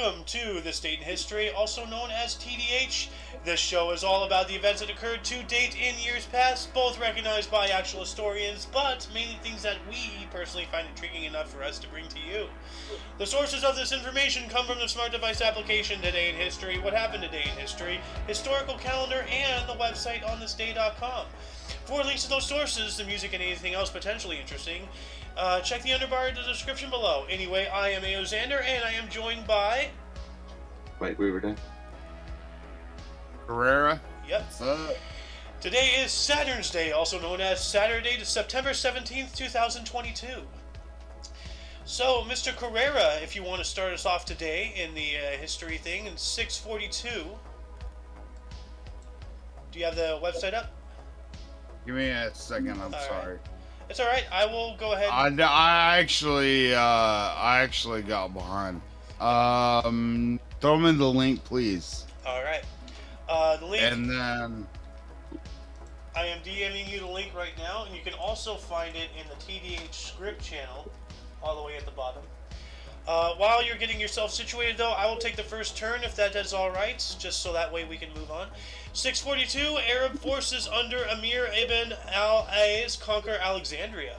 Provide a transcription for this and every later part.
Welcome to This Date in History, also known as TDH. This show is all about the events that occurred to date in years past, both recognized by actual historians, but mainly things that we personally find intriguing enough for us to bring to you. The sources of this information come from the Smart Device application Today in History, What Happened Today in History, historical calendar, and the website onthisday.com. For links to those sources, the music, and anything else potentially interesting, check the underbar in the description below. Anyway, I am Aozander, and I am joined by... Right, we were done. Carrera. Yep. Today is Saturn's Day, also known as Saturday, September 17th, 2022. So, Mr. Carrera, if you want to start us off today in the history thing, in 642. Do you have the website up? Give me a second. I'm sorry. It's all right. I will go ahead. I actually got behind. Throw me the link, please. All right. The link. And then I am DMing you the link right now, and you can also find it in the TDH script channel, all the way at the bottom. While you're getting yourself situated, though, I will take the first turn if that is all right, just so that way we can move on. 642, Arab forces under Amir ibn al-As conquer Alexandria.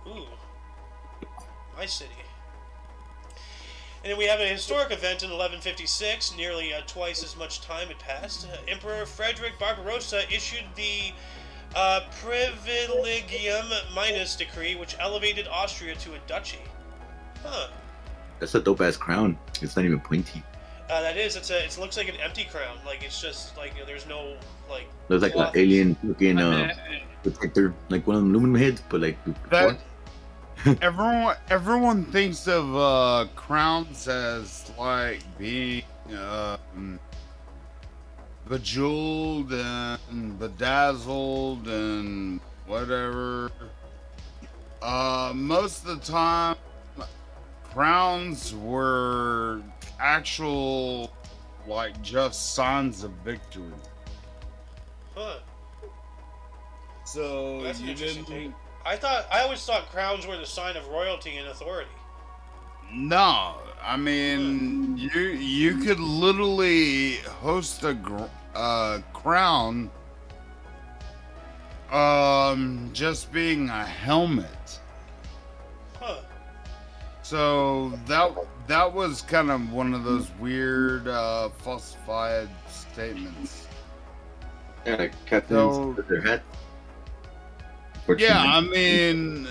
Ooh, my city. And then we have a historic event in 1156, nearly twice as much time had passed. Emperor Frederick Barbarossa issued the Privilegium Minus decree, which elevated Austria to a duchy. Huh. That's a dope ass crown. It's not even pointy. That is. It looks like an empty crown. Like it's just like there's no like. There's like an alien looking protector, like one of them aluminum heads, but like. That, everyone thinks of crowns as like being bejeweled and bedazzled and whatever. Most of the time, crowns were actual, like, just signs of victory. Huh. So Well, that's an you interesting didn't. take. I always thought crowns were the sign of royalty and authority. No, I mean you could literally host a crown, just being a helmet. Huh. So that was kind of one of those weird falsified statements. Yeah, like captains with their hat. Yeah, I mean,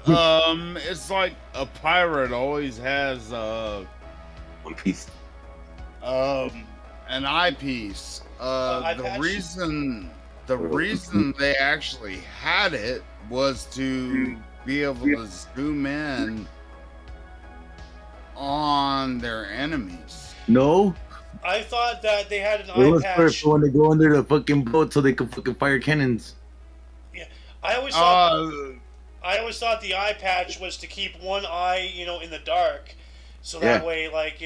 it's like a pirate always has one piece. An eyepiece. Eye The patch? reason they actually had it was to be able to zoom in on their enemies. No. I thought that they had an It eye was patch. for when they go under the fucking boat so they could fucking fire cannons. Yeah, I always thought the eye patch was to keep one eye, in the dark, so that way, like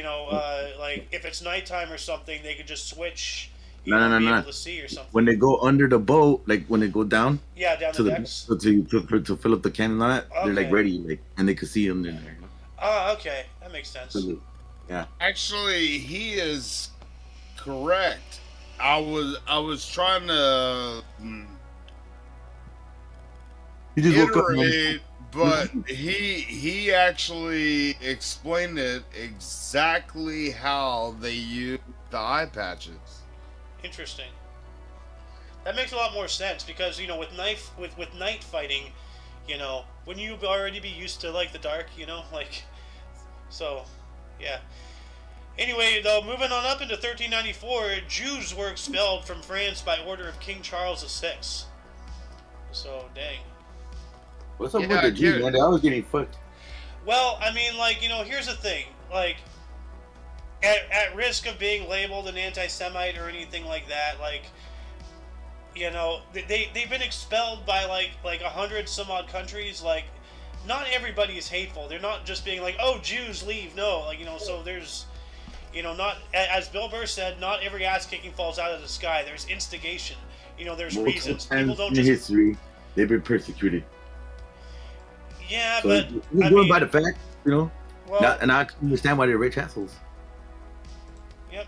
like if it's nighttime or something, they could just switch. Be able to see or something. When they go under the boat, like when they go down. Yeah, down to the the decks. to fill up the cannon and all that, they're like Okay. ready, like, and they could see them in there. Ah, okay, that makes sense. Yeah. Actually, he is correct. I was trying to You just woke up. iterate, but he actually explained it exactly how they use the eye patches. Interesting. That makes a lot more sense because with night fighting, wouldn't you already be used to like the dark? So, yeah. Anyway, though, moving on up into 1394, Jews were expelled from France by order of King Charles VI. So, dang. What's up Yeah, with the Jews, dude. man? They always getting fucked. Well, I mean, here's the thing. At risk of being labeled an anti-Semite or anything like that, they've been expelled by, 100 some odd countries. Not everybody is hateful. They're not just being like, oh, Jews, leave. No, so there's... not, as Bill Burr said, not every ass kicking falls out of the sky. There's instigation. There's Multiple reasons. People times don't in just. history, they've been persecuted. Yeah, So but we're going by the fact, well, and I understand why they're rich assholes. Yep.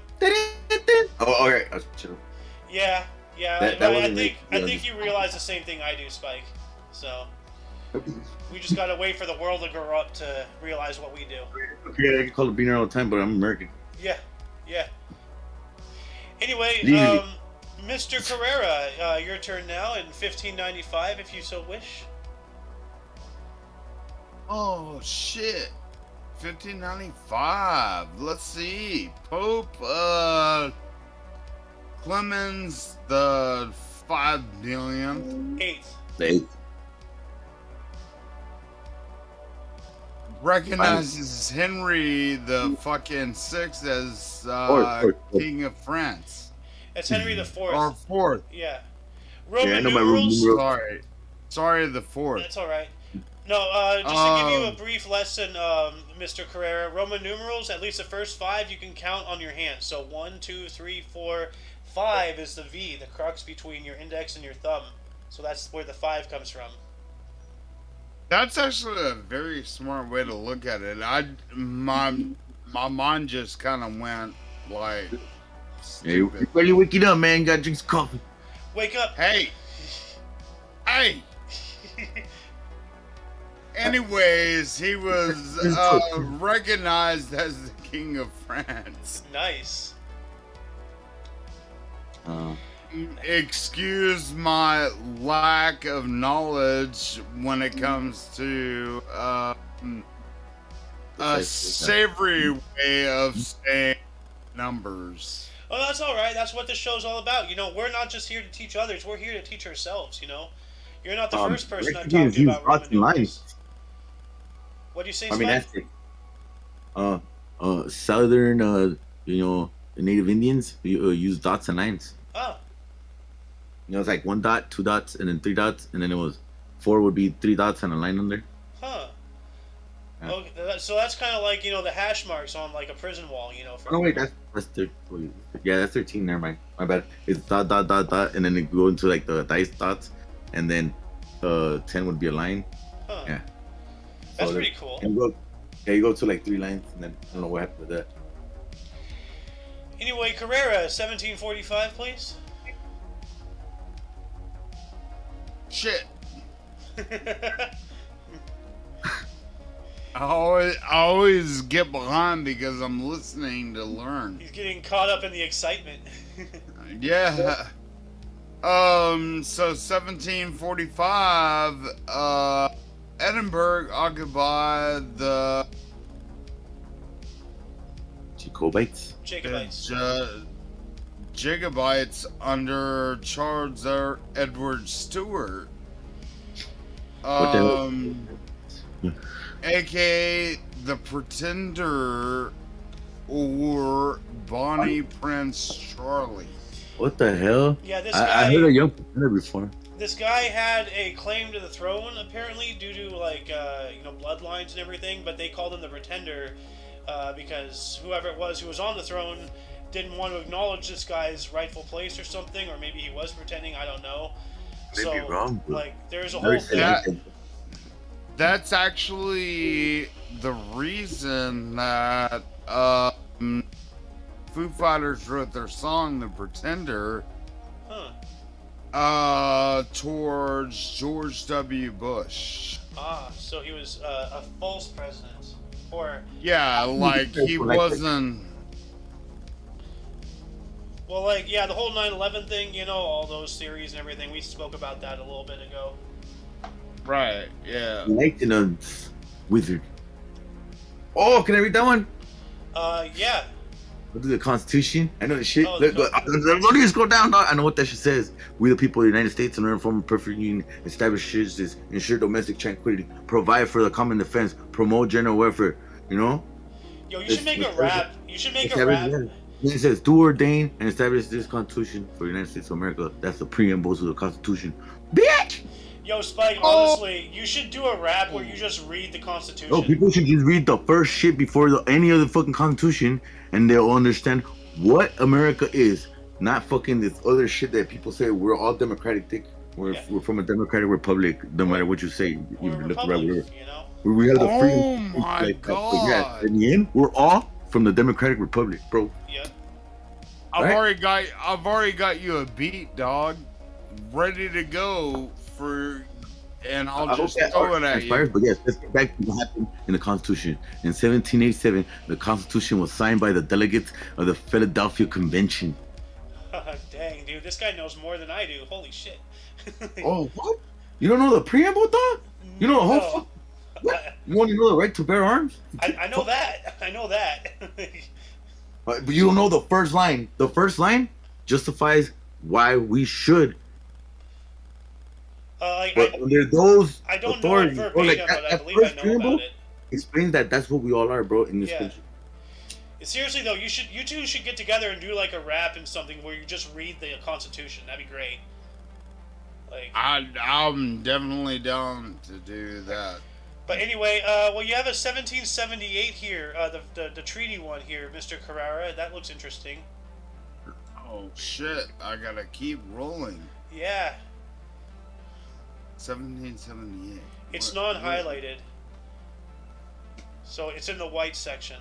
Oh, all right. Chill. Yeah. Yeah. That I wasn't think me. I think you realize the same thing I do, Spike. So we just gotta wait for the world to grow up to realize what we do. Okay, I can call it beaner all the time, but I'm American. Yeah. Yeah. Anyway, Legally. Mr. Carrera, your turn now in 1595, if you so wish. Oh shit. 1595. Let's see. Pope Clemens the 5 millionth Eighth. The eighth. recognizes Henry the fucking sixth as Fourth. King of France. It's Henry the Fourth. Or fourth. Yeah. Yeah, I Roman know my Roman numerals. numerals. Sorry, the fourth. That's all right. No, just to give you a brief lesson, Mr. Carrera, Roman numerals, at least the first 5 you can count on your hand. So 1, 2, 3, 4, 5 is the V, the crux between your index and your thumb. So that's where the 5 comes from. That's actually a very smart way to look at it. My mind just kind of went like. Hey, you're barely waking up, man. Gotta drink some coffee. Wake up! Hey. Anyways, he was recognized as the King of France. Nice. Excuse my lack of knowledge when it comes to a savory way of saying numbers. Oh, that's all right. That's what this show's all about. You know, we're not just here to teach others. We're here to teach ourselves, you know. You're not the first person I've talked to about Roman numerals. What do you say, I mean, Spike? that's it. Southern, Native Indians use dots and lines. Oh. You know, it's like 1 dot, 2 dots, and then 3 dots, and then it was 4 would be 3 dots and a line under. Huh. Yeah. Okay, so that's kind of like, the hash marks on like a prison wall, Oh wait, that's 13. Yeah, that's 13. Never mind. My bad. It's dot, dot, dot, dot, and then it go into like the dice dots, and then 10 would be a line. Huh. Yeah. That's So pretty cool. You go to like 3 lines, and then I don't know what happened to that. Anyway, Carrera, 1745, please. Shit. I always get behind because I'm listening to learn. He's getting caught up in the excitement. Yeah. So 1745, Edinburgh occupied the Jacobites. Jacobites under Charles Edward Stuart. AKA the Pretender or Bonnie Prince Charlie. What the hell? Yeah, I heard a young pretender before. This guy had a claim to the throne, apparently, due to, like, bloodlines and everything, but they called him the Pretender because whoever it was who was on the throne didn't want to acknowledge this guy's rightful place or something, or maybe he was pretending, I don't know. Maybe wrong, but like, there's a whole thing. That's actually the reason that Foo Fighters wrote their song "The Pretender" towards George W. Bush. Ah, so he was a false president, or like he wasn't. Well, like, yeah, the whole 9/11 thing, all those theories and everything. We spoke about that a little bit ago. Right, yeah. Lieutenant Wizard. Oh, can I read that one? Yeah. Look at the Constitution. I know the shit. Oh, Look, let me scroll down, dog. I know what that shit says. We, the people of the United States, in order to form a perfect union, establish justice, ensure domestic tranquility, provide for the common defense, promote general welfare. Yo, you should make a rap. You should make a rap. It says, do ordain and establish this Constitution for the United States of America. That's the preamble to the Constitution. Bitch! Yo, Spike, honestly, you should do a rap where you just read the Constitution. No, people should just read the first shit before any other fucking Constitution, and they'll understand what America is. Not fucking this other shit that people say we're all democratic. Dick. We're from a democratic republic, no matter what you say. We're a republic, We have the freedom. Oh my god! Yeah, in the end, we're all from the Democratic Republic, bro. Yeah. I've already got you a beat, dog, ready to go for, and I'll I hope just that throw art it at transpires, you. but yes, let's get back to what happened in the Constitution. In 1787, the Constitution was signed by the delegates of the Philadelphia Convention. Dang, dude, this guy knows more than I do. Holy shit. Oh, what? You don't know the preamble, dog? You know the whole No. fuck? What? You want to know the right to bear arms? I know that. I know that. But you don't know the first line. The first line justifies why we should. But under those I don't authorities, know it bro, like verbatim, but I that believe I first know preamble about it. explains that that's what we all are, bro, in this Yeah. country. Seriously though, you two should get together and do like a rap and something where you just read the Constitution. That'd be great. Like, I'm definitely down to do that. but anyway, well, you have a 1778 here, the treaty one here, Mr. Carrara. That looks interesting. Oh shit! I gotta keep rolling. Yeah, 1778. it's What- non-highlighted, so it's in the white section.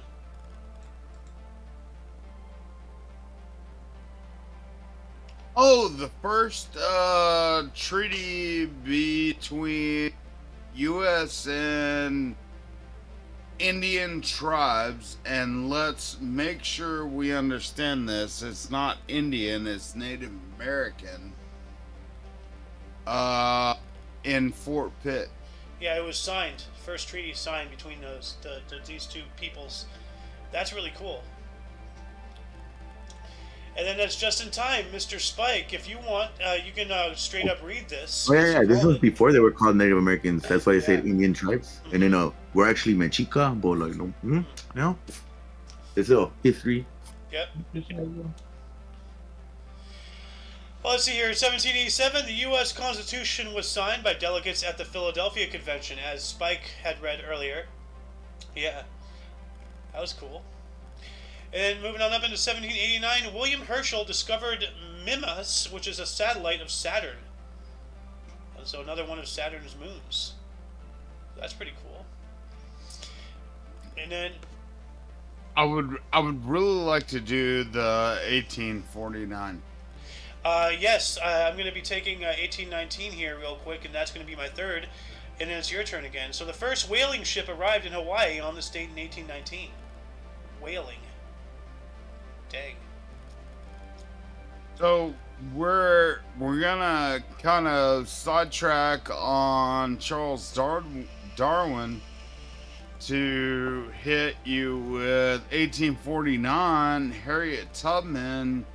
Oh, the first treaty between U.S. and Indian tribes, and let's make sure we understand this. It's not Indian, it's Native American. In Fort Pitt. Yeah, it was signed. First treaty signed between these two peoples. That's really cool. And then that's just in time, Mr. Spike. If you want, you can straight up read this. Oh, yeah. This was it. before they were called Native Americans. That's why they said Yeah. Indian tribes. And then we're actually Mexica, but like, no. It's a history. Yep. Well, let's see here. In 1787, the U.S. Constitution was signed by delegates at the Philadelphia Convention, as Spike had read earlier. Yeah, that was cool. And then moving on up into 1789, William Herschel discovered Mimas, which is a satellite of Saturn. And so another one of Saturn's moons. That's pretty cool. And then I would really like to do the 1849. yes, I'm going to be taking 1819 here real quick, and that's going to be my third. And then it's your turn again. So the first whaling ship arrived in Hawaii on this date in 1819. Whaling. Dang. So we're gonna kind of sidetrack on Charles Darwin to hit you with 1849. Harriet Tubman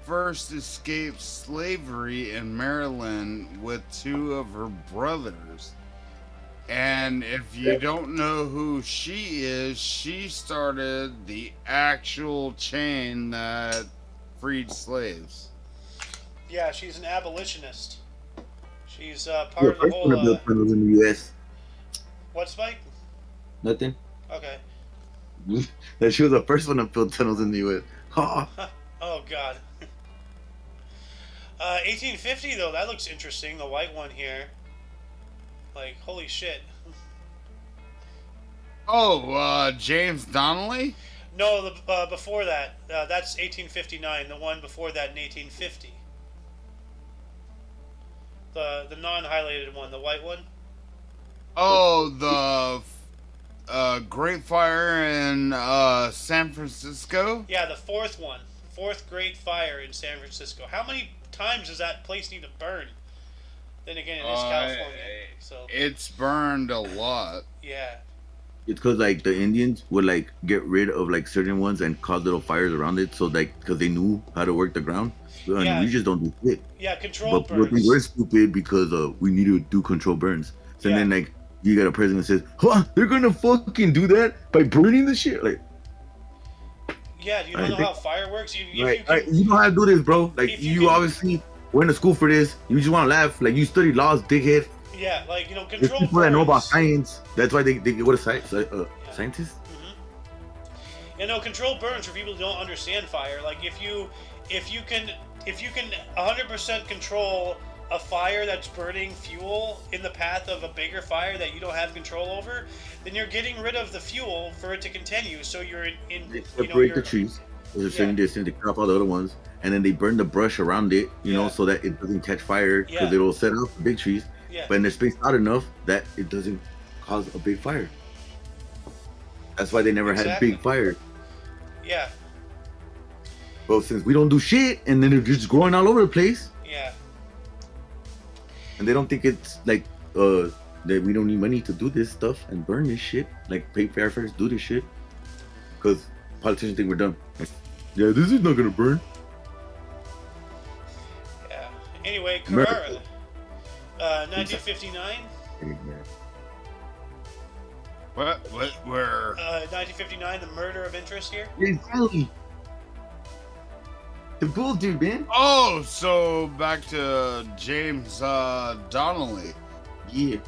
first escaped slavery in Maryland with two of her brothers. And if you don't know who she is, she started the actual chain that freed slaves. Yeah, she's an abolitionist. She's Yeah, part of the first one to whole. build tunnels in the U.S. What, Spike? Nothing. Okay. That she was the first one to build tunnels in the U.S. Oh, God. 1850, though, that looks interesting. The white one here. Like, holy shit. Oh, James Donnelly? No, the before that. That's 1859. The one before that in 1850. The non-highlighted one, the white one. Oh, the Great Fire in San Francisco? Yeah, the fourth one. Fourth Great Fire in San Francisco. How many times does that place need to burn? Then again, it is California, so It's burned a lot. yeah. It's because like the Indians would like get rid of like certain ones and cause little fires around it, so like because they knew how to work the ground. And Yeah. we just don't do shit. Yeah, controlled But burns. we're stupid because we need to do control burns. So Yeah. then like you got a president that says, "Huh, they're gonna fucking do that by burning the shit." Like, Yeah, do you don't know how fire works? you know how to do this, bro. Like if you you can- obviously went to school for this. You just want to laugh. Like you study laws, dickhead. Yeah, like, There's controlled people that know about burns. science. That's why they go to science. Scientists. Controlled burns for people who don't understand fire. Like if you can 100% control a fire that's burning fuel in the path of a bigger fire that you don't have control over, then you're getting rid of the fuel for it to continue. So you're They separate the trees. There's a certain distance. They cut off all the other ones, and then they burn the brush around it, you know, so that it doesn't catch fire because it'll set off the big trees. Yeah. But they're spaced out enough that it doesn't cause a big fire. That's why they never had big fires. Yeah. Well, since we don't do shit, and then they're just growing all over the place. Yeah. And they don't think it's like that we don't need money to do this stuff and burn this shit, like pay firefighters do this shit, because politicians think we're dumb. Like, yeah, this is not gonna burn. Yeah. Anyway, Carrera, 1959. What? Where? 1959, the murder of interest here. Exactly. The bull dude, man. Oh, so back to James Donnelly. Yeah.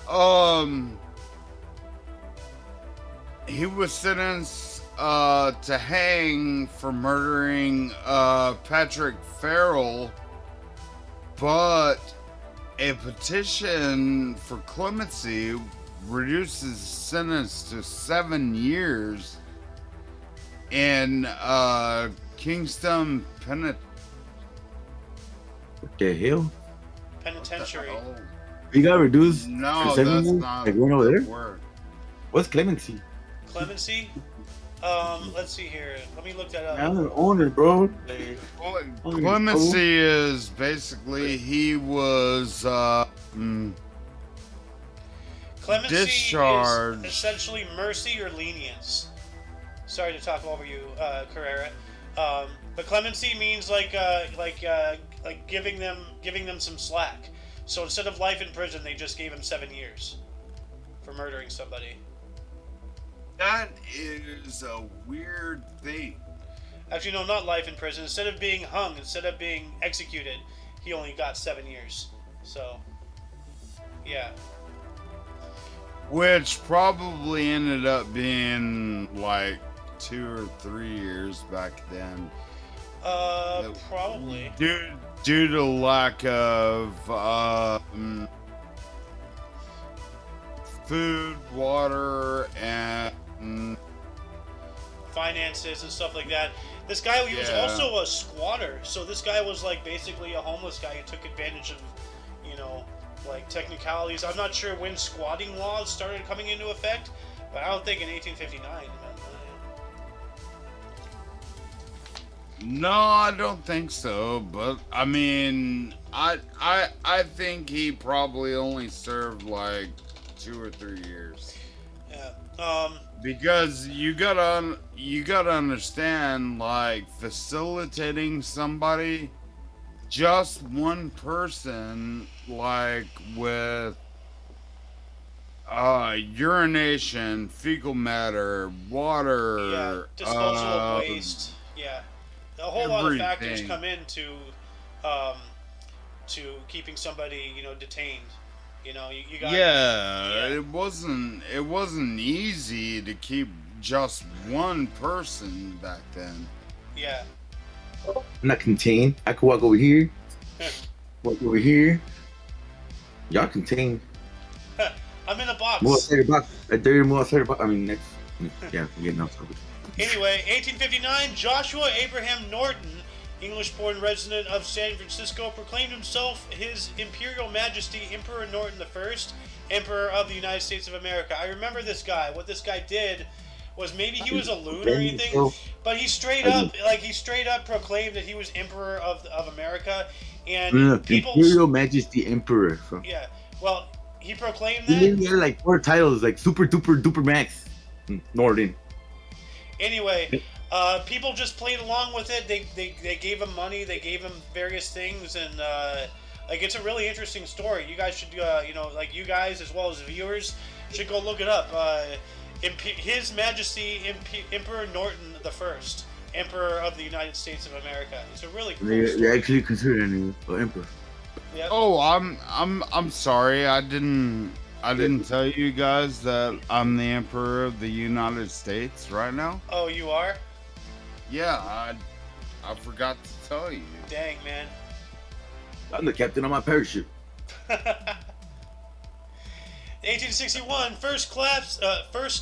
He was sentenced to hang for murdering Patrick Farrell, but a petition for clemency reduces his sentence to 7 years in Kingston What the hell? Penitentiary. You got reduced No, to 7 that's years? not Like, going over there? word. What's clemency? Clemency? Let's see here. Let me look that up. I'm an owner, bro. Clemency is basically he was Clemency discharged. is essentially mercy or lenience. Sorry to talk over you, Carrera. But clemency means like giving them some slack. So instead of life in prison, they just gave him 7 years for murdering somebody. That is a weird thing. Actually, no, not life in prison. Instead of being hung, instead of being executed, he only got 7 years. So, yeah. Which probably ended up being like 2 or 3 years back then. Probably. Due to lack of food, water, and finances and stuff like that. This guy, he was also a squatter. So this guy was like basically a homeless guy who took advantage of, you know, like technicalities. I'm not sure when squatting laws started coming into effect, but I don't think in 1859. No, I don't think so. But I mean, I think he probably only served like 2 or 3 years. Yeah. Because you gotta understand, like, facilitating somebody, just one person, like with urination, fecal matter, water, disposal of waste. Yeah, a whole lot of factors everything. come into to keeping somebody, you know, detained. You know, you got. Yeah, it wasn't easy to keep just one person back then. Yeah. I'm not contained. I could walk over here, walk over here. Y'all contained. I'm in a box. Move outside the box. I dare you move outside the box. I mean, next. Yeah, we're getting outside. Anyway, 1859, Joshua Abraham Norton, English-born resident of San Francisco, proclaimed himself His Imperial Majesty Emperor Norton I, Emperor of the United States of America. I remember this guy. What this guy did was, maybe he was a loon or anything, but he straight up proclaimed that he was Emperor of America, and people. Imperial Majesty Emperor. So. Yeah. Well, he proclaimed He that. had like 4 titles, like Super Duper Duper Max Norton. Anyway, people just played along with it. They gave him money. They gave him various things, and like, it's a really interesting story. You guys should, you know, like, you guys as well as viewers should go look it up. His Majesty Emperor Norton I, Emperor of the United States of America. It's a really cool story. They actually consider him an emperor. Yep. Oh, I'm sorry. I didn't tell you guys that I'm the Emperor of the United States right now. Oh, you are? Yeah, I forgot to tell you. Dang, man. I'm the captain of my parachute. 1861, first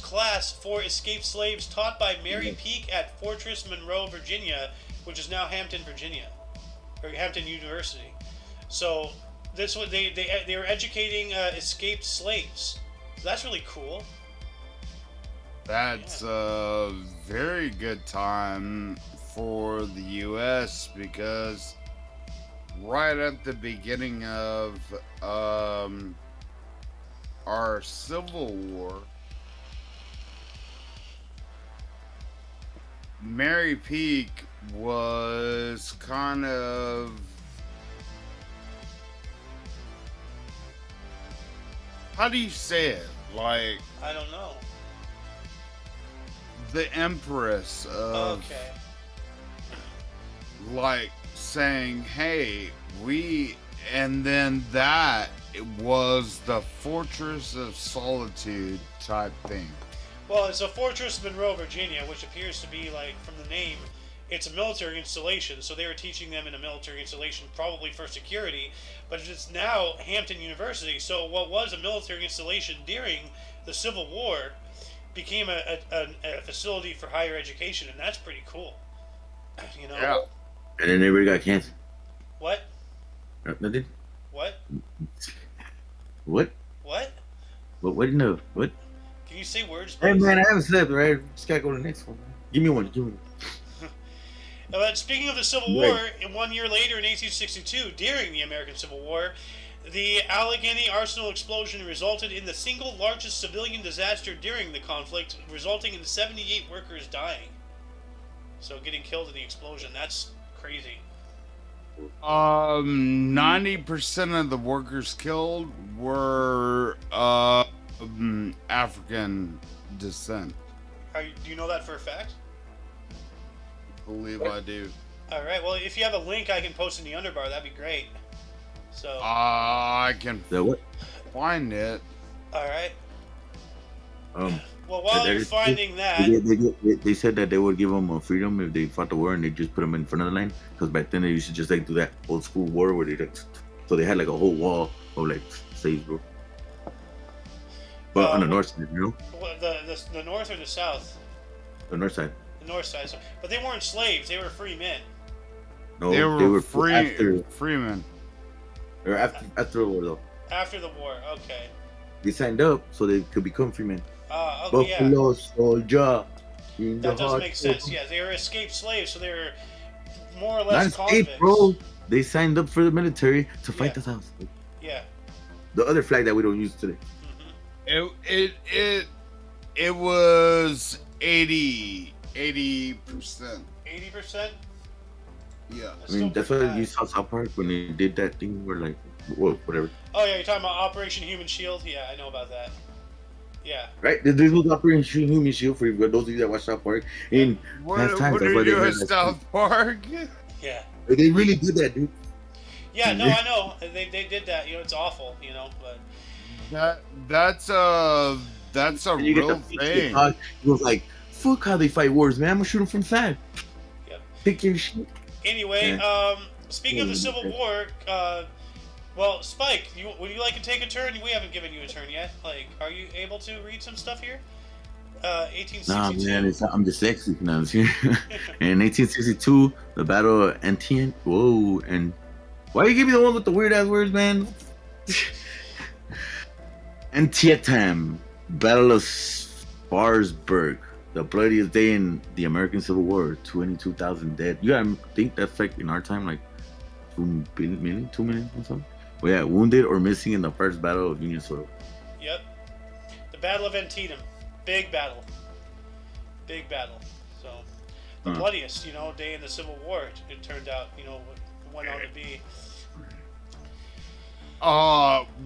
class for escaped slaves taught by Mary Peak at Fortress Monroe, Virginia, which is now Hampton, Virginia, or Hampton University. So this was they were educating escaped slaves. So that's really cool. That's a very good time for the U.S. because right at the beginning of our Civil War, Mary Peak was kind of, how do you say it? Like, I don't know. the empress of, Okay. like, saying, hey, and then that it was the Fortress of Solitude type thing. Well, it's a Fortress Monroe, Virginia, which appears to be, like, from the name, it's a military installation. So they were teaching them in a military installation, probably for security. But it's now Hampton University. So what was a military installation during the Civil War became a facility for higher education, and that's pretty cool. You know? Yeah. And then everybody got cancer. What? Nothing. What? What? What? What? No. What? Can you say words, Hey please? man, I haven't slept. Right? Just gotta go to the next one. Give me one. Give me one. Speaking of the Civil War, 1 year later in 1862, during the American Civil War, the Allegheny Arsenal explosion resulted in the single largest civilian disaster during the conflict, resulting in 78 workers dying. So getting killed in the explosion, that's crazy. 90% of the workers killed were African descent. Do you know that for a fact? I believe I do. All right. Well, if you have a link, I can post in the underbar. That'd be great. So. I can That what? find it. All right. Well, That while you're is- finding that, They said that they would give them freedom if they fought the war and they just put them in front of the line. Because back then they used to just like do that old school war where they like, so they had like a whole wall of like slaves, bro. But on the north side, you know, the north or the south? the north side. The north side. So, but they weren't slaves. They were free men. No, They were after, freemen. or after the war though. After the war. Okay. They signed up so they could become free men. Okay, yeah. Buffalo soldier. That does make sense. Yeah, they were escaped slaves, so they were more or Not less escape, convicts. bro. They signed up for the military to fight Yeah. the South. Yeah. The other flag that we don't use today. It was 80%. 80%. Yeah. I mean, that's why you saw South Park when they did that thing where like, whoa, whatever. Oh yeah, you're talking about Operation Human Shield. Yeah, I know about that. Yeah. Right? This was Operation Human Shield for those of you that watch South Park in past times. What That's are why they you had at that South Park? Yeah. They really did that, dude. Yeah. No, I know. They did that. You know, it's awful. You know, but. That's a And you get real the thing. He was like, fuck how they fight wars, man. I'm gonna shoot them from the side. Yep. Pick your shit. Anyway, Yeah. speaking of the Civil War, well, Spike, would you like to take a turn? We haven't given you a turn yet. Like, are you able to read some stuff here? 1862. Nah, man, I'm dyslexic now. In 1862, the Battle of Antietam. Whoa, and why you give me the one with the weird ass words, man? Antietam, Battle of Spartanburg, the bloodiest day in the American Civil War. 22,000 dead. You gotta think that's like in our time, like 2 million or something. Well, yeah, wounded or missing in the first battle of Union soil. Yep. The Battle of Antietam. Big battle. Big battle. So, the bloodiest, day in the Civil War, it turned out, went on to be.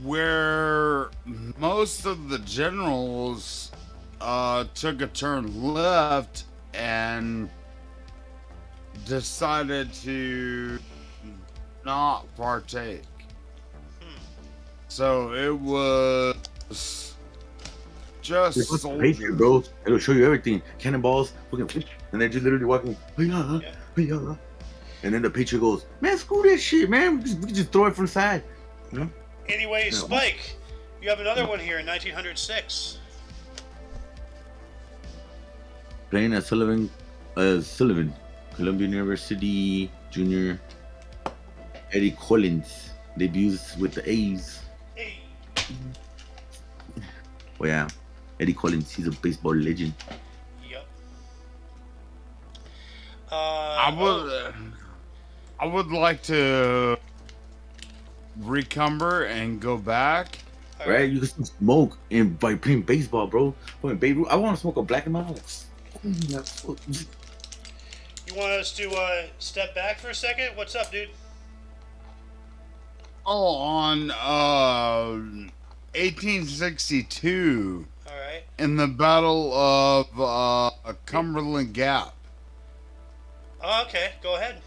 Where most of the generals took a turn left and decided to not partake. So it was just Patriot, soldiers. bro. It'll show you everything. Cannonballs, fucking, and they're just literally walking. "Hey-ya, hey-ya." And then the Patriot goes, "Man, screw that shit, man. We can just throw it from the side." You know? Anyway, Yeah. Spike, You have another one here in 1906. Playing at Sullivan, Columbia University Junior. Eddie Collins debuts with the A's. Hey. Oh yeah, Eddie Collins. He's a baseball legend. Yep. I would like to recumber and go back. Right? You can still smoke and by playing baseball, bro. Playing Babe Ruth. I want to smoke a black and mild. You want us to step back for a second? What's up, dude? Oh, on 1862. All right. In the Battle of Cumberland Gap. Oh, okay. Go ahead.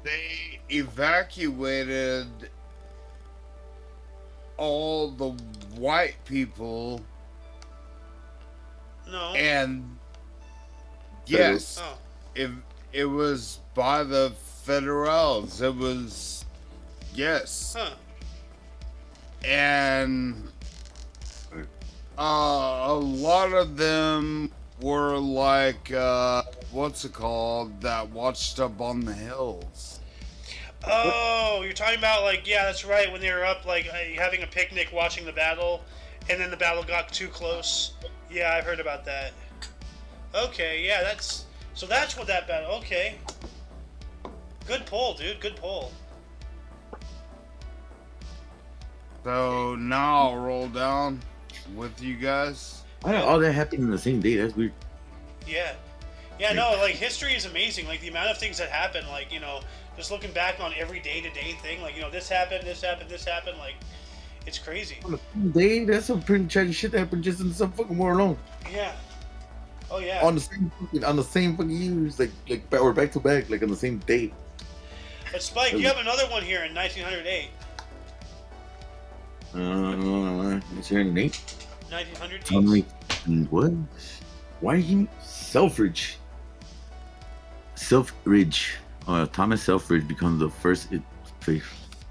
They evacuated all the white people. No. And yes, Oh. it was by the Federals. It was, yes. Huh. And a lot of them were like, what's it called, that watched up on the hills. Oh, you're talking about, like, yeah, that's right, when they were up, like, having a picnic watching the battle, and then the battle got too close. Yeah, I've heard about that. Okay, yeah, that's what that battle, okay. Good pull, dude, good pull. So now I'll roll down with you guys. Why did all that happen in the same day? That's weird. Yeah. Yeah, no, like, history is amazing. Like, the amount of things that happen, like, you know, just looking back on every day-to-day thing, like, you know, this happened, like, it's crazy. On the same day, that's some pretty tragic shit that happened just in some fucking war alone. Yeah. Oh, yeah. On the same fucking years, like or back to back, like on the same day. But Spike, you have another one here in 1908. 1908. 1908. What? Why he Selfridge? Thomas Selfridge becomes the first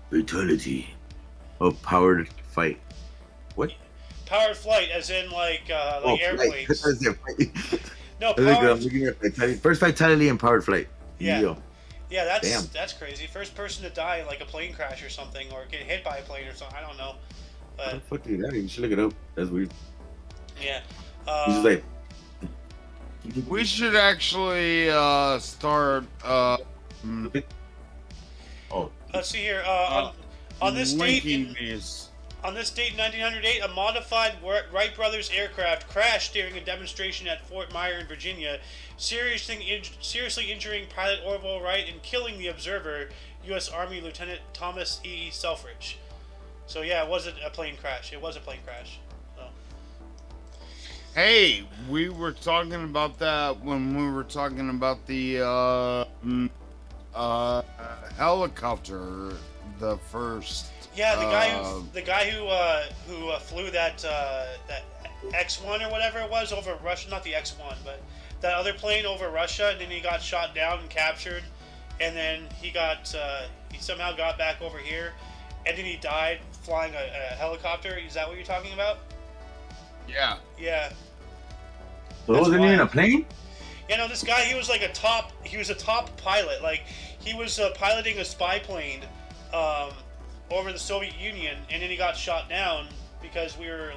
fatality of powered flight. What? Powered flight, as in like airplanes. No, first fatality in powered flight. Yeah. Yeah, that's crazy. First person to die in like a plane crash or something, or get hit by a plane or something. I don't know. But what the fuck is that? You should look it up. That's weird. Yeah. He's just like. We should actually start. Oh. Let's see here. On this date in these. On this date in 1908, a modified Wright brothers aircraft crashed during a demonstration at Fort Myer in Virginia, seriously injuring pilot Orville Wright and killing the observer, U.S. Army Lieutenant Thomas E. Selfridge. So yeah, it wasn't a plane crash. It was a plane crash. So. Hey, we were talking about that when we were talking about the helicopter, the first. Yeah, the guy who flew that X-1 or whatever it was over Russia, not the X-1, but that other plane over Russia, and then he got shot down and captured, and then he somehow got back over here, and then he died flying a helicopter. Is that what you're talking about? Yeah. Yeah. So it wasn't even a plane? Yeah, no, this guy, he was a top pilot. Like, he was piloting a spy plane over the Soviet Union, and then he got shot down because we were,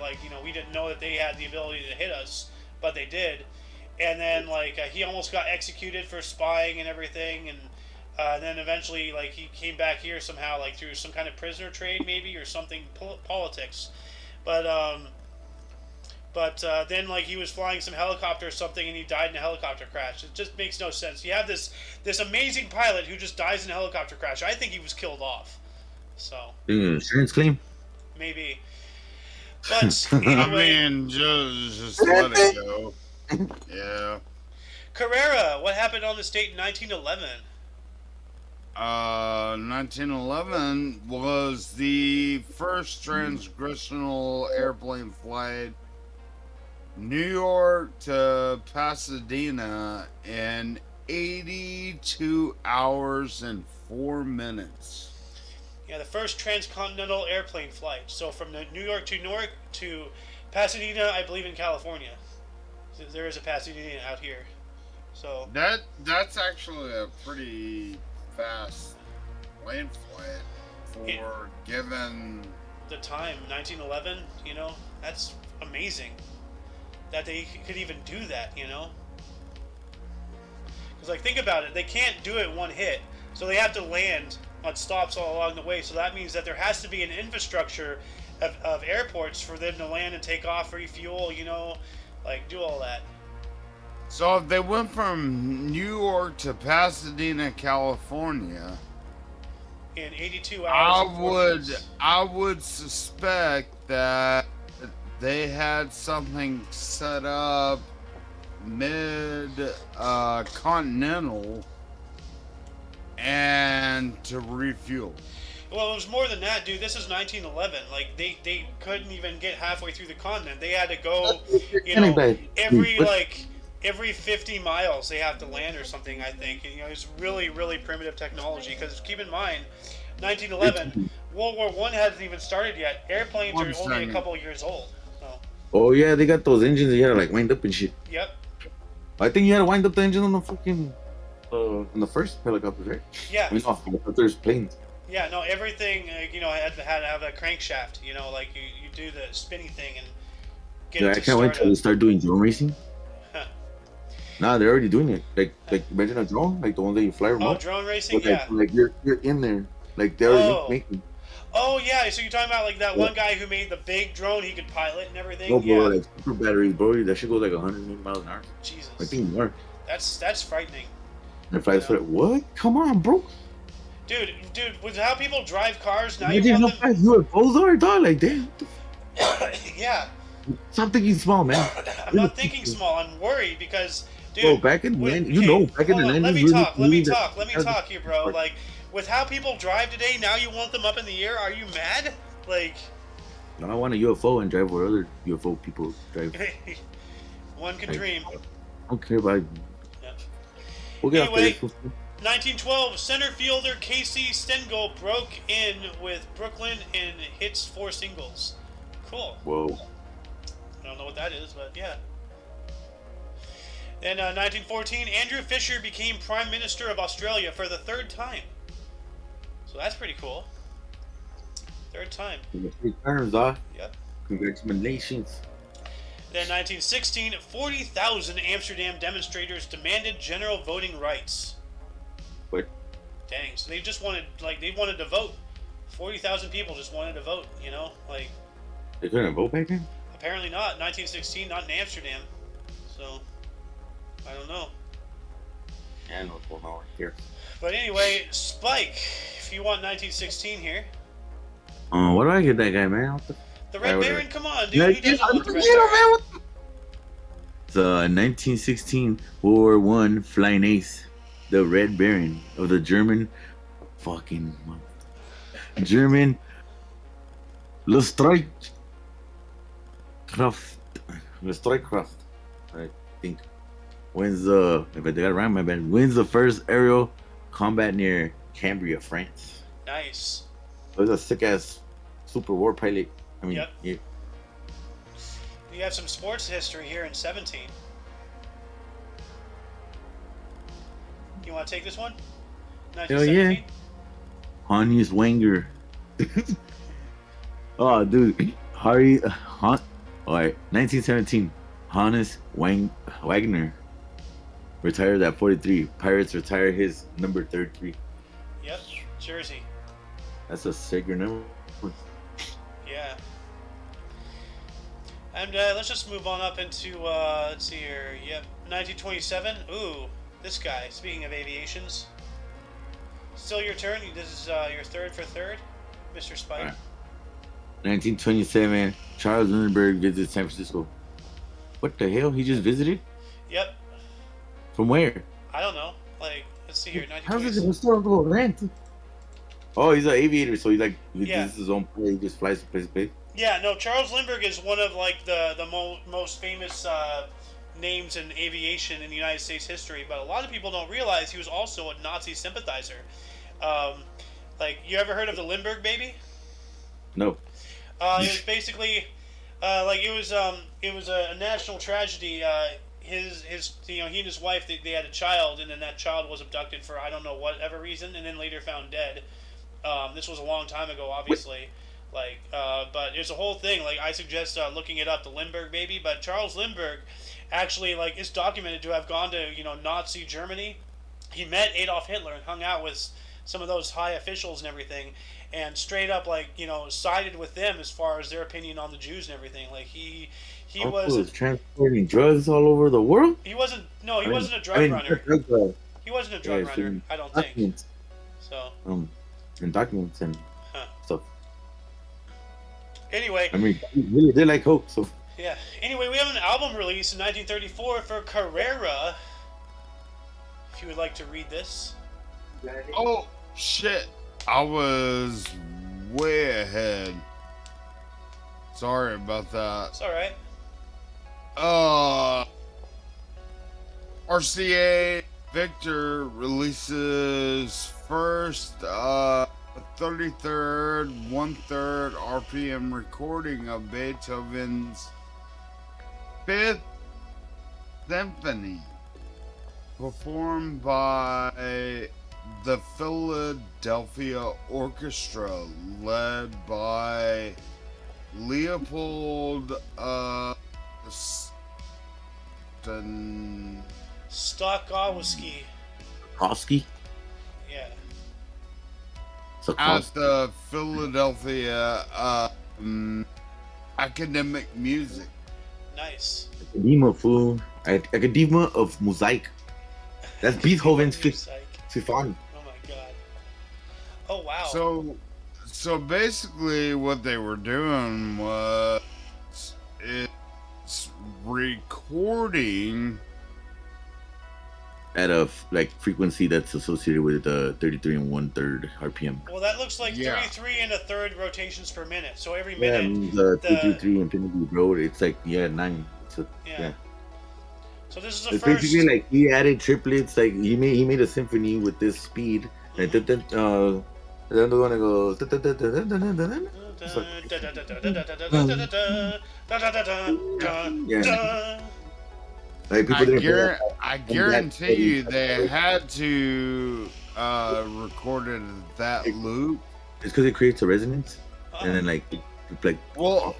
we didn't know that they had the ability to hit us, but they did. And then, he almost got executed for spying and everything, and then eventually, he came back here somehow, through some kind of prisoner trade, maybe, or something, politics. But then, he was flying some helicopter or something, and he died in a helicopter crash. It just makes no sense. You have this amazing pilot who just dies in a helicopter crash. I think he was killed off. So. Insurance claim? Maybe. But anyway. I mean, just let it go. Yeah. Carrera, what happened on this date in 1911? 1911 was the first transgressional airplane flight New York to Pasadena in 82 hours and 4 minutes. Yeah, the first transcontinental airplane flight. So from New York to Newark to Pasadena, I believe in California. So there is a Pasadena out here. So that's actually a pretty fast plane flight for given the time, 1911. You know, that's amazing that they could even do that. You know, because like think about it, they can't do it one hit, so they have to land on stops all along the way. So that means that there has to be an infrastructure of airports for them to land and take off, refuel. You know, like do all that. So if they went from New York to Pasadena, California, in 82 hours, I would suspect that they had something set up mid continental and to refuel. Well, it was more than that, dude. This is 1911. Like they couldn't even get halfway through the continent. They had to go, you know, every 50 miles they have to land or something. I think you know it's really primitive technology. Because keep in mind, 1911, World War I hasn't even started yet. Airplanes are only a couple years old. So. Oh yeah, they got those engines that you had to like wind up and shit. Yep. I think you had to wind up the engine on the fucking on the first helicopters, right? Yeah. I mean, no, there's planes. Yeah, no, everything you know had to have a crankshaft. You know, like you do the spinny thing and get. Yeah, it to I can't wait till they start doing drone racing. Huh. Nah, they're already doing it. Like imagine a drone, like the one that you fly remote. Oh, drone racing, but, yeah. Like you're in there, like they're already making. Oh yeah, so you're talking about like that one guy who made the big drone he could pilot and everything. No, bro, like super batteries, bro. That shit goes like 100 miles an hour. Jesus. I think more. That's frightening. And flies like, what? Come on, bro. Dude, with how people drive cars now, you want them... UFOs are, dog. Like, damn. Yeah. Stop thinking small, man. I'm not thinking small. I'm worried because, dude. Bro, back in the 90s, back in the 90s. Let me talk here, bro. Like, with how people drive today, now you want them up in the air? Are you mad? Like. No, I want a UFO and drive where other UFO people drive. One can dream. I don't care about. Yeah. We'll get anyway, 1912, center fielder Casey Stengel broke in with Brooklyn and hits 4 singles. Cool. Whoa. I don't know what that is, but yeah. Then 1914, Andrew Fisher became Prime Minister of Australia for the 3rd time. So that's pretty cool. 3rd time. 3 terms, dog. Yep. Congratulations. Then 1916, 40,000 Amsterdam demonstrators demanded general voting rights. What? Dang, so they just wanted, they wanted to vote. 40,000 people just wanted to vote, you know? Like. They couldn't vote back then? Apparently not. 1916, not in Amsterdam. So, I don't know. Yeah, I know what's going on here. But anyway, Spike, if you want 1916 here. What do I get that guy, man? The Red Baron, come on, dude. He doesn't want the Red Baron. It's 1916 World War I flying ace, the Red Baron of the German Lustreichkraft, I think, wins the, if I got it right, my bad, wins the first aerial combat near Cambria, France. Nice. It was a sick ass super war pilot. I mean, yep. Yeah. You have some sports history here in 17. You want to take this one? Hell yeah. Hannes Wenger. Oh, dude. Alright, 1917. Hannes Wagner retired at 43. Pirates retire his number 33. Yep, jersey. That's a sicker number. Yeah. And let's just move on up into, let's see here. Yep, 1927. Ooh, this guy. Speaking of aviations. Still your turn. This is your third for third, Mr. Spike. Right. 1927. Charles Lindbergh visits San Francisco. What the hell? He just visited? Yep. From where? I don't know. Like, let's see here. How's this a historical event? Oh, he's an aviator, so this is his own plane. He just flies from place to place. Yeah, no, Charles Lindbergh is one of like the most famous names in aviation in the United States history, but a lot of people don't realize he was also a Nazi sympathizer. Like, you ever heard of the Limburg baby? No. It was basically, like it was a national tragedy. His he and his wife they had a child, and then that child was abducted for I don't know whatever reason, and then later found dead. This was a long time ago, obviously. Like, but it's a whole thing. Like, I suggest looking it up, the Limburg baby. But Charles Limburg, actually, like, is documented to have gone to Nazi Germany. He met Adolf Hitler and hung out with some of those high officials and everything, and straight up like sided with them as far as their opinion on the Jews and everything. Like he was transporting drugs all over the world. he wasn't no he wasn't a drug runner. He wasn't a drug runner. I don't think. So and documents and stuff. Anyway, I mean, he really did like coke, so. Yeah. Anyway, we have an album release in 1934 for Carrera. If you would like to read this. Oh shit! I was way ahead. Sorry about that. It's all right. RCA Victor releases first 33rd 1/3 RPM recording of Beethoven's Fifth Symphony, performed by the Philadelphia Orchestra, led by Leopold Stokowski. Kowski? Yeah. at the Philadelphia Academic Music. Nice. Academia of Mosaic. That's Beethoven's Fifth Symphony. Oh my god. Oh wow. So basically, what they were doing was it's recording at a frequency that's associated with 33 and 1/3 RPM. Well, that looks like 33 and 1/3 rotations per minute. So every Yeah, minute. the 233 Infinity Road, it's like 9. So, yeah. So this is the it's first. basically like he added triplets. Like he made a symphony with this speed. Like then the one that goes. Yeah. Like I guarantee you they had to record it at that loop. It's because it creates a resonance, and then like well,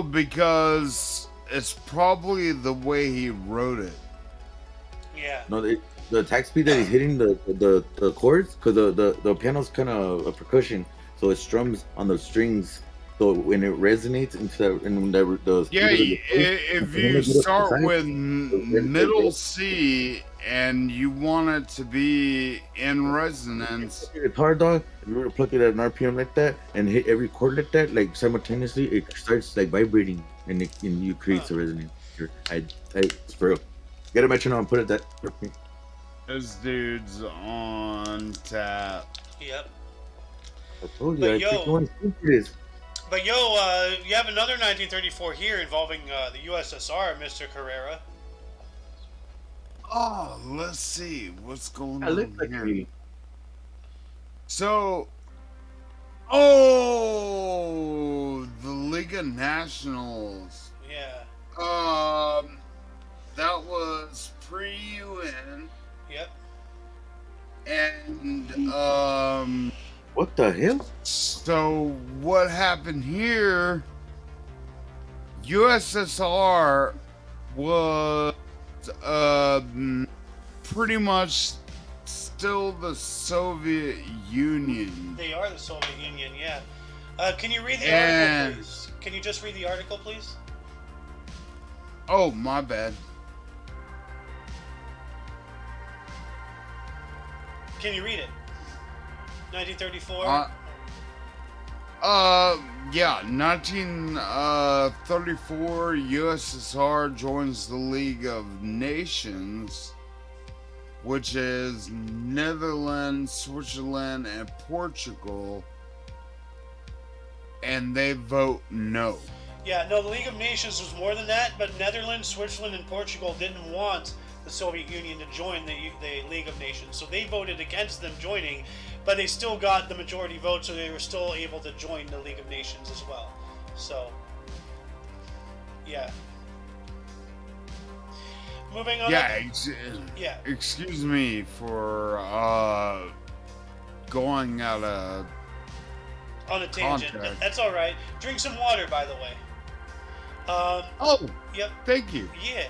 because it's probably the way he wrote it. Yeah. No, the attack speed that he's hitting the chords, because the piano's kind of a percussion, so it strums on the strings. So when it resonates into if you start with middle C and you want it to be in resonance, it's hard, dog. If you were to pluck it at an RPM like that and hit every chord like that, like simultaneously, it starts like vibrating and you create a resonance. It's for real. Get a metronome and put it that. This dude's on tap. Yep. I told you, But you have another 1934 here involving the USSR, Mr. Carrera. Oh, let's see what's going on here. So, the League of Nationals. Yeah. That was pre-UN. Yep. And what the hell? So what happened here? USSR was pretty much still the Soviet Union. They are the Soviet Union, yeah. Can you read the article, please? Can you just read the article, please? Oh, my bad. Can you read it? 1934? Yeah, 1934, USSR joins the League of Nations, which is Netherlands, Switzerland, and Portugal, and they vote no. Yeah, no, the League of Nations was more than that, but Netherlands, Switzerland, and Portugal didn't want the Soviet Union to join the League of Nations. So they voted against them joining, but they still got the majority vote, so they were still able to join the League of Nations as well. So, yeah. Moving on. Yeah, yeah. Excuse me for going out of on a tangent. Contact. That's all right. Drink some water, by the way. Yep. Thank you. Yeah.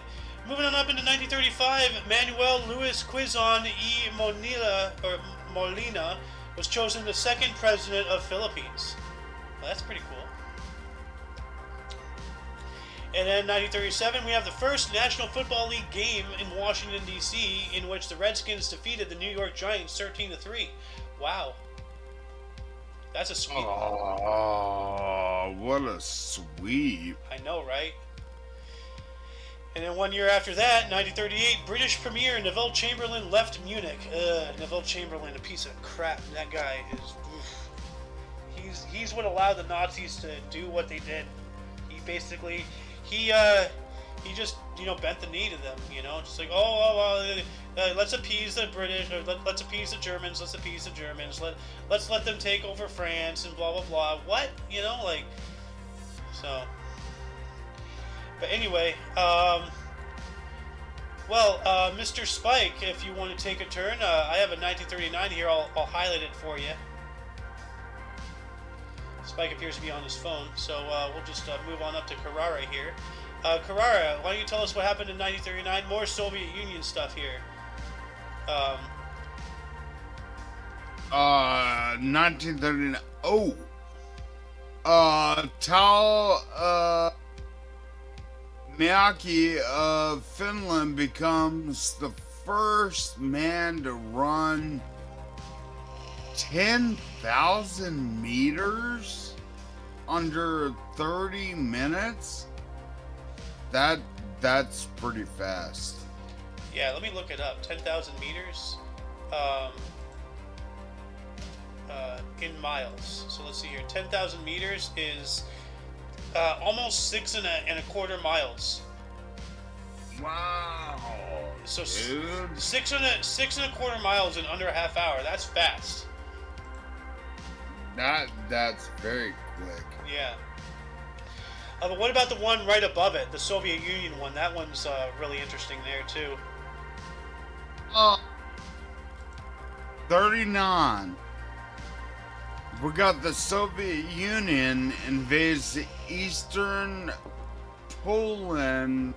Moving on up into 1935, Manuel Luis Quizon y Molina was chosen the second president of Philippines. Well, that's pretty cool. And then 1937, we have the first National Football League game in Washington, D.C., in which the Redskins defeated the New York Giants 13-3. Wow. That's a sweep. Oh, what a sweep. I know, right? And then 1 year after that, 1938, British Premier Neville Chamberlain left Munich. Neville Chamberlain, a piece of crap. That guy is... Oof. He's what allowed the Nazis to do what they did. He basically... He just, bent the knee to them, just like, let's appease the British, or let's appease the Germans, let's let them take over France, and blah, blah, blah. What? So. But anyway, Mr. Spike, if you want to take a turn, I have a 1939 here, I'll highlight it for you. Spike appears to be on his phone, so we'll just move on up to Carrara here. Carrara, why don't you tell us what happened in 1939? More Soviet Union stuff here. 1939. Tal Miyaki of Finland becomes the first man to run 10,000 meters under 30 minutes. That's pretty fast. Yeah, let me look it up. 10,000 meters in miles. So let's see here. 10,000 meters is almost 6.25 miles. Wow. So dude. 6.25 miles in under a half hour. That's fast. That's very quick. Yeah. But what about the one right above it, the Soviet Union one? That one's really interesting there too. 39. We got the Soviet Union invades the eastern Poland,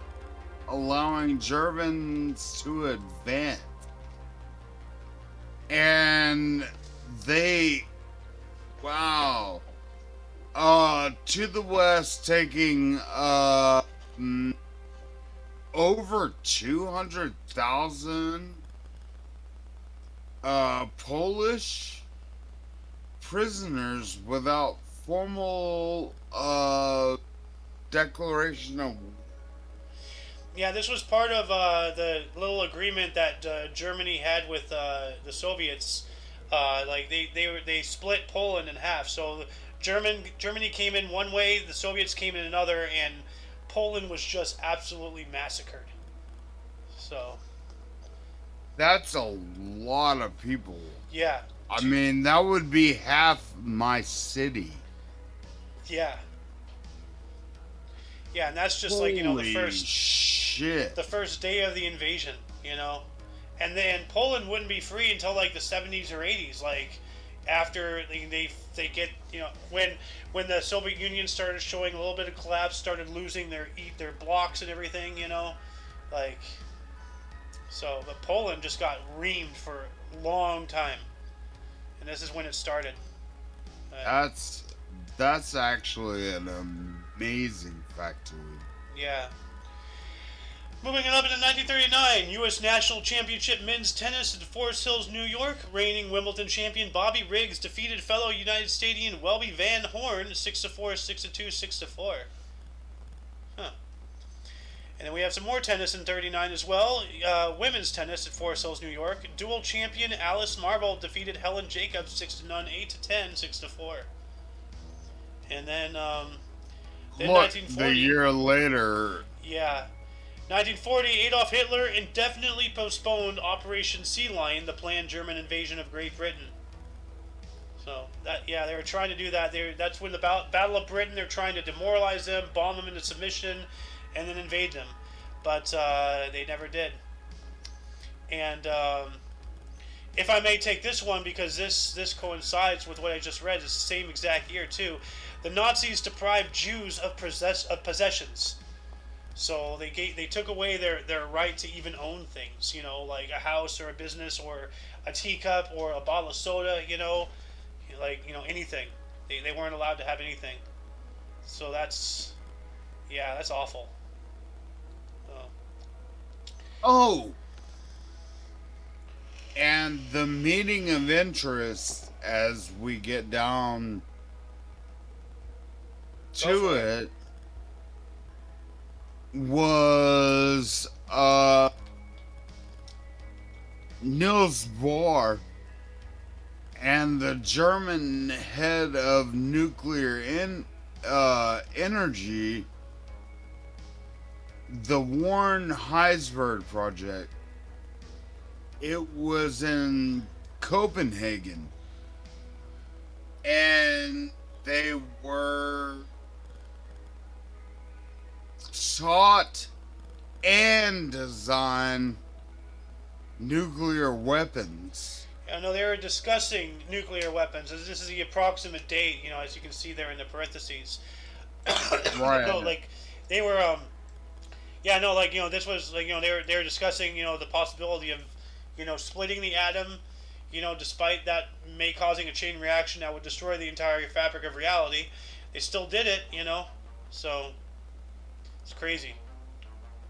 allowing Germans to advance. And they... Wow. To the west, taking over 200,000 Polish prisoners without formal declaration of war. Yeah, this was part of the little agreement that Germany had with the Soviets. They split Poland in half. So Germany came in one way, the Soviets came in another, and Poland was just absolutely massacred. So that's a lot of people. Yeah. I mean, that would be half my city. Yeah. Yeah, and that's just Holy the first shit. The first day of the invasion, And then Poland wouldn't be free until like the 70s or 80s, like after they get, when the Soviet Union started showing a little bit of collapse, started losing their blocks and everything, so but Poland just got reamed for a long time. And this is when it started. That's actually an amazing factoid. Yeah. Moving on up into 1939, U.S. National Championship Men's Tennis at Forest Hills, New York. Reigning Wimbledon champion Bobby Riggs defeated fellow United Stadian Welby Van Horn 6-4, 6-2, 6-4. Huh. And then we have some more tennis in 39 as well. Women's tennis at Forest Hills, New York. Dual champion Alice Marble defeated Helen Jacobs 6-0, 8-10, 6-4. And then, Look, 1940. the year later. Yeah. 1940, Adolf Hitler indefinitely postponed Operation Sea Lion, the planned German invasion of Great Britain. So that, yeah, they were trying to do that. That's when the Battle of Britain. They're trying to demoralize them, bomb them into submission, and then invade them. But they never did. And if I may take this one, because this coincides with what I just read, it's the same exact year too. The Nazis deprived Jews of possessions. So they took away their right to even own things, you know, like a house or a business or a teacup or a bottle of soda, you know, like, you know, anything. They weren't allowed to have anything. So that's awful. Oh! And the meeting of interest as we get down to it was Niels Bohr and the German head of nuclear energy, the Warren Heisberg project. It was in Copenhagen, and they were taught and design nuclear weapons. I know they were discussing nuclear weapons. This is the approximate date, you know, as you can see there in the parentheses. Right. No, like they were, yeah, no, like, you know, this was like, you know, they were discussing, you know, the possibility of, you know, splitting the atom, you know, despite that may causing a chain reaction that would destroy the entire fabric of reality. They still did it, you know, so it's crazy.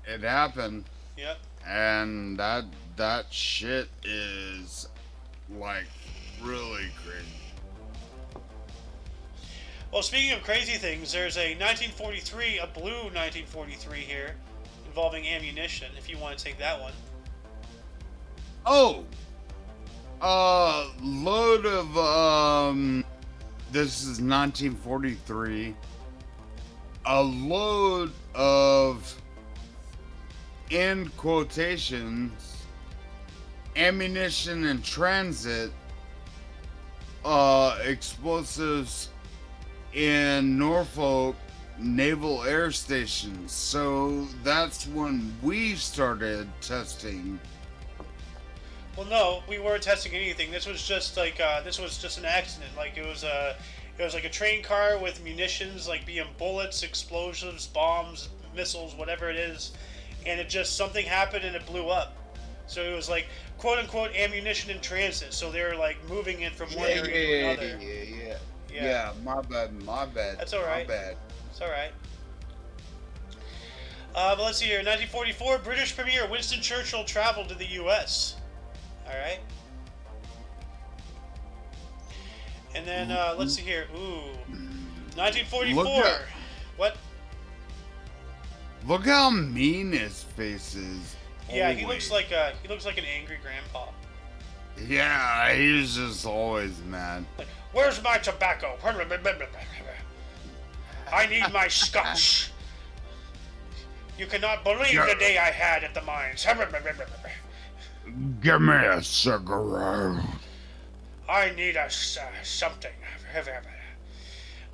It happened. Yep. And that shit is like really crazy. Well, speaking of crazy things, there's a 1943, a blue 1943 here, involving ammunition, if you want to take that one. Oh! Load of, this is 1943. A load of, in quotations, ammunition in transit, explosives in Norfolk Naval Air Station. So that's when we started testing. Well, no, we weren't testing anything. This was just like this was just an accident. Like it was like a train car with munitions, like being bullets, explosives, bombs, missiles, whatever it is, and it just something happened and it blew up. So it was like quote unquote ammunition in transit. So they were like moving it from one area to another. Yeah, my bad. That's all right. My bad. It's all right. But let's see here. 1944, British Premier Winston Churchill traveled to the U.S. All right. And then let's see here. Ooh, 1944. What? Look how mean his face is. Yeah, always. he looks like an angry grandpa. Yeah, he's just always mad. Like, where's my tobacco? I need my scotch. You cannot believe the day I had at the mines. Give me a cigarette. I need a something.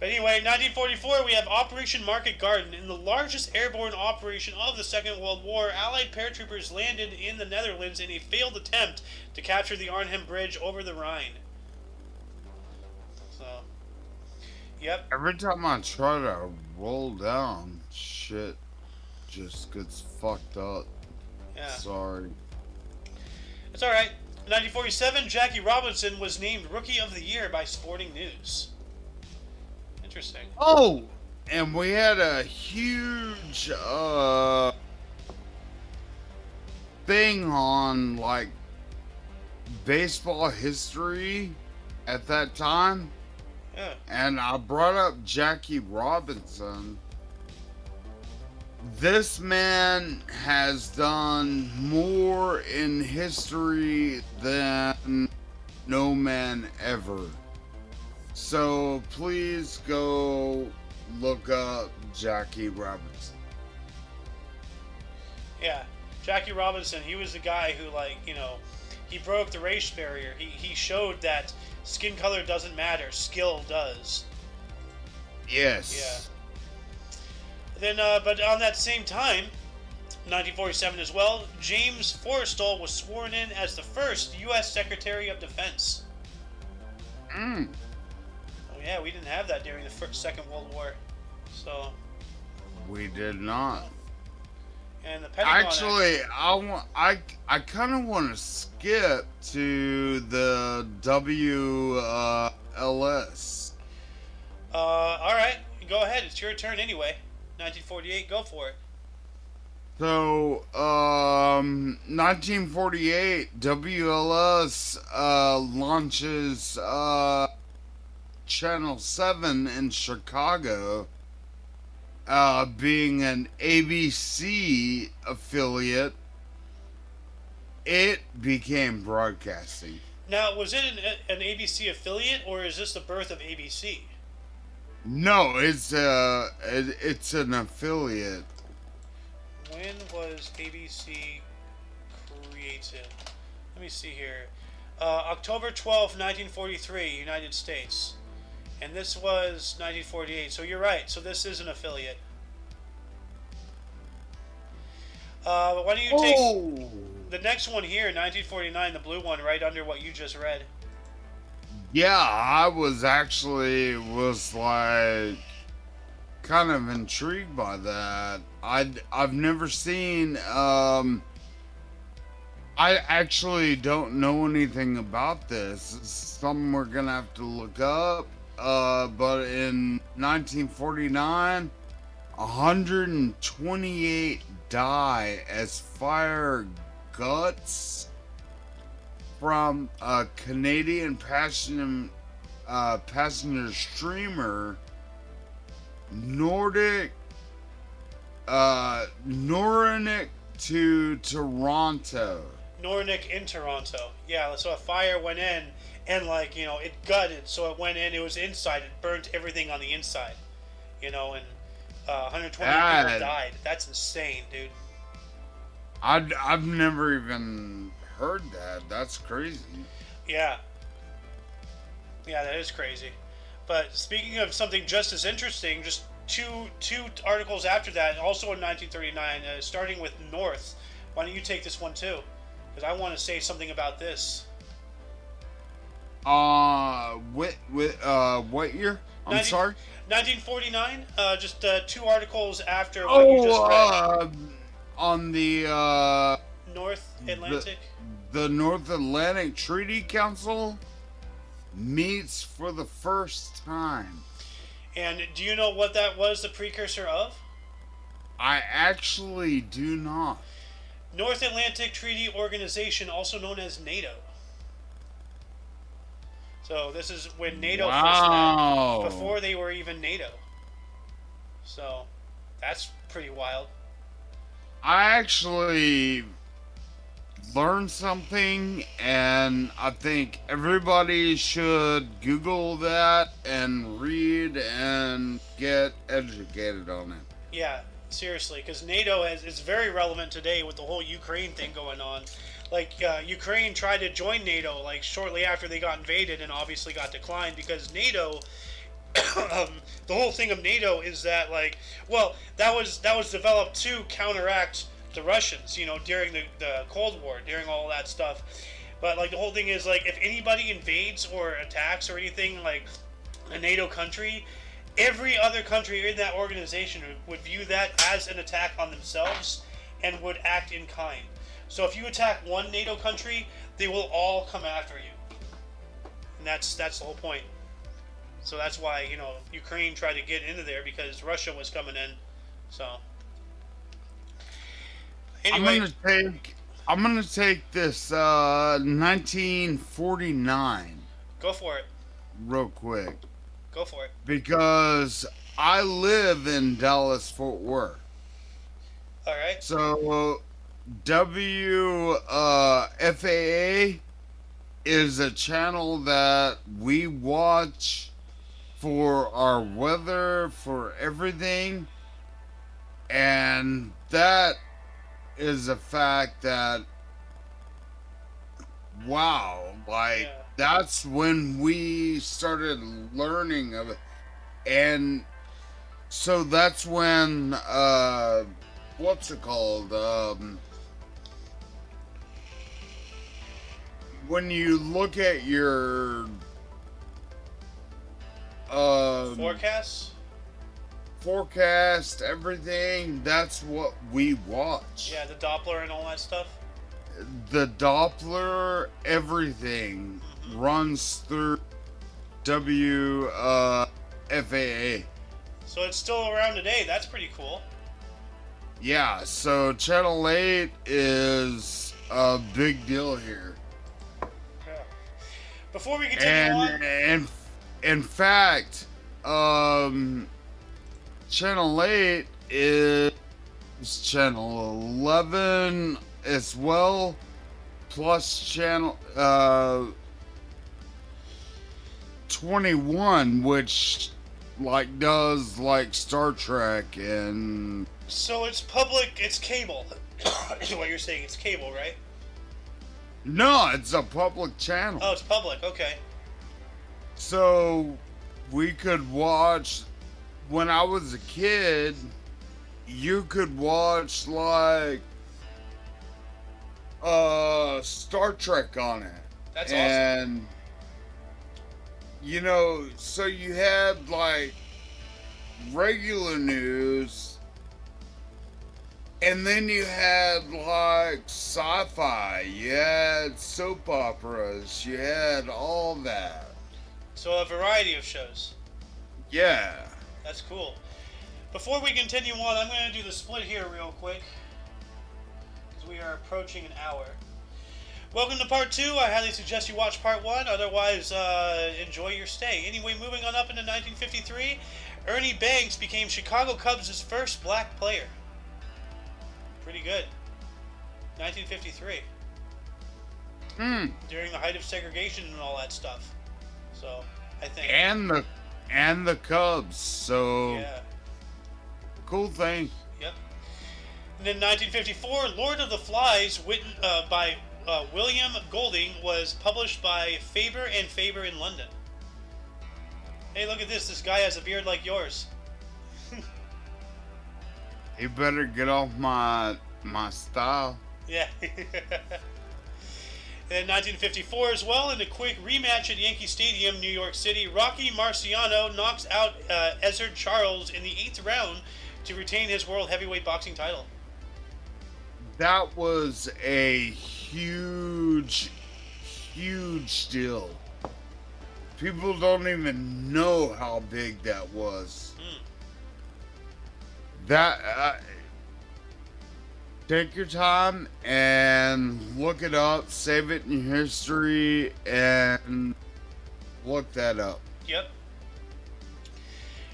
But anyway, 1944, we have Operation Market Garden. In the largest airborne operation of the Second World War, Allied paratroopers landed in the Netherlands in a failed attempt to capture the Arnhem Bridge over the Rhine. So, yep. Every time I try to roll down, shit just gets fucked up. Yeah. Sorry. It's alright. In 1947, Jackie Robinson was named Rookie of the Year by Sporting News. Interesting. Oh! And we had a huge thing on like baseball history at that time. Yeah. And I brought up Jackie Robinson. This man has done more in history than no man ever. So please go look up Jackie Robinson. Yeah, Jackie Robinson. He was the guy who, like, he broke the race barrier. He showed that skin color doesn't matter, skill does. Yeah. Yes. Then, but on that same time, 1947 as well, James Forrestal was sworn in as the first U.S. Secretary of Defense. Mm. Oh yeah, we didn't have that during the Second World War. So. We did not. And the Pentagon. Actually, I kind of want to skip to the WLS. All right, go ahead. It's your turn anyway. 1948. Go for it. So, 1948, WLS launches Channel 7 in Chicago, being an ABC affiliate. It became broadcasting. Now, was it an ABC affiliate, or is this the birth of ABC? No, it's an affiliate. When was ABC created? Let me see here. October 12th, 1943, United States. And this was 1948. So you're right. So this is an affiliate. Why don't you take the next one here, 1949, the blue one, right under what you just read? Yeah, I was like kind of intrigued by that. I've never seen. I actually don't know anything about this. It's something we're gonna have to look up. But in 1949, 128 die as fire guts from a Canadian passenger streamer, Nordic to Toronto. Nordic in Toronto. Yeah, so a fire went in and, like, it gutted. So it went in, it was inside, it burnt everything on the inside. And 120 people died. That's insane, dude. I've never even heard that. That's crazy. Yeah. Yeah, that is crazy. But speaking of something just as interesting, just two articles after that, also in 1939, starting with North. Why don't you take this one too? Because I want to say something about this. What year? I'm sorry. 1949. Just two articles after what you just read. On the North Atlantic. The North Atlantic Treaty Council meets for the first time. And do you know what that was the precursor of? I actually do not. North Atlantic Treaty Organization, also known as NATO. So this is when NATO first met, before they were even NATO. So that's pretty wild. I actually learned something, and I think everybody should Google that and read and get educated on it. Yeah, seriously, because NATO is very relevant today with the whole Ukraine thing going on. Like, Ukraine tried to join NATO, like, shortly after they got invaded, and obviously got declined, because NATO, the whole thing of NATO is that, like, well, that was developed to counteract the Russians, during the Cold War, during all that stuff. But, like, the whole thing is, like, if anybody invades or attacks or anything, like, a NATO country, every other country in that organization would view that as an attack on themselves and would act in kind. So if you attack one NATO country, they will all come after you. And that's the whole point. So that's why, Ukraine tried to get into there, because Russia was coming in. So anyway, I'm gonna take this 1949. Go for it. Real quick. Go for it. Because I live in Dallas, Fort Worth. All right. So WFAA is a channel that we watch for our weather, for everything, and that is the fact that, wow, like, Yeah. that's when we started learning of it. And so that's when, what's it called? When you look at your, Forecasts? forecast, everything, that's what we watch. Yeah, the Doppler and all that stuff. The Doppler, everything runs through FAA. So it's still around today. That's pretty cool. Yeah, so Channel 8 is a big deal here. Yeah. Before we continue on, And in fact, Channel 8 is Channel 11 as well, plus Channel 21, which like does like Star Trek and so it's public. It's cable. Is what you're saying? It's cable, right? no, it's a public channel. Oh, it's public. Okay. So we could watch when I was a kid. You could watch like Star Trek on it. That's and you know, so you had like regular news, and then you had like sci-fi, you had soap operas, you had all that. So a variety of shows. Yeah. That's cool. Before we continue on, I'm going to do the split here real quick, because we are approaching an hour. Welcome to part 2. I highly suggest you watch part 1. Otherwise, enjoy your stay. Anyway, moving on up into 1953, Ernie Banks became Chicago Cubs' first black player. Pretty good. 1953. During the height of segregation and all that stuff. So, I think. And the Cubs. So yeah. Cool thing. Yep. And then 1954, Lord of the Flies, written by William Golding, was published by Faber and Faber in London. Hey, look at this. This guy has a beard like yours. You better get off my style. Yeah. And in 1954 as well, in a quick rematch at Yankee Stadium, New York City, Rocky Marciano knocks out Ezzard Charles in the 8th round to retain his world heavyweight boxing title. That was a huge deal. People don't even know how big that was. That take your time and look it up, save it in your history, and look that up. Yep.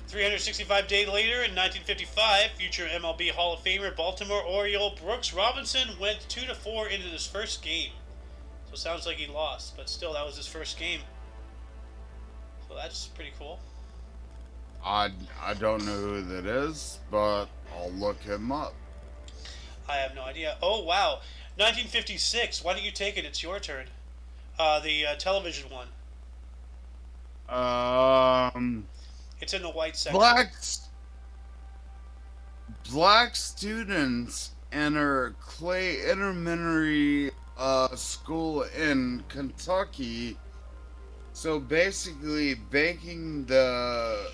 365 days later, in 1955, future MLB Hall of Famer Baltimore Oriole Brooks Robinson went 2-4 into his first game. So it sounds like he lost, but still, that was his first game. So that's pretty cool. I don't know who that is, but I'll look him up. I have no idea. Oh, wow. 1956. Why don't you take it? It's your turn. The television one. It's in the white section. Black students enter Clay Elementary School in Kentucky. So basically, baking the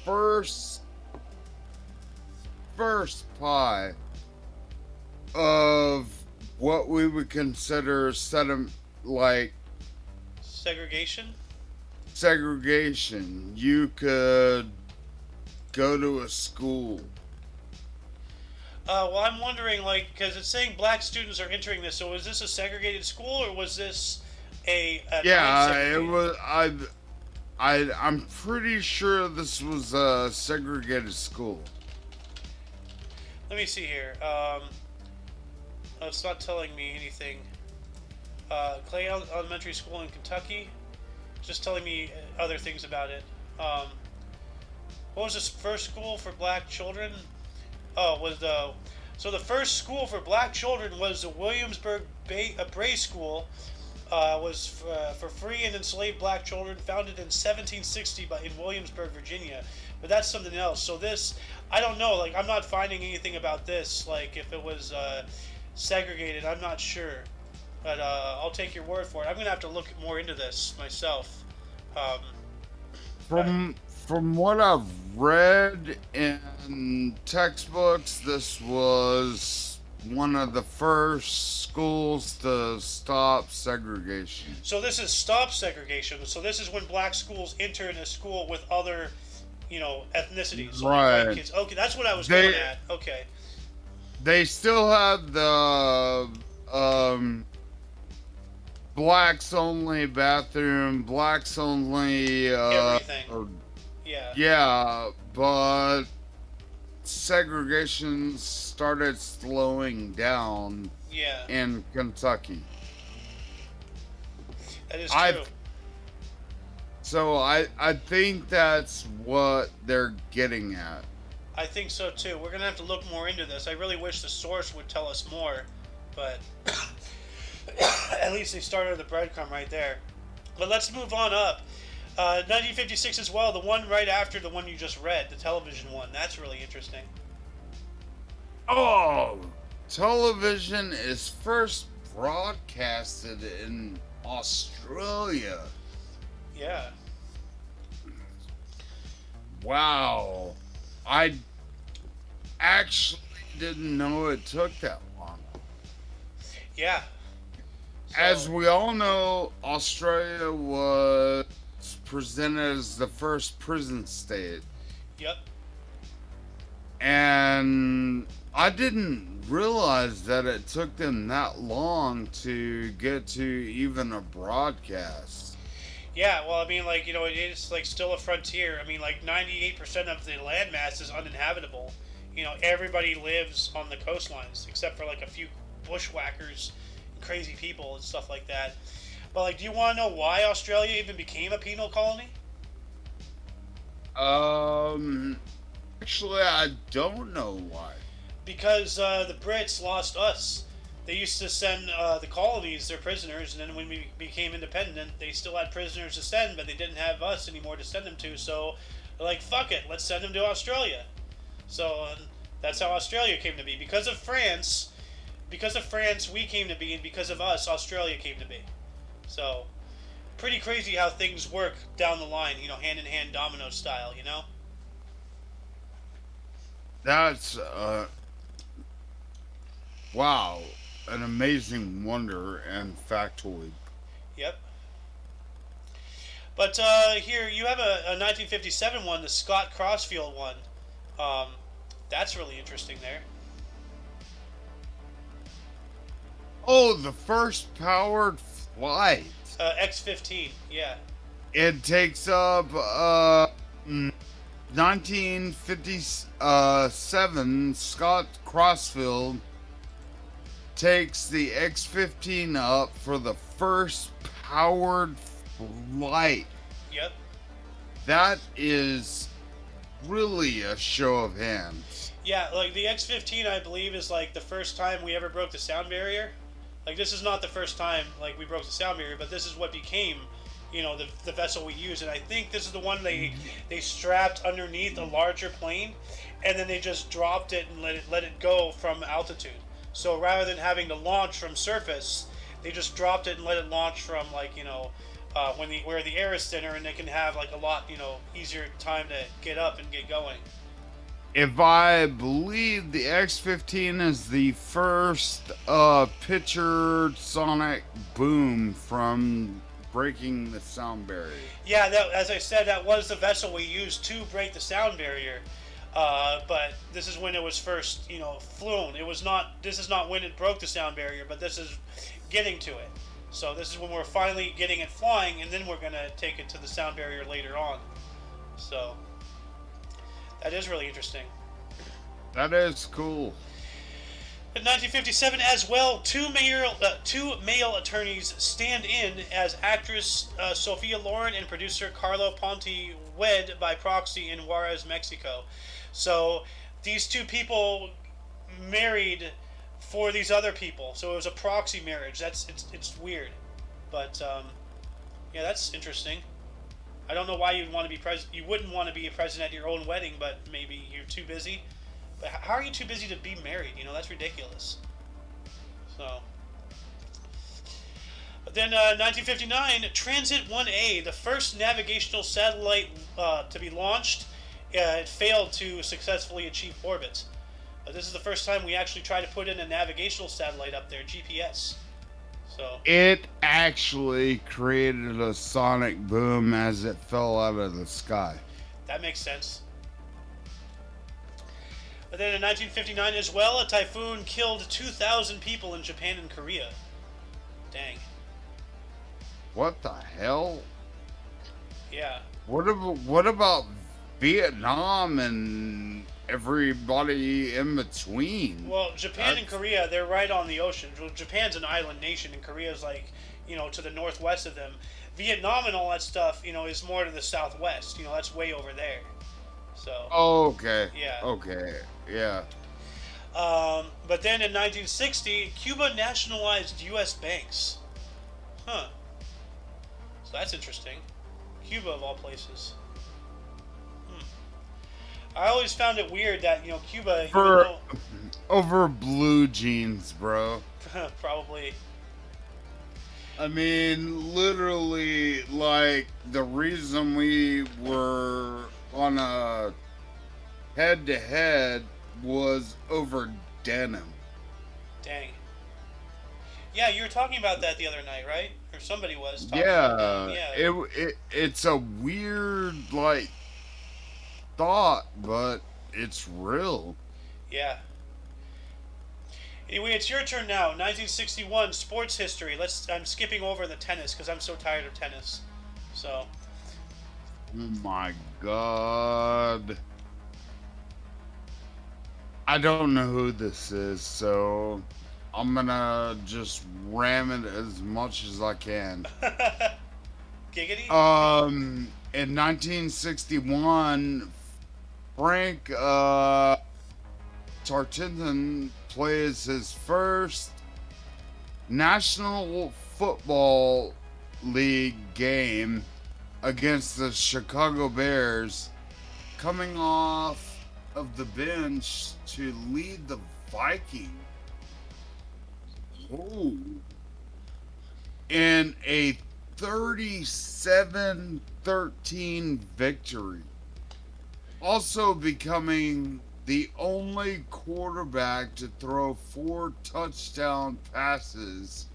first pie of what we would consider segregation. You could go to a school. Well, I'm wondering, like, because it's saying black students are entering this, so was this a segregated school, or was this a yeah, it was. I'm pretty sure this was a segregated school. Let me see here. Oh, it's not telling me anything. Clay Elementary School in Kentucky. Just telling me other things about it. What was this first school for black children? Oh, was the So the first school for black children was the Williamsburg Bray School. Was for free and enslaved black children, founded in 1760 in Williamsburg, Virginia. But that's something else. So this, I don't know. Like, I'm not finding anything about this. Like, if it was segregated, I'm not sure. But I'll take your word for it. I'm gonna have to look more into this myself. From what I've read in textbooks, this was one of the first schools to stop segregation. So this is stop segregation. So this is when black schools enter in a school with other, ethnicities. So right. White kids. Okay, that's what I was going at. Okay. They still had the blacks only bathroom, blacks only everything. Yeah. Yeah, but segregation started slowing down. Yeah. In Kentucky. That is true. So I think that's what they're getting at. I think so too. We're gonna have to look more into this. I really wish the source would tell us more, but at least they started the breadcrumb right there. But let's move on up. 1956 as well, the one right after the one you just read, the television one. That's really interesting. Oh, television is first broadcasted in Australia. Yeah. Wow. I actually didn't know it took that long. Yeah. So, as we all know, Australia was presented as the first prison state. Yep. And I didn't realize that it took them that long to get to even a broadcast. Yeah, well, I mean, like, it is, like, still a frontier. I mean, like, 98% of the landmass is uninhabitable. Everybody lives on the coastlines, except for, like, a few bushwhackers, crazy people, and stuff like that. But, like, do you want to know why Australia even became a penal colony? Actually, I don't know why. Because the Brits lost us. They used to send the colonies their prisoners, and then when we became independent, they still had prisoners to send, but they didn't have us anymore to send them to, so they're like, fuck it, let's send them to Australia. So that's how Australia came to be. Because of France, we came to be, and because of us, Australia came to be. So, pretty crazy how things work down the line, hand-in-hand domino style, That's, wow, an amazing wonder and factoid. Yep. But here, you have a 1957 one, the Scott Crossfield one. That's really interesting there. Oh, the first powered flight. X-15, yeah. It takes up 1957. Scott Crossfield takes the X-15 up for the first powered flight. Yep. That is really a show of hands. Yeah, like the X-15, I believe, is like the first time we ever broke the sound barrier. Like, this is not the first time, like, we broke the sound barrier, but this is what became, the vessel we use. And I think this is the one they strapped underneath a larger plane, and then they just dropped it and let it go from altitude. So rather than having to launch from surface, they just dropped it and let it launch from, like, where the air is thinner, and they can have, like, a lot, easier time to get up and get going. If I believe, the X-15 is the first pictured sonic boom from breaking the sound barrier. Yeah, as I said, that was the vessel we used to break the sound barrier. But this is when it was first, flown. This is not when it broke the sound barrier, but this is getting to it. So this is when we're finally getting it flying, and then we're going to take it to the sound barrier later on. So that is really interesting. That is cool. In 1957 as well, two male attorneys stand in as actress Sophia Loren and producer Carlo Ponti wed by proxy in Juarez, Mexico. So these two people married for these other people, so it was a proxy marriage. It's weird, but yeah, that's interesting. I don't know why you'd want to be president. You wouldn't want to be a president at your own wedding, but maybe you're too busy. But how are you too busy to be married? You know, that's ridiculous. So. But then 1959, Transit 1A, the first navigational satellite to be launched, it failed to successfully achieve orbit. This is the first time we actually tried to put in a navigational satellite up there, GPS. So it actually created a sonic boom as it fell out of the sky. That makes sense. But then in 1959 as well, a typhoon killed 2,000 people in Japan and Korea. Dang. What the hell? Yeah. What about Vietnam and everybody in between? Well, Japan and Korea, they're right on the ocean. Well, Japan's an island nation, and Korea's like, to the northwest of them. Vietnam and all that stuff, is more to the southwest. That's way over there. So. Oh, okay. Yeah. Okay. Yeah. But then in 1960, Cuba nationalized U.S. banks. Huh. So that's interesting. Cuba, of all places. I always found it weird that, Cuba... Over blue jeans, bro. Probably. I mean, literally, like, the reason we were on a head-to-head was over denim. Dang. Yeah, you were talking about that the other night, right? Or somebody was talking Yeah, about that. Yeah. it's a weird, like, thought, but it's real. Yeah. Anyway, it's your turn now. 1961, sports history. I'm skipping over the tennis because I'm so tired of tennis. So. Oh my god. I don't know who this is, so I'm gonna just ram it as much as I can. Giggity? In 1961, Frank Tarkenton plays his first National Football League game against the Chicago Bears, coming off of the bench to lead the Vikings. Ooh. In a 37-13 victory. Also becoming the only quarterback to throw 4 touchdown passes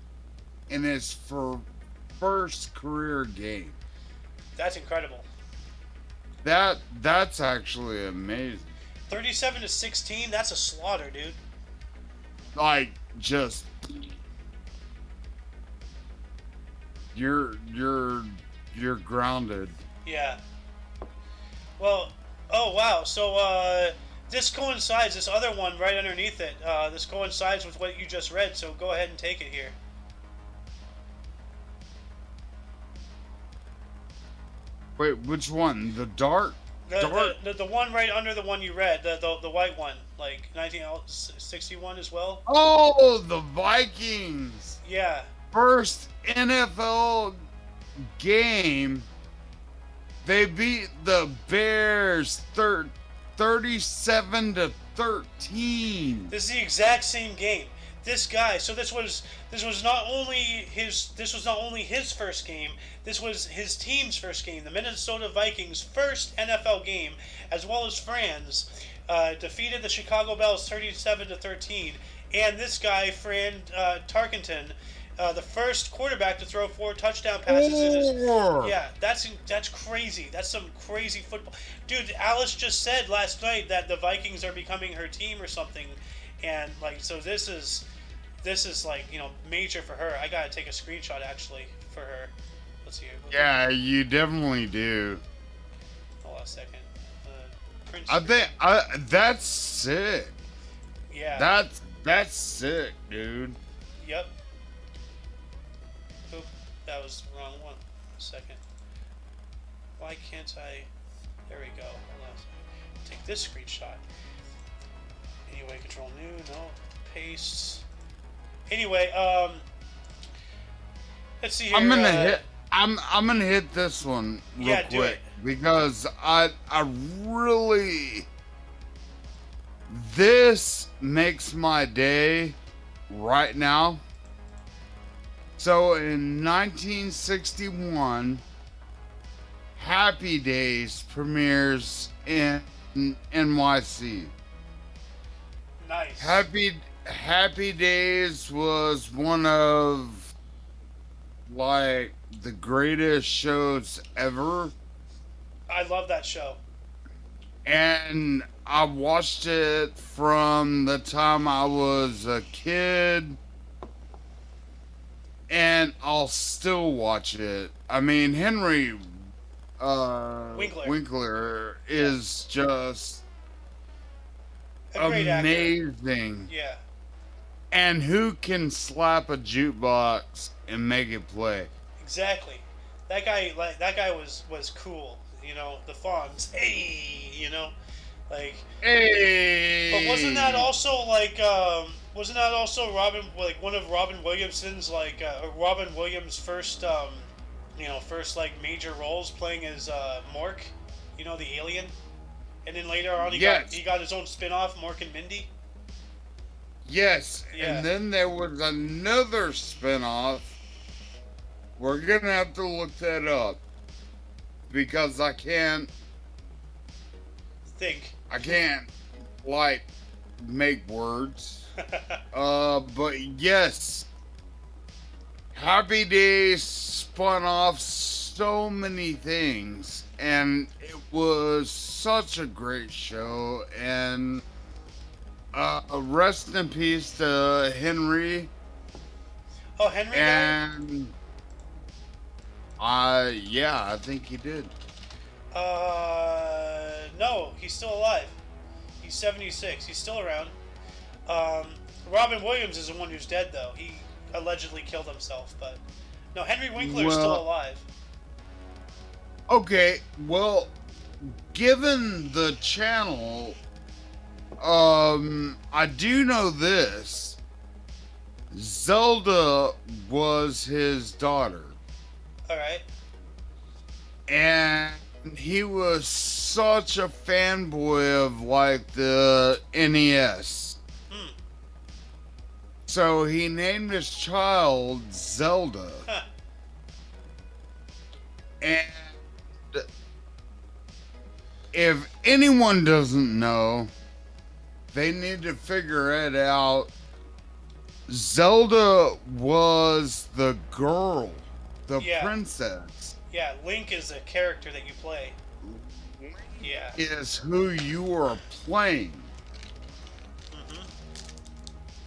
in his first career game. That's incredible. That's actually amazing. 37-16, that's a slaughter, dude. Like, just you're grounded. Yeah. Well, oh wow. So this coincides. This other one right underneath it. This coincides with what you just read. So go ahead and take it here. Wait, which one? The dark? The one right under the one you read. The white one, like 1961 as well. Oh, the Vikings. Yeah. First NFL game, they beat the Bears 37-13. This is the exact same game. This guy. So this was not only his first game. This was his team's first game. The Minnesota Vikings' first NFL game, as well as Fran's, defeated the Chicago Bears 37-13. And this guy, Fran Tarkenton, the first quarterback to throw 4 touchdown passes in his... Yeah, that's crazy. That's some crazy football. Dude, Alice just said last night that the Vikings are becoming her team or something. And, like, so this is like, major for her. I gotta take a screenshot, actually, for her. Let's see here. Yeah, you definitely do. Hold on a second. I think that's sick. Yeah. That's sick, dude. Yep. Oop, that was the wrong one. A second. Why can't I... There we go. Hold on a second. Take this screenshot. Anyway, control new, no, paste. Anyway, let's see here. I'm gonna hit this one real Yeah, do quick it. because I really, this makes my day right now. So in 1961, Happy Days premieres in NYC. Nice. Happy Days was one of like the greatest shows ever, I love that show. and I watched it from the time I was a kid, and I'll still watch it. I mean, Henry Winkler is just A great actor. amazing. Yeah. And who can slap a jukebox and make it play? Exactly. That guy was cool. You know, the Fonz. Hey, you know, like. Hey! But wasn't that also Robin, like one of Robin Williamson's Robin Williams' first first like major roles, playing as Mork, you know, the alien, and then later on he got his own spin-off, Mork and Mindy. Yes, Yeah. and then there was another spinoff. We're gonna have to look that up because I can't like make words. But yes, Happy Days spun off so many things, and it was such a great show. And rest in peace to Henry. Oh, Henry. And I think he did. No, he's still alive. He's 76. He's still around. Robin Williams is the one who's dead, though. He allegedly killed himself, but no, Henry Winkler is still alive. Okay, well, given the channel, I do know this. Zelda was his daughter. All right. And he was such a fanboy of like the NES. So he named his child Zelda. Huh. And if anyone doesn't know, they need to figure it out. Zelda was the girl, the princess. Yeah, Link is a character that you play. Yeah. Is who you are playing.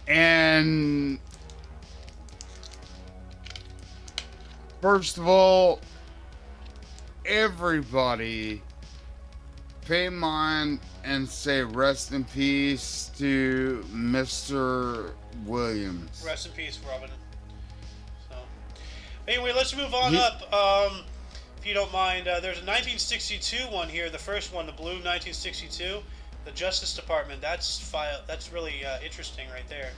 And first of all, everybody pay mind and say rest in peace to Mr. Williams. Rest in peace, Robin. So, anyway, let's move on up. If you don't mind, there's a 1962 one here. The first one, the blue 1962, the Justice Department. That's really interesting right there.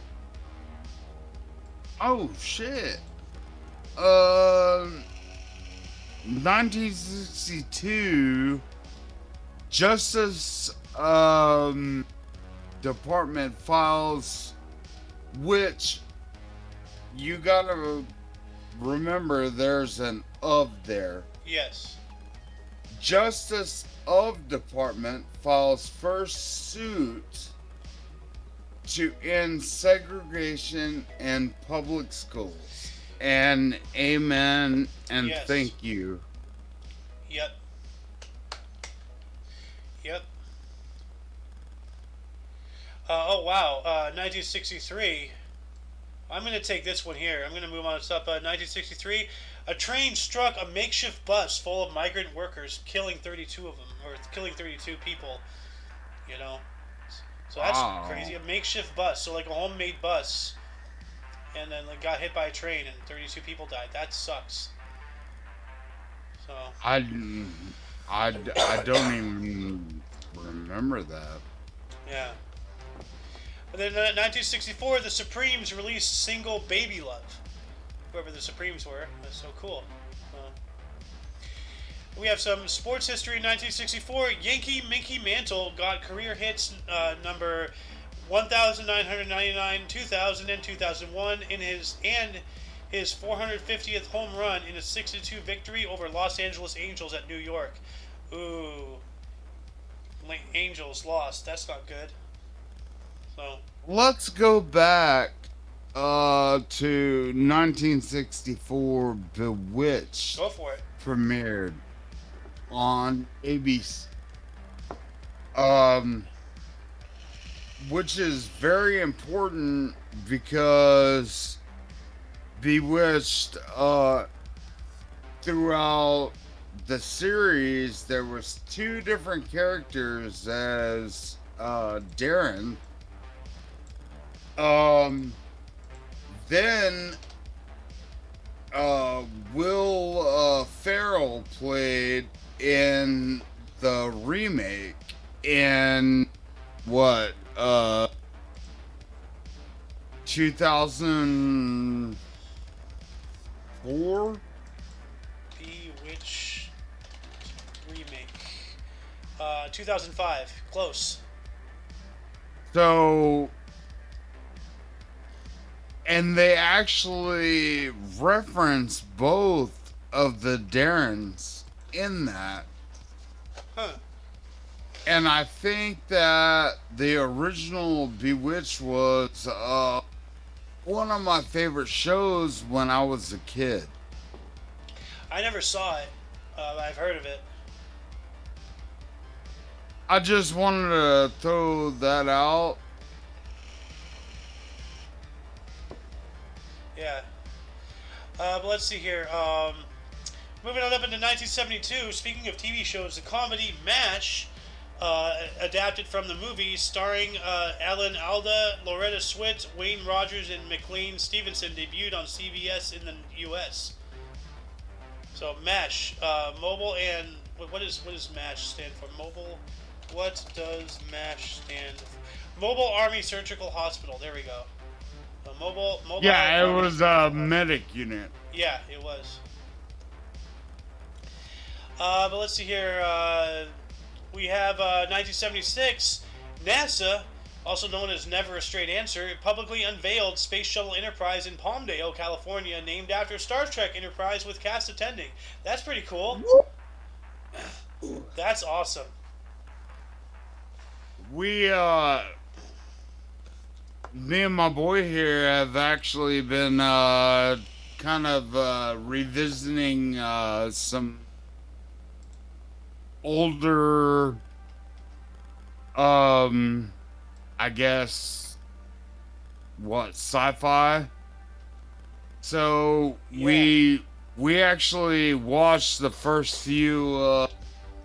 Oh shit. 1962 Justice Department files, which you gotta remember there's an of there. Yes. Justice of Department files first suit to end segregation in public schools. And amen and thank you. Yep. Oh wow, 1963. I'm going to take this one here. I'm going to move on to up. 1963, a train struck a makeshift bus full of migrant workers, killing 32 of them, or killing 32 people. You know, so that's crazy. A makeshift bus, so like a homemade bus, and then like got hit by a train and 32 people died. That sucks. So I don't even remember that. Yeah. And then in 1964, the Supremes released single "Baby Love." Whoever the Supremes were, that's so cool. We have some sports history in 1964. Yankee Mickey Mantle got career hits number 1,999, 2000, and 2001 in his 450th home run in a 6-2 victory over Los Angeles Angels at New York. Ooh, Angels lost. That's not good. So let's go back to 1964. Bewitched. Go for it. Premiered on ABC. Which is very important because Bewitched, throughout the series, there was 2 different characters as Darren. Then Will Ferrell played in the remake in what 2004. Bewitched remake 2005. Close. So, and they actually reference both of the Darrens in that. Huh. And I think that the original Bewitched was one of my favorite shows when I was a kid. I never saw it. I've heard of it. I just wanted to throw that out. Yeah. But let's see here. Moving on up into 1972, speaking of TV shows, the comedy MASH, adapted from the movie, starring Alan Alda, Loretta Swit, Wayne Rogers, and McLean Stevenson, debuted on CBS in the U.S. So MASH, mobile and what does MASH stand for? Mobile. What does MASH stand for? Mobile Army Surgical Hospital. There we go. Mobile. Yeah, it Army was a medic unit. Yeah, it was. But let's see here. We have 1976. NASA, also known as Never a Straight Answer, publicly unveiled Space Shuttle Enterprise in Palmdale, California, named after Star Trek Enterprise with cast attending. That's pretty cool. That's awesome. We, me and my boy here have actually been kind of revisiting some older, I guess, sci-fi. So Yeah. we actually watched the first few of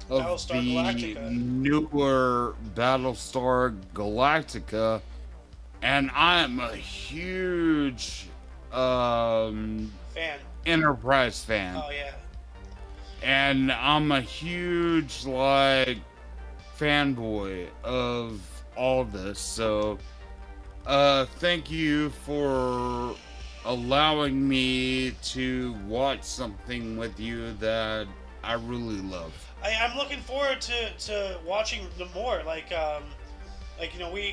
Battlestar the Galactica. newer Battlestar Galactica, and I am a huge Fan. Enterprise fan. Oh, yeah. And I'm a huge fanboy of all this. So thank you for allowing me to watch something with you that I really love. I'm looking forward to watching the more. We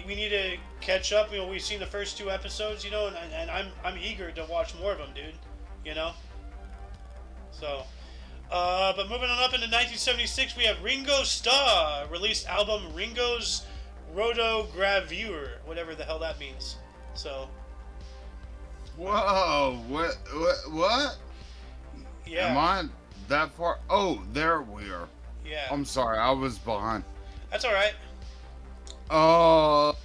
need to catch up. We've seen the first 2 episodes, and I'm eager to watch more of them, dude. So, but moving on up into 1976, we have Ringo Starr released album Ringo's Rotogravure, whatever the hell that means. So, Whoa! What? yeah. Am I that far? Oh, there we are. Yeah. I'm sorry, I was behind. That's all right. Oh,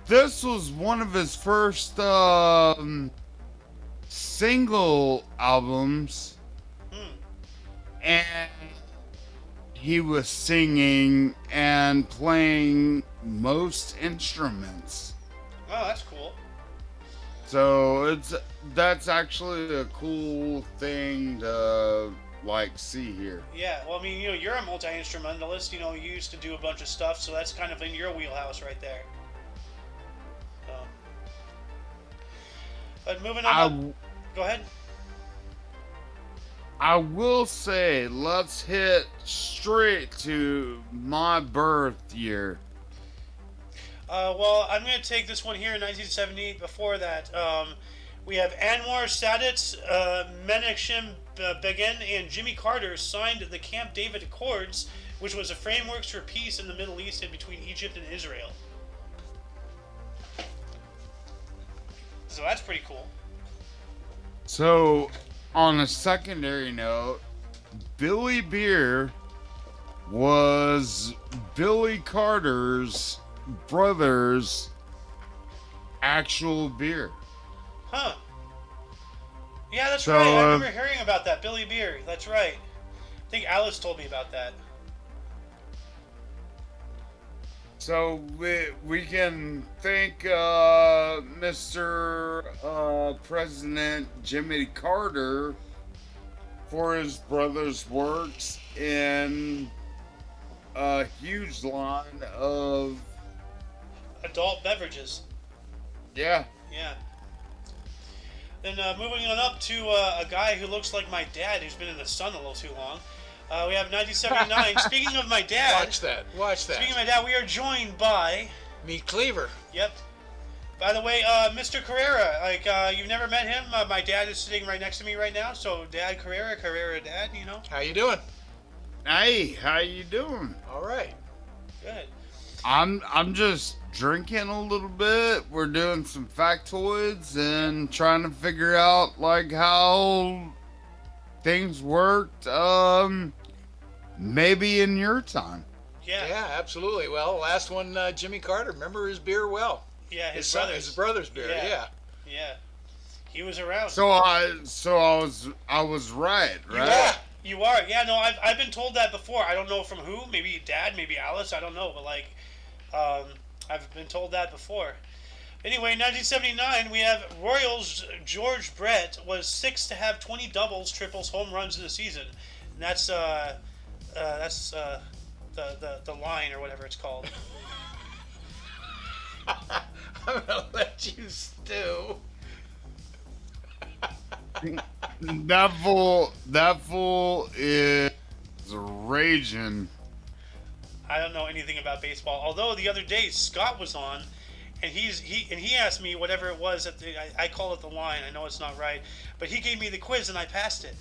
this was one of his first single albums, and he was singing and playing most instruments. Oh, that's cool. So that's actually a cool thing to see here. Yeah, well, I mean, you're a multi-instrumentalist. You used to do a bunch of stuff, so that's kind of in your wheelhouse right there. So. But moving on up, go ahead. I will say, let's hit straight to my birth year. Well, I'm going to take this one here in 1978. Before that, we have Anwar Sadat, Menachem Begin, and Jimmy Carter signed the Camp David Accords, which was a framework for peace in the Middle East and between Egypt and Israel. So that's pretty cool. So, on a secondary note, Billy Beer was Billy Carter's brother's actual beer. Huh. Yeah, that's right. I remember hearing about that. Billy Beer. That's right. I think Alice told me about that. So we can thank Mr. President Jimmy Carter for his brother's works in a huge line of adult beverages. Yeah. Yeah. Then moving on up to a guy who looks like my dad, who's been in the sun a little too long. We have 1979. Speaking of my dad. Watch that. Speaking of my dad, we are joined by Meat Cleaver. Yep. By the way, Mr. Carrera, you've never met him. My dad is sitting right next to me right now. So, Dad Carrera, Dad, How you doing? Hey, how you doing? All right. Good. I'm just drinking a little bit. We're doing some factoids and trying to figure out how things worked. Maybe in your time. Yeah. Yeah, absolutely. Well, last one, Jimmy Carter. Remember his beer well. Yeah, his brother's beer. Yeah. Yeah. He was around. So I was right. Yeah. You are. Yeah, no, I've been told that before. I don't know from who. Maybe Dad, maybe Alice. I don't know. But, I've been told that before. Anyway, 1979, we have Royals' George Brett was sixth to have 20 doubles, triples, home runs in the season. And that's the line or whatever it's called. I'm gonna let you stew. That fool is raging. I don't know anything about baseball. Although the other day Scott was on, and he asked me whatever it was I call it the line. I know it's not right, but he gave me the quiz and I passed it.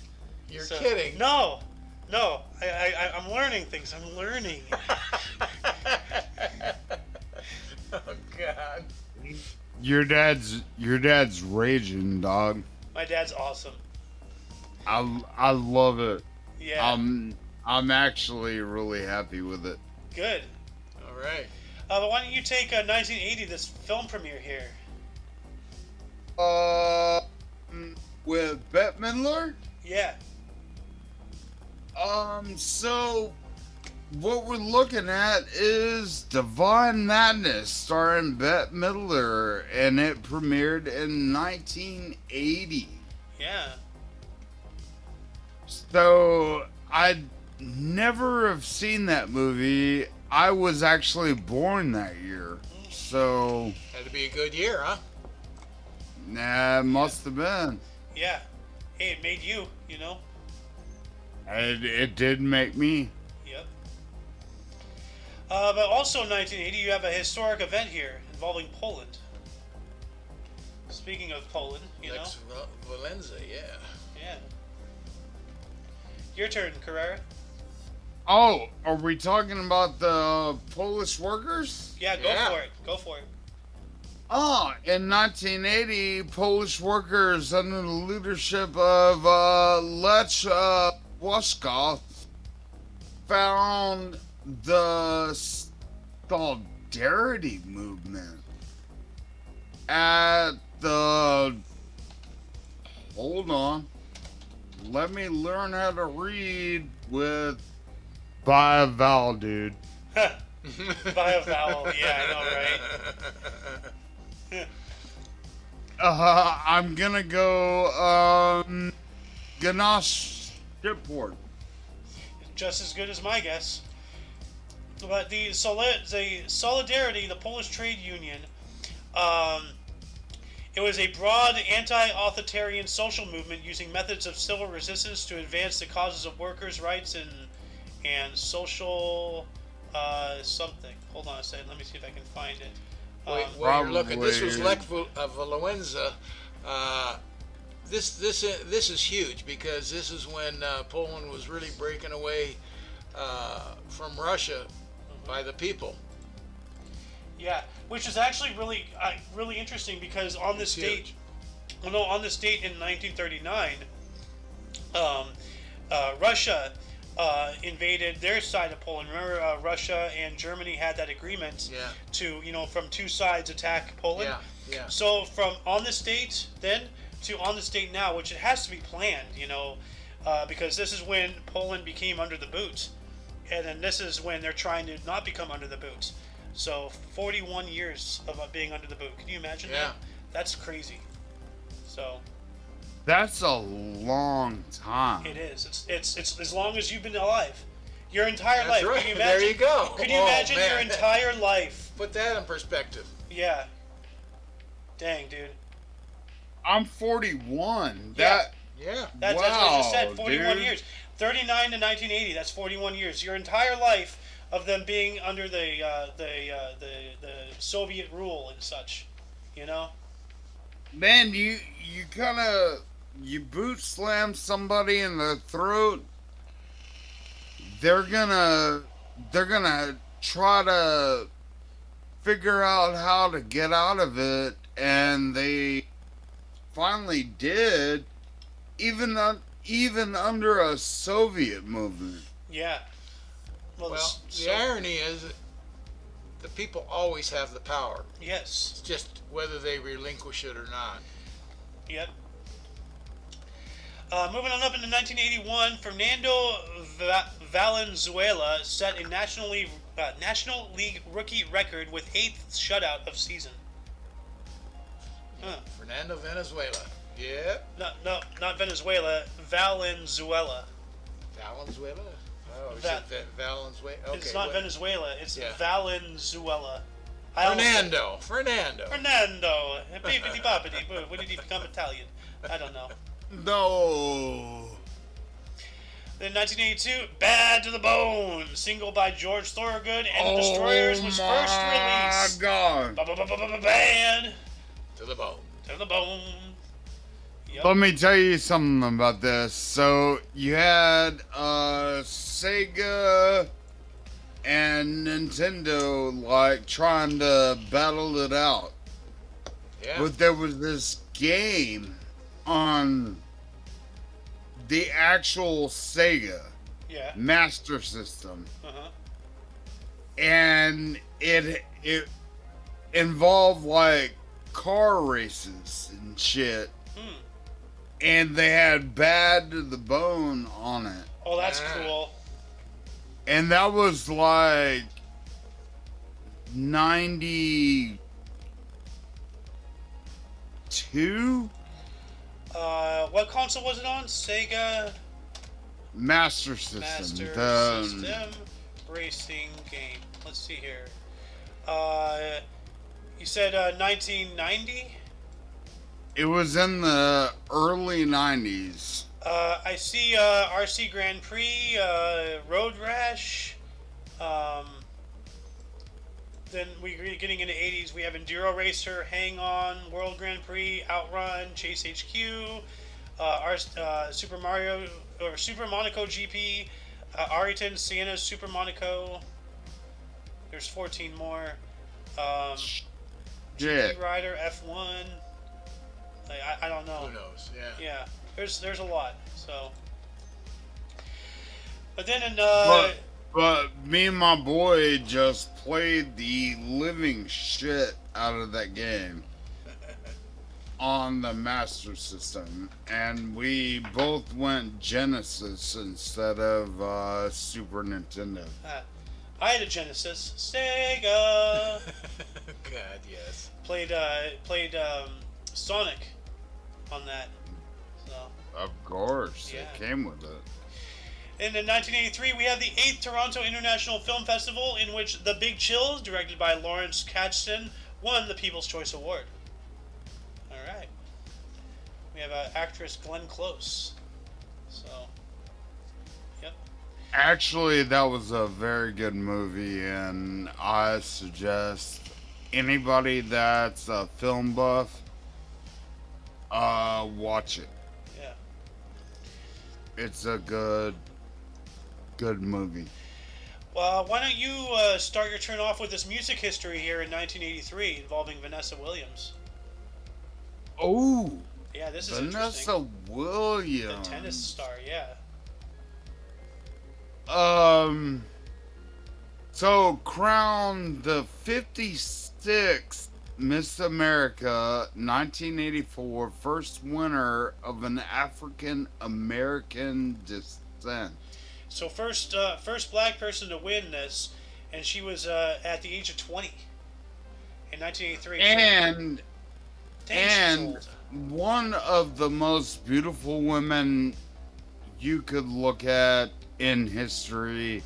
You're kidding. No. I'm learning things. I'm learning. Oh God. Your dad's raging, dog. My dad's awesome. I love it. Yeah. I'm actually really happy with it. Good. All right. But why don't you take 1980, this film premiere here? With Bette Midler? Yeah. So what we're looking at is Divine Madness starring Bette Midler, and it premiered in 1980. Yeah. So I'd never have seen that movie. I was actually born that year. So Had to be a good year, huh? nah, it must have been. Yeah. Hey, it made you, It did make me. Yep. But also 1980, you have a historic event here involving Poland. Speaking of Poland, Lex Valenza, yeah. Yeah. Your turn, Carrera. Oh, are we talking about the Polish workers? Yeah, Go for it. Oh, in 1980, Polish workers under the leadership of Lech Waszka found the Solidarity movement at the... Hold on. Let me learn how to read with... By a vowel, dude. By a vowel. Yeah, I know, right? I'm gonna go, Ganache shipboard. Just as good as my guess. But the Solidarity, the Polish trade union, it was a broad anti-authoritarian social movement using methods of civil resistance to advance the causes of workers' rights and social something. Hold on a second. Let me see if I can find it. While you're looking, this was Lech Walesa. This is huge because this is when Poland was really breaking away from Russia by the people. Yeah, which is actually really interesting because on this date, in 1939, Russia invaded their side of Poland. Remember, Russia and Germany had that agreement to, from two sides attack Poland. Yeah. So from on this date then to on this date now, which it has to be planned, because this is when Poland became under the boot, and then this is when they're trying to not become under the boot. So 41 years of being under the boot. Can you imagine that? That's crazy. So that's a long time. it is. It's as long as you've been alive. Your entire life. Right. Can you imagine? There you go. Can you imagine your entire life? Put that in perspective. Yeah. Dang, dude. I'm 41. Yeah. That's what I just said. 41 dude. years. 39 to 1980. That's 41 years. Your entire life of them being under the Soviet rule and such, Man, you kind of boot slam somebody in the throat. They're gonna try to figure out how to get out of it, and they finally did, even under a Soviet movement. Yeah. Well, the irony is that the people always have the power. Yes. It's just whether they relinquish it or not. Yep. Moving on up into 1981, Fernando Valenzuela set a National League rookie record with 8th shutout of season. Huh. Fernando Venezuela. Yep. No, not Venezuela. Valenzuela. Valenzuela? Oh, is it Valenzuela? Okay, it's not Venezuela. It's Valenzuela. Fernando. Bippity boppity. When did he become Italian? I don't know. No. Then 1982, Bad to the Bone, single by George Thorogood and the Destroyers was first released. God. Bad to the bone. To the bone. Yep. Let me tell you something about this. So you had Sega and Nintendo trying to battle it out. Yeah. But there was this game on the actual Sega Master System. Uh-huh. And it involved car races and shit. And they had Bad to the Bone on it. Oh, that's cool. And that was 92? What console was it on? Sega Master System. System racing game. Let's see here. You said 1990? It was in the early 90s. I see RC Grand Prix, Road Rash. Then we're getting into 80s. We have Enduro Racer, Hang On, World Grand Prix, Outrun, Chase HQ, Super Monaco GP, Ariton, Sienna, Super Monaco. There's 14 more. GP Rider, F1. I don't know. Who knows? Yeah. There's a lot. So, but then in but me and my boy just played the living shit out of that game on the Master System, and we both went Genesis instead of Super Nintendo. I had a Genesis. Sega. God, yes. Played Sonic on that. So. Of course, Yeah. it came with it. And in 1983, we have the 8th Toronto International Film Festival, in which The Big Chill, directed by Lawrence Kasdan, won the People's Choice Award. All right. We have actress Glenn Close. So, yep. Actually, that was a very good movie, and I suggest anybody that's a film buff, watch it. Yeah. It's a good movie. Well, why don't you start your turn off with this music history here in 1983 involving Vanessa Williams? Oh, Yeah, this is Vanessa interesting. Williams, The tennis star, yeah. So crowned the 56th Miss America 1984 first winner of an African American descent. So first black person to win this, and she was at the age of 20 in 1983. And Dang, she's old. one of the most beautiful women you could look at in history,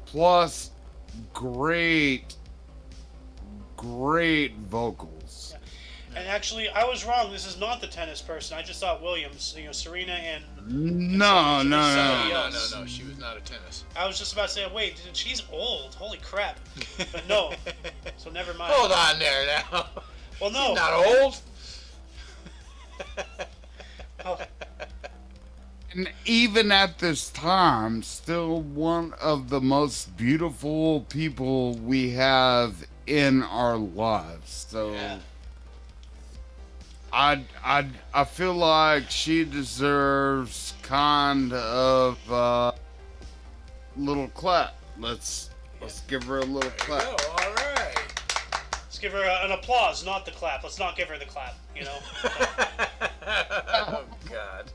plus great vocals. And actually, I was wrong. This is not the tennis person. I just thought Williams. Serena and No. No. She was not a tennis. I was just about to say, wait, she's old. Holy crap! But no. So never mind. Hold on there now. Well, no. She's not old. Oh, And even at this time, still one of the most beautiful people we have in our lives. So yeah. I feel like she deserves kind of little clap. Let's give her a little clap. Oh, all right. Let's give her an applause, not the clap. Let's not give her the clap. Oh God.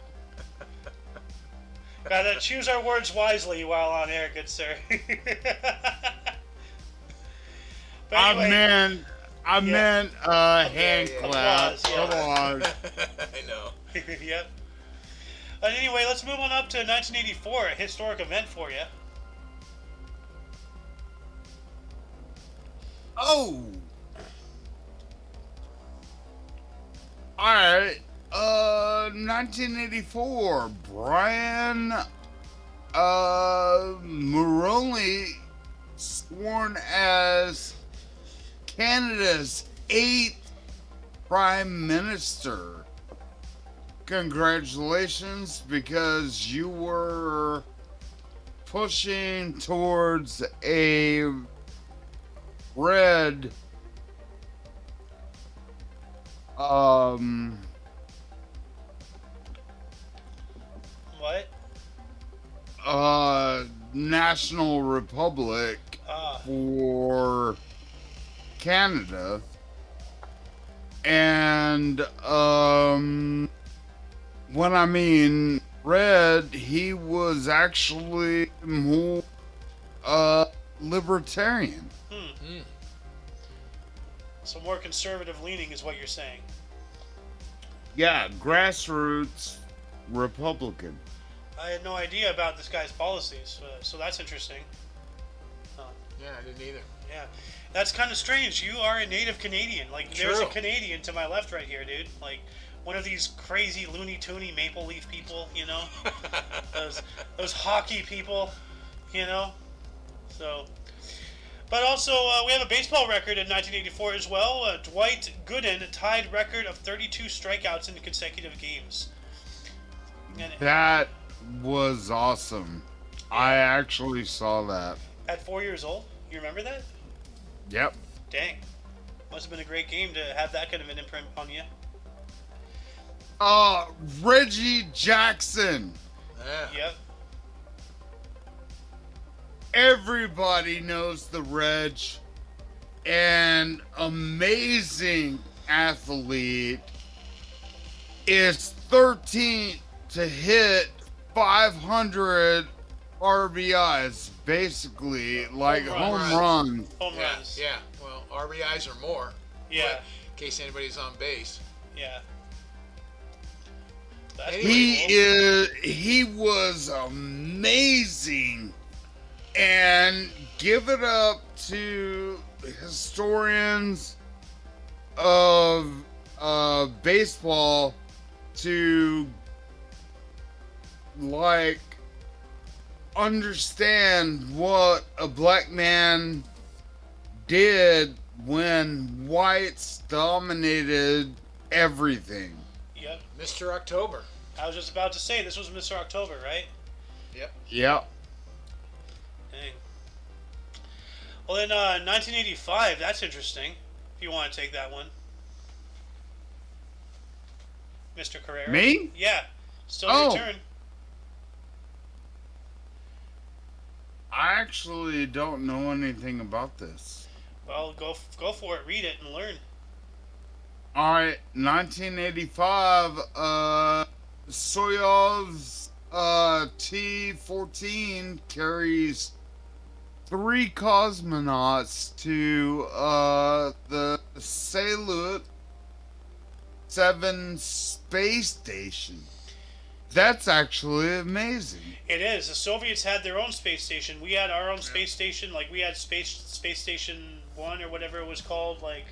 Gotta choose our words wisely while on air, good sir. But anyway, I meant hand yeah. clap. Applause, yeah. Applause. I know. Yep. Anyway, let's move on up to 1984, a historic event for you. Oh. Alright. 1984. Brian Mulroney sworn as Canada's 8th Prime Minister. Congratulations, because you were pushing towards a red What? national republic for Canada, and when I mean red, he was actually more libertarian. So more conservative leaning is what you're saying. Yeah, grassroots Republican. I had no idea about this guy's policies, so that's interesting. Yeah, I didn't either. Yeah, that's kind of strange. You are a native Canadian. Like, there's a True. Canadian to my left right here, dude. Like, one of these crazy Looney Toony Maple Leaf people, those hockey people, So, but also we have a baseball record in 1984 as well. Dwight Gooden tied record of 32 strikeouts in consecutive games. And That was awesome. I actually saw that. at 4 years old, you remember that? Yep. Dang, must have been a great game to have that kind of an imprint on you. Reggie Jackson. Yeah. Yep. Everybody knows the Reg. An amazing athlete. Is 13th to hit 500 RBIs, basically, like Home home runs. Home Yeah. runs. Yeah. Well, RBIs are more. Yeah. But in case anybody's on base. Yeah. That's He pretty cool. he was amazing, and give it up to historians of baseball to like understand what a black man did when whites dominated everything. Yep. Mr. October. I was just about to say this was Mr. October, right? Yep. Yep. Dang. Well, in 1985, that's interesting. If you want to take that one, Mr. Carrera. Me? Yeah. Still Oh. your turn. I actually don't know anything about this. Well, go for it. Read it and learn. Alright, 1985, Soyuz T-14 carries 3 cosmonauts to the Salyut 7 space station. That's actually amazing. It is. The Soviets had their own space station. We had our own space station. Like we had space station 1 or whatever it was called. Like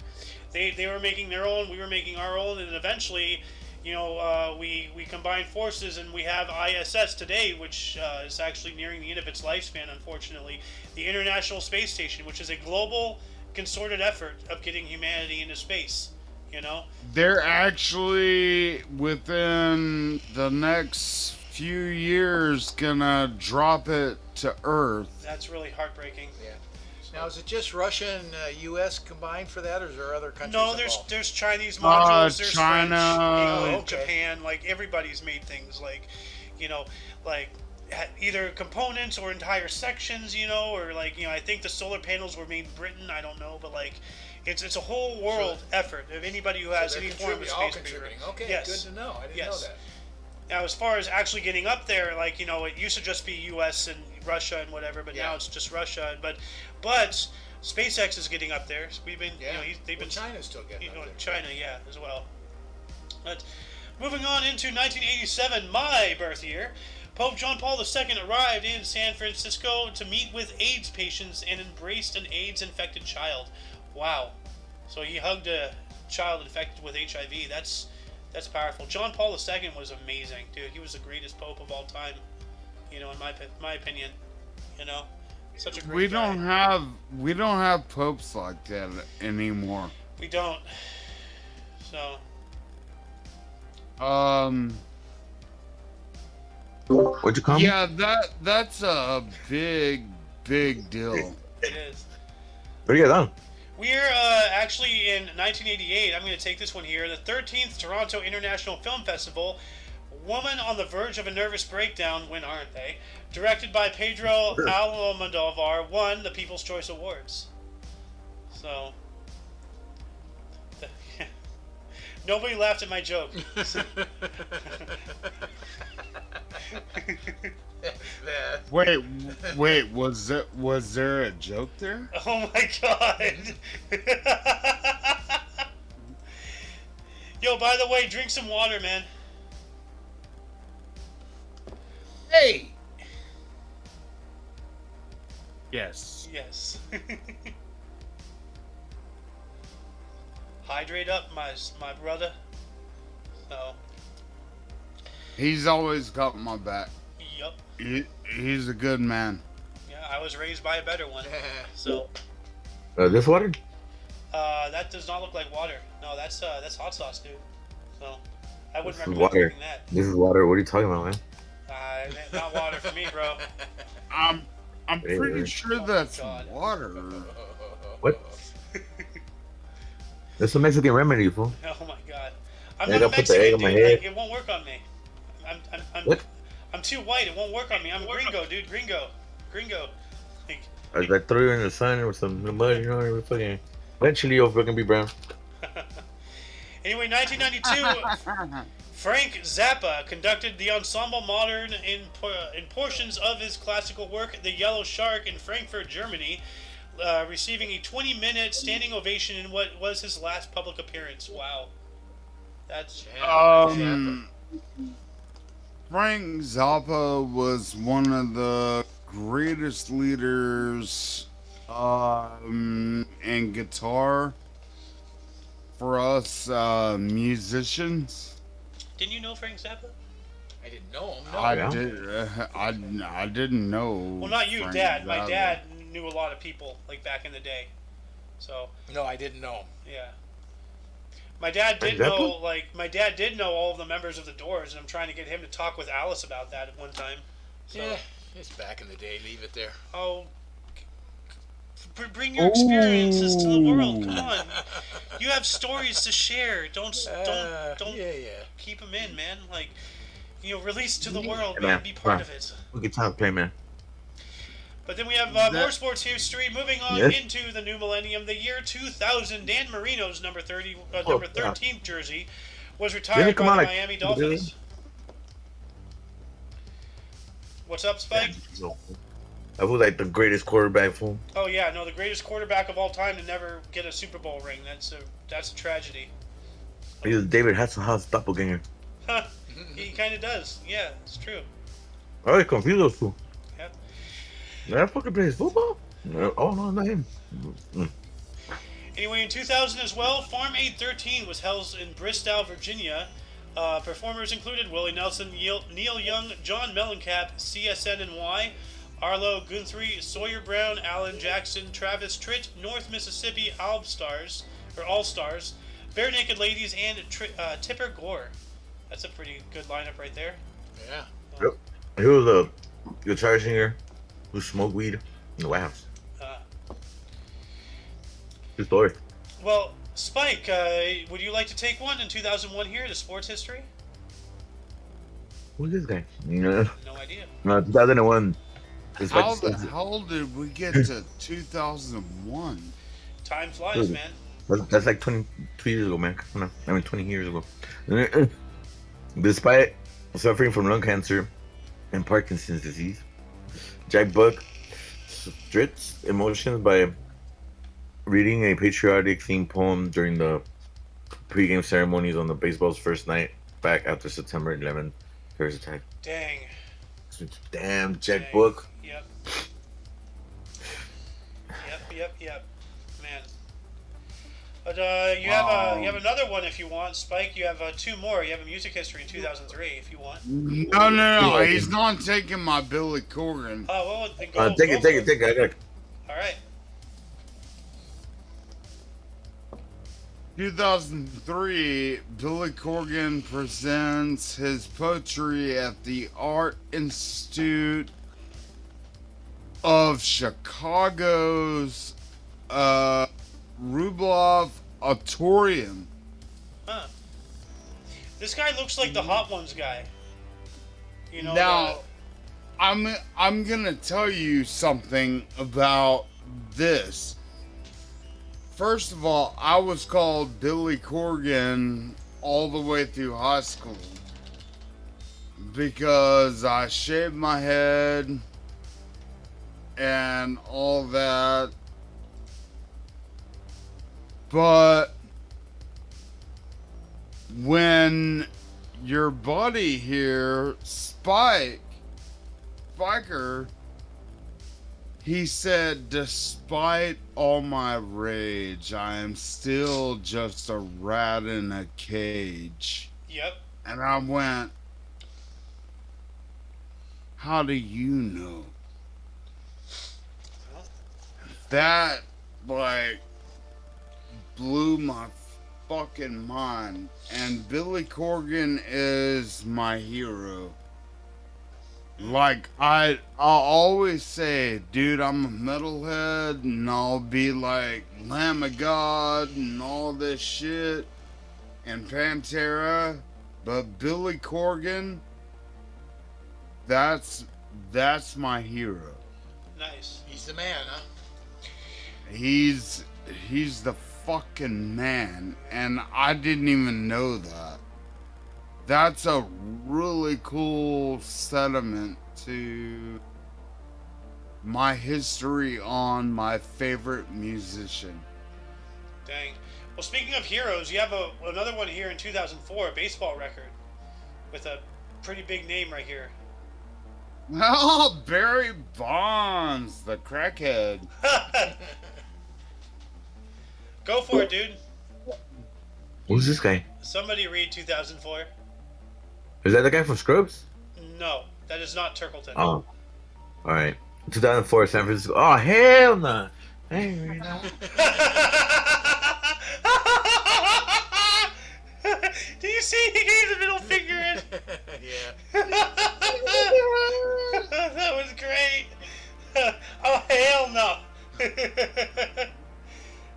they were making their own. We were making our own, and eventually, we combined forces, and we have ISS today, which is actually nearing the end of its lifespan. Unfortunately, the International Space Station, which is a global concerted effort of getting humanity into space. They're actually within the next few years gonna drop it to Earth. That's really heartbreaking. Yeah. Now, is it just Russia and U.S. combined for that, or is there other countries No, involved? there's Chinese modules, there's China. French, England, Okay. Japan. Like everybody's made things like either components or entire sections, or I think the solar panels were made in Britain. I don't know, but it's a whole world effort of anybody who has So they're any form of all space contributing. program. Okay, Yes. good to know. I didn't Yes. know that. Now, as far as actually getting up there, it used to just be U.S. and Russia and whatever, but now Yeah. it's just Russia. But SpaceX is getting up there. We've been, Yeah. they've been China's still getting up there. China, yeah, as well. But moving on into 1987, my birth year, Pope John Paul II arrived in San Francisco to meet with AIDS patients and embraced an AIDS-infected child. Wow. So he hugged a child infected with HIV. That's powerful. John Paul II was amazing, dude. He was the greatest pope of all time. In my opinion. Such a great We guy. don't have popes like that anymore. We don't. So. What'd you call me? Yeah, that's a big deal. It is. What do you got on? We're actually in 1988. I'm going to take this one here. The 13th Toronto International Film Festival. Woman on the Verge of a Nervous Breakdown, when aren't they? Directed by Pedro Almodovar, won the People's Choice Awards. So. Nobody laughed at my joke. Wait, was there a joke there? Oh my god. Yo, by the way, drink some water, man. Hey. Yes. Yes. Hydrate up, my brother. So. He's always got my back. Yup. He's a good man. Yeah, I was raised by a better one. So. This water? That does not look like water. No, that's hot sauce, dude. So. I wouldn't This is recommend water. drinking that. This is water. What are you talking about, man? Not water for me, bro. I'm pretty sure Oh, that's God. water. What? That's a Mexican remedy, fool. Oh my god. I'm I not gotta put the Mexican, egg on dude. my head. Like, it won't work on me. What? I'm too white. It won't work on me. I'm a gringo, dude. Gringo. Like, I throw you in the sun with some mud, fucking. Eventually, you'll fucking be brown. anyway, 1992, Frank Zappa conducted the ensemble modern in portions of his classical work, The Yellow Shark, in Frankfurt, Germany, receiving a 20-minute standing ovation in what was his last public appearance. Wow. That's... Frank Zappa was one of the greatest leaders in guitar for us musicians. Didn't you know Frank Zappa? I didn't know him. No. I yeah. did. I didn't know. Well, not you, Frank Dad. My Zappa. dad knew a lot of people like back in the day. So No, I didn't know him. yeah. My dad did Frank Zappa? know, my dad did know all of the members of the Doors, and I'm trying to get him to talk with Alice about that at one time. So, Yeah, it's back in the day. Leave it there. oh, bring your experiences to the world. Come on, you have stories to share. Don't Yeah. keep them in, man. Like, release to the world, Hey, man. man, Be part come of it. We can talk, play, man. But then we have more sports history. Moving on Yes. into the new millennium, the year 2000. Dan Marino's number 13th jersey was Didn't retired it come by out the like- Miami Dolphins. What's up, Spike? I was like the greatest quarterback for him. Oh yeah, no, the greatest quarterback of all time to never get a Super Bowl ring. That's a tragedy. He was David Hasselhoff's doppelganger. Huh? He kind of does. Yeah, it's true. I was confused those two. Yep. That fucking plays football? No, oh no, not him. Anyway, in 2000 as well, Farm Aid 13 was held in Bristow, Virginia. Performers included Willie Nelson, Neil Young, John Mellencamp, CSNNY, Arlo Guthrie, Sawyer Brown, Alan Jackson, Travis Tritt, North Mississippi All-Stars, Bare Naked Ladies, and Tipper Gore. That's a pretty good lineup right there. Yeah. Yep. He was a guitar singer who smoked weed in the White House. Good story. Well, Spike, would you like to take one in 2001 here, the sports history? Who's this guy? No, No idea. 2001. How did we get to 2001? Time flies, man. That's like 22 years ago, man. No, I mean 20 years ago. Despite suffering from lung cancer and Parkinson's disease, Jack Buck strips emotions by reading a patriotic themed poem during the pregame ceremonies on the baseball's first night back after September 11th terrorist attack. Dang. Damn, Jack Dang. Buck. Yep. Yep. Man. But you have another one if you want, Spike. You have two more. You have a music history in 2003 if you want. No. He's not taking my Billy Corgan. Oh, well, then go. Take go it. for I got it. All right. 2003, Billy Corgan presents his poetry at the Art Institute of Chicago's Rubloff Auditorium. Huh. This guy looks like the Hot Ones guy. You know. Now, I'm gonna tell you something about this. First of all, I was called Billy Corgan all the way through high school because I shaved my head and all that. But when your buddy here, Spiker, he said, despite all my rage, I am still just a rat in a cage. Yep. And I went, how do you know? That, like, blew my fucking mind. And Billy Corgan is my hero. Like, I'll always say, dude, I'm a metalhead, and I'll be like Lamb of God and all this shit, and Pantera, but Billy Corgan, that's my hero. Nice. He's the man, huh? He's the fucking man, and I didn't even know that. That's a really cool sediment to my history on my favorite musician. Dang. Well, speaking of heroes, you have another one here in 2004, a baseball record with a pretty big name right here. Oh, Barry Bonds, the crackhead. Go for it, dude. Who's this guy? Somebody read 2004. Is that the guy from Scrubs? No, that is not Turkleton. Oh, all right. 2004 San Francisco. Oh hell no! I ain't reading that one. Do you see? He gave the middle finger in. Yeah. That was great. Oh hell no.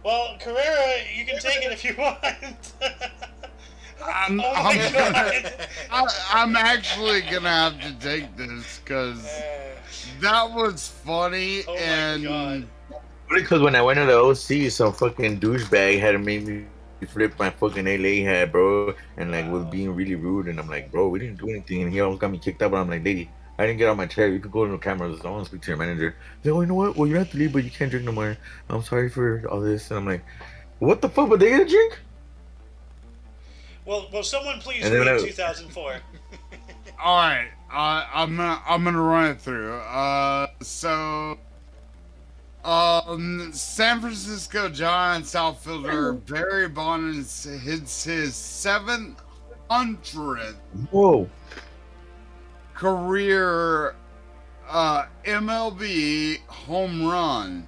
Well, Carrera, you can take it if you want. I'm, Oh I'm, my gonna, God. I'm actually gonna have to take this because that was funny Oh my and God. Because when I went to the OC, some fucking douchebag had made me flip my fucking LA hat, bro, and like was being really rude. And I'm like, bro, we didn't do anything, and he almost got me kicked out. But I'm like, lady, I didn't get out my chair. You can go to the cameras. I want to speak to your manager. They're like, oh, you know what? Well, you have to leave, but you can't drink no more. I'm sorry for all this. And I'm like, what the fuck? But they gonna drink? Well, someone please And then read I- 2004. all right. I'm gonna run it through. San Francisco Giants outfielder Barry Bonds hits his 700th Whoa. career MLB home run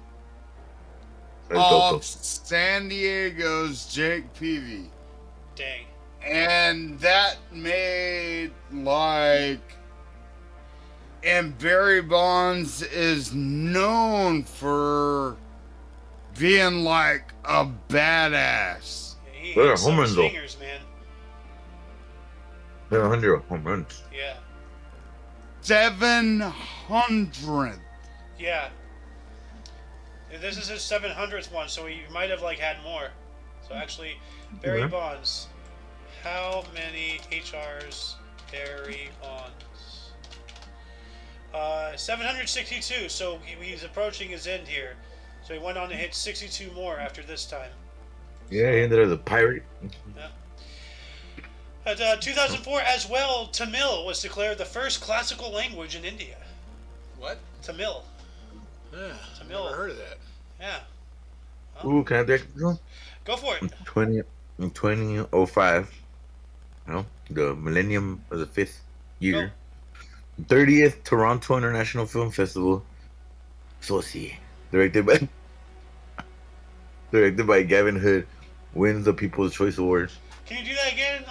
That's off dope, San Diego's Jake Peavy. Dang. And that made and Barry Bonds is known for being like a badass. Yeah, he They're hit some home runs, though. swingers, man. though. 100 home runs. Yeah. 700. Yeah. This is his 700th one, so he might have had more. So actually, Barry Yeah. Bonds. How many HRs Barry Bonds? 762. So he's approaching his end here. So he went on to hit 62 more after this time. Yeah, he ended up as a pirate. At 2004 as well, Tamil was declared the first classical language in India. What? Tamil. Yeah, Tamil. never heard of that. Yeah. Ooh, can I do that? Go for it. 2005, the millennium of the 5th year, 30th Toronto International Film Festival, Saucy, directed by Gavin Hood, wins the People's Choice Award. Can you do that again?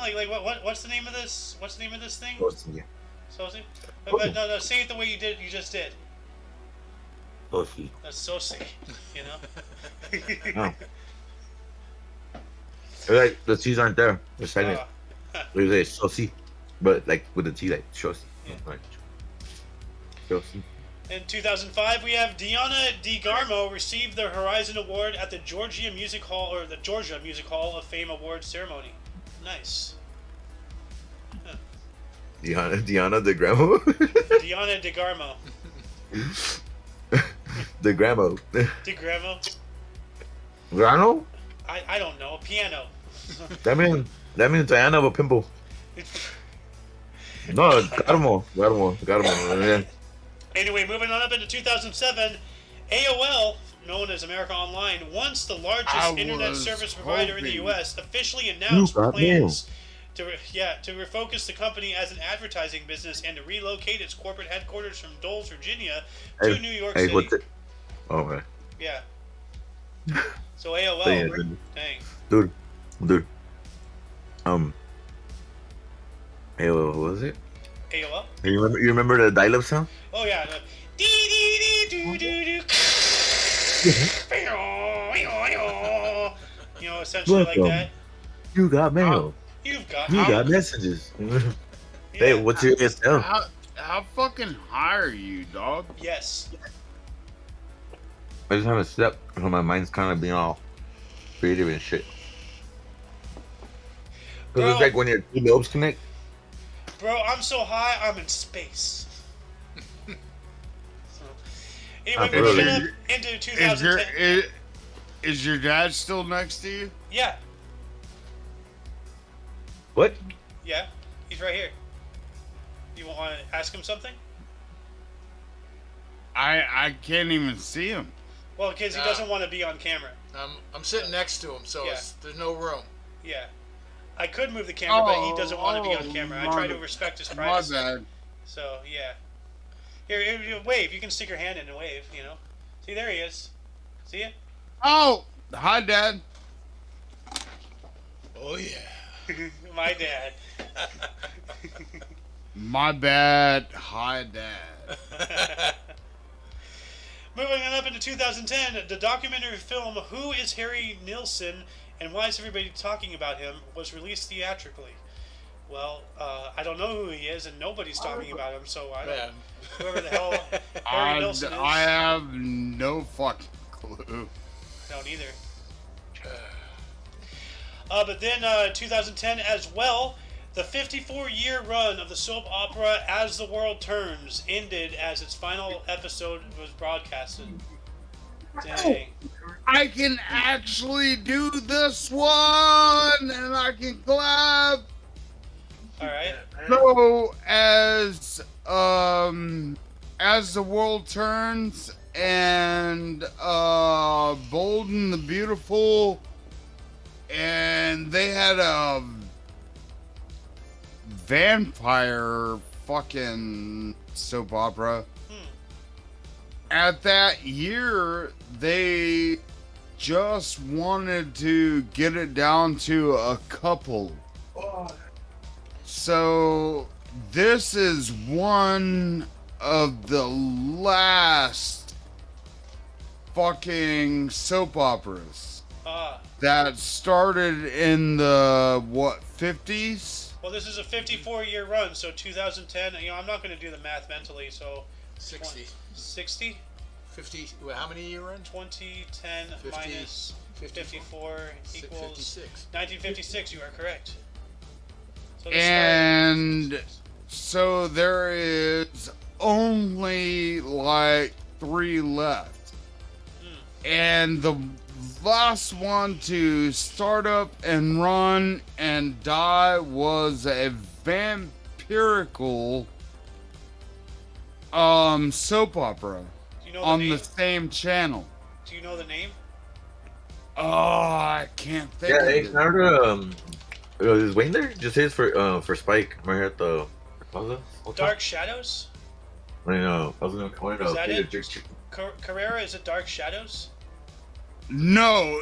What's the name of this? What's the name of this thing? Saucy, Saucy? But no, say it the way you just did. Saucy. That's saucy, you know? Oh. Like the T's aren't there. They're silent. We say saucy, but like with the T, like saucy. Yeah. Like, saucy. In 2005, we have Diana DeGarmo received the Horizon Award at the Georgia Music Hall of Fame Awards ceremony. Nice. Diana the grandma. Diana DeGarmo. The grandma. DeGarmo? Grano? I don't know. Piano. That means Diana of a pimple. No, Garmo. Yeah. Anyway, moving on up into 2007, AOL, known as America Online, once the largest internet service provider in the U.S., officially announced You got plans to refocus the company as an advertising business and to relocate its corporate headquarters from Dulles, Virginia, to New York City. What's it? Oh man. Yeah. So AOL, Yeah, dang. dude. AOL, what was it? AOL? You remember the dial-up sound? Oh yeah. You know, essentially Welcome. like that. You got mail. You got messages. Yeah. Hey, what's your ASL? How fucking high are you, dog? Yes. I just haven't slept, so my mind's kind of being all creative and shit. Because it's Bro. like when your two lobes connect. Bro, I'm so high, I'm in space. So, anyway, bro, we're moving is up into 2010. Is your dad still next to you? Yeah, What? yeah, he's right here. You want to ask him something? I can't even see him. Well, because he doesn't want to be on camera. I'm sitting next to him, so there's no room. Yeah. I could move the camera, but he doesn't want to be on camera. I try to respect his privacy. My bad. So, yeah. Here, wave. You can stick your hand in and wave, you know. See, there he is. See ya? Oh! Hi, Dad. Oh, yeah. My dad. My bad. Hi, Dad. Moving on up into 2010, the documentary film Who is Harry Nilsson and Why is Everybody Talking About Him was released theatrically. Well, I don't know who he is, and nobody's talking about him, so I don't. Whoever the hell Harry Nilsson is. I have no fucking clue. I don't either. But then 2010 as well, the 54-year run of the soap opera As the World Turns ended as its final episode was broadcasted. Dang. I can actually do this one, and I can clap. All right. So as the world turns and Bold and the Beautiful, and they had a vampire fucking soap opera. At that year, they just wanted to get it down to a couple. So this is one of the last fucking soap operas that started in the 50s? Well, this is a 54-year run, so 2010. You know, I'm not going to do the math mentally, so 60. 60? 50. Well, how many year run? 2010 minus 54 equals 56. 1956. You are correct. So And so there is only like 3 left. And the last one to start up and run and die was a vampirical soap opera on the same channel. Do you know the name? Oh, I can't think of Hey, it. Is Wayne there? Just his for Spike. I'm right here at the plaza. Dark Shadows? I know. I was gonna Is that it? Carrera, is it Dark Shadows? No.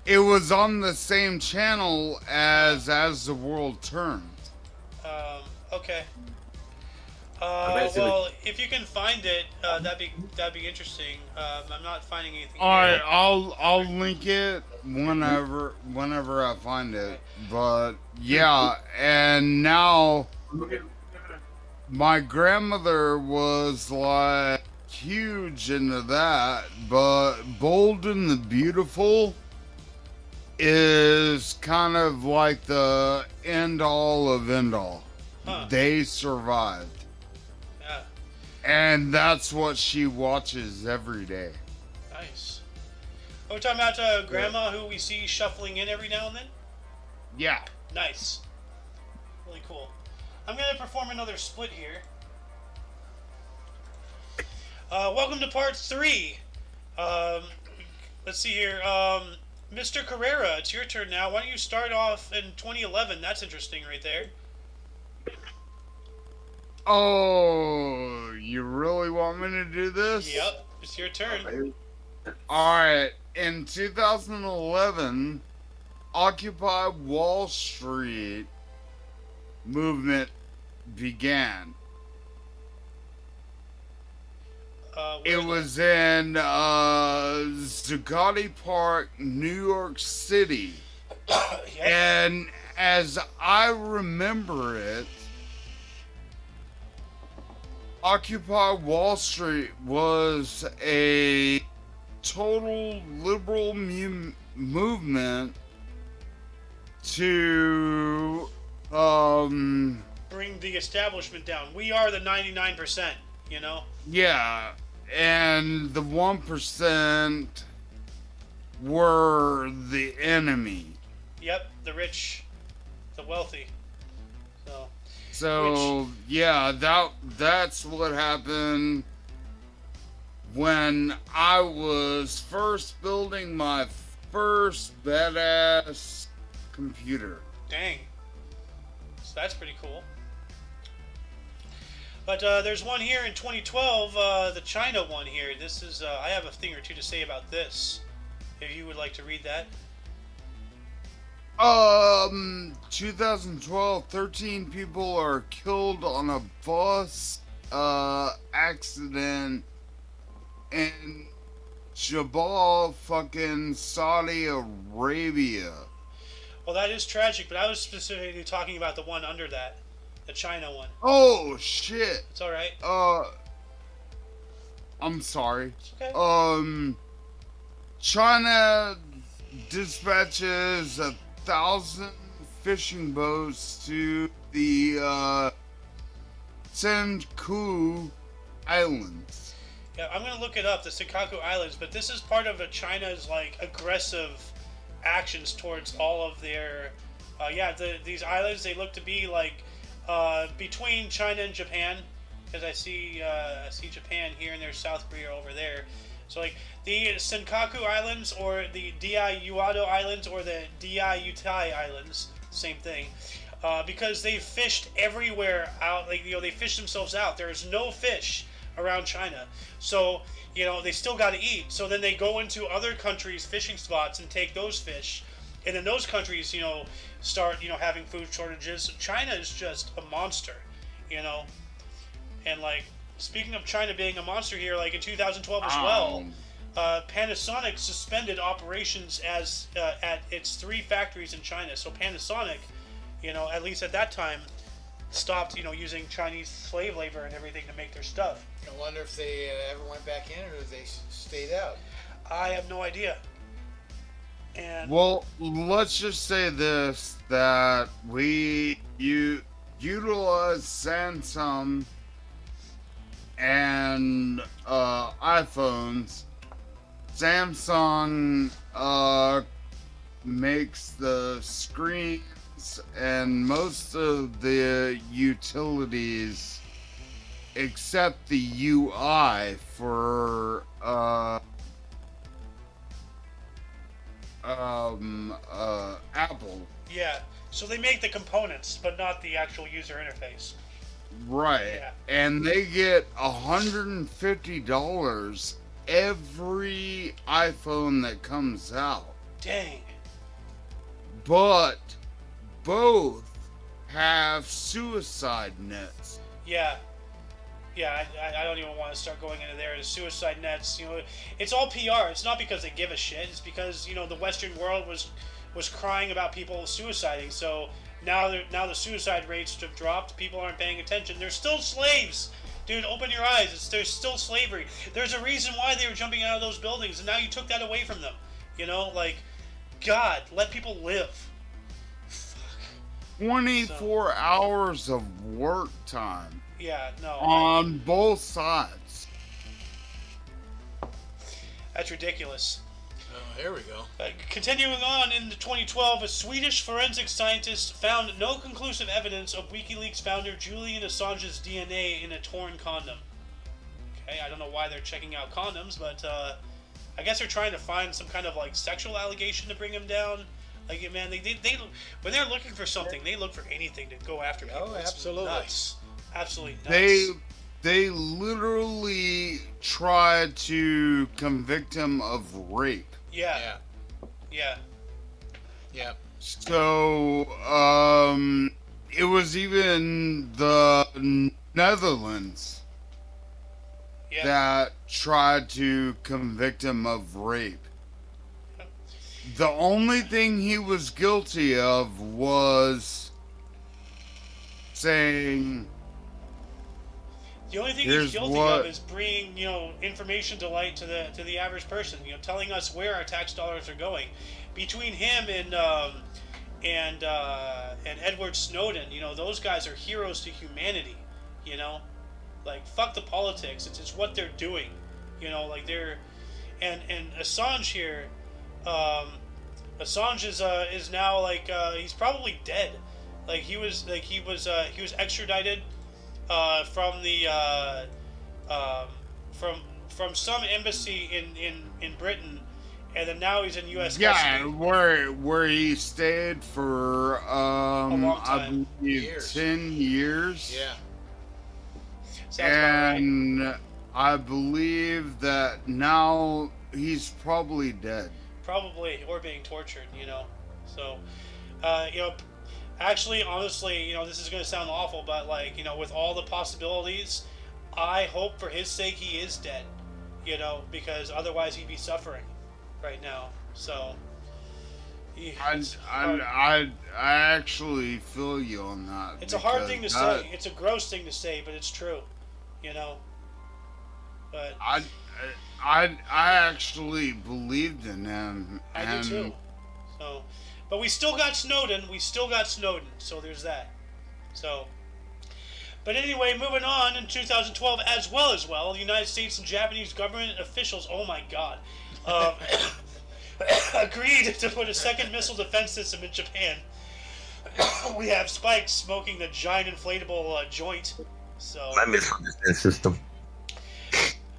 It was on the same channel as the World Turns. Okay. Well, if you can find it, that'd be interesting. I'm not finding anything. All right, I'll link it whenever I find it. But yeah, and now my grandmother was like huge into that, but Bold and the Beautiful is kind of like the end all of end all. They survived. Yeah. And that's what she watches every day. Nice. Are we talking about Grandma, who we see shuffling in every now and then? Yeah. Nice. Really cool. I'm going to perform another split here. Welcome to part 3. Let's see here. Mr. Carrera, it's your turn now. Why don't you start off in 2011? That's interesting right there. Oh, you really want me to do this? Yep, it's your turn. Alright, in 2011, Occupy Wall Street movement began. It was in Zuccotti Park, New York City. And as I remember it, Occupy Wall Street was a total liberal movement to bring the establishment down. We are the 99%, you know? Yeah, and the 1% were the enemy. Yep, the rich, the wealthy. So yeah, that's what happened when I was first building my first badass computer. Dang. So that's pretty cool. But there's one here in 2012, the China one here. This is, I have a thing or two to say about this. If you would like to read that. 2012, 13 people are killed on a bus accident in Jabal, fucking Saudi Arabia. Well, that is tragic, but I was specifically talking about the one under that. The China one. Oh, shit. It's alright. I'm sorry. It's okay. China dispatches 1,000 fishing boats to the Senkaku Islands. Yeah, I'm gonna look it up, the Senkaku Islands, but this is part of China's like aggressive actions towards all of their, these islands. They look to be like between China and Japan, because I see Japan here and there's South Korea over there. So like the Senkaku Islands or the Diayuado Islands or the Diayutai Islands, same thing, because they fished everywhere out. Like they fish themselves out. There's no fish around China, so they still got to eat. So then they go into other countries' fishing spots and take those fish, and then those countries start having food shortages. China is just a monster, and like speaking of China being a monster here, like in 2012 as well, Panasonic suspended operations as at its 3 factories in China. So Panasonic, at least at that time, stopped using Chinese slave labor and everything to make their stuff. I wonder if they ever went back in or if they stayed out. I have no idea. And well, let's just say this, that we utilize Samsung and iPhones. Samsung makes the screens and most of the utilities except the UI for Apple. Yeah, so they make the components, but not the actual user interface. Right. Yeah. And they get $150 every iPhone that comes out. Dang. But both have suicide nets. Yeah. Yeah, I don't even want to start going into there. The suicide nets, it's all PR. It's not because they give a shit. It's because, the Western world was crying about people suiciding. So now the suicide rates have dropped. People aren't paying attention. They're still slaves. Dude, open your eyes. There's still slavery. There's a reason why they were jumping out of those buildings, and now you took that away from them. God, let people live. Fuck. 24 hours of work time. Yeah, no. On both sides. That's ridiculous. Oh, here we go. Continuing on, in 2012, a Swedish forensic scientist found no conclusive evidence of WikiLeaks founder Julian Assange's DNA in a torn condom. Okay, I don't know why they're checking out condoms, but I guess they're trying to find some kind of sexual allegation to bring him down. Like, man, they when they're looking for something, they look for anything to go after people. Oh, It's absolutely. nuts. Absolutely nuts. They literally tried to convict him of rape. Yeah. So, it was even the Netherlands that tried to convict him of rape. The only thing he was guilty of was saying... The only thing he's guilty of is bringing, information to light to the average person. Telling us where our tax dollars are going. Between him and Edward Snowden, those guys are heroes to humanity. Fuck the politics. It's just what they're doing. They're and Assange here. Assange is now he's probably dead. Like he was extradited from the um, from some embassy in Britain, and then now he's in U.S. Yeah, custody. where he stayed for A long I time. believe Years. 10 years. Yeah. Sounds about right. And I believe that now he's probably dead. Probably, or being tortured, you know. So, you know, actually, honestly, you know, this is going to sound awful, but like, you know, with all the possibilities, I hope for his sake he is dead, you know, because otherwise he'd be suffering right now. So, I actually feel you on that. it's a hard thing to say. It's a gross thing to say, but it's true, you know. But I actually believed in him. I do too. So, but we still got Snowden. So there's that. So, but anyway, moving on in 2012 as well, the United States and Japanese government officials. Oh my God. Agreed to put a second missile defense system in Japan. We have Spike smoking the giant inflatable joint. So, My missile defense system.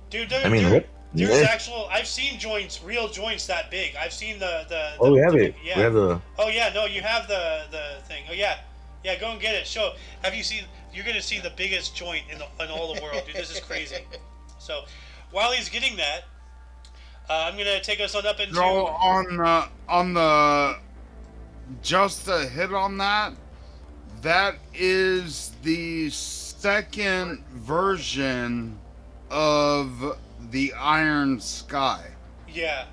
dude, What? there's Yeah. actual. I've seen real joints that big. I've seen the Oh, we have it. Yeah. We have the. Oh yeah, no, you have the thing. Oh yeah, yeah. Go and get it. Show. Have you seen? You're gonna see the biggest joint in all the world, dude. This is crazy. So, while he's getting that, I'm gonna take us on up into. So on the just to hit on that, that is the second version of the Iron Sky. Yeah.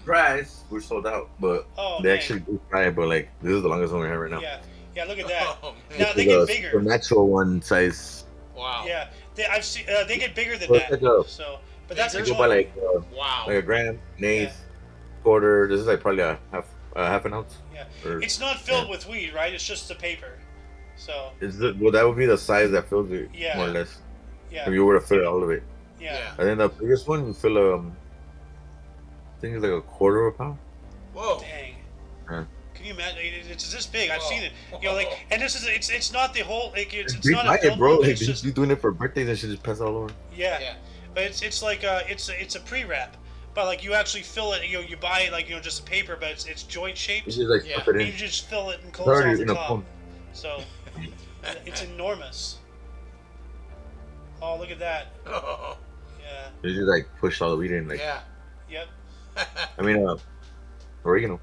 Price, we're sold out, but Oh, they man. actually do try. But like, this is the longest one we have right now. Yeah. Yeah. Look at that. Oh, man. Now they The get bigger. supernatural one size. Wow. Yeah. I've seen. They get bigger than Well, that. it's like a- So, but that's They a go joint. by like Wow. a gram, an eighth, quarter. This is like probably a half an ounce. Yeah. Or- It's not filled with weed, right? It's just the paper. So, Well, that would be the size that fills it, Yeah. more or less. yeah. If you were to fill all of it, Yeah. I think the biggest one would fill I think it's like a quarter of a pound. Whoa. Dang. Yeah. Can you imagine? It's this big. I've Whoa. seen it. You know, like, and this is it's not the whole. Like, it's They not buy a film, it, bro. but Like, it's just you doing it for birthdays and shit, just pass all over. yeah. Yeah. But it's like it's a pre-wrap. But like you actually fill it. You know, you buy like just a paper, but it's joint shaped. It's just like Yeah. stuff it And you in. just fill it and It's close already off the in a top. phone. So it's enormous. Oh, look at that. Oh, Yeah. They just like push all the weed in. Like, yeah. Yep. I mean, oregano.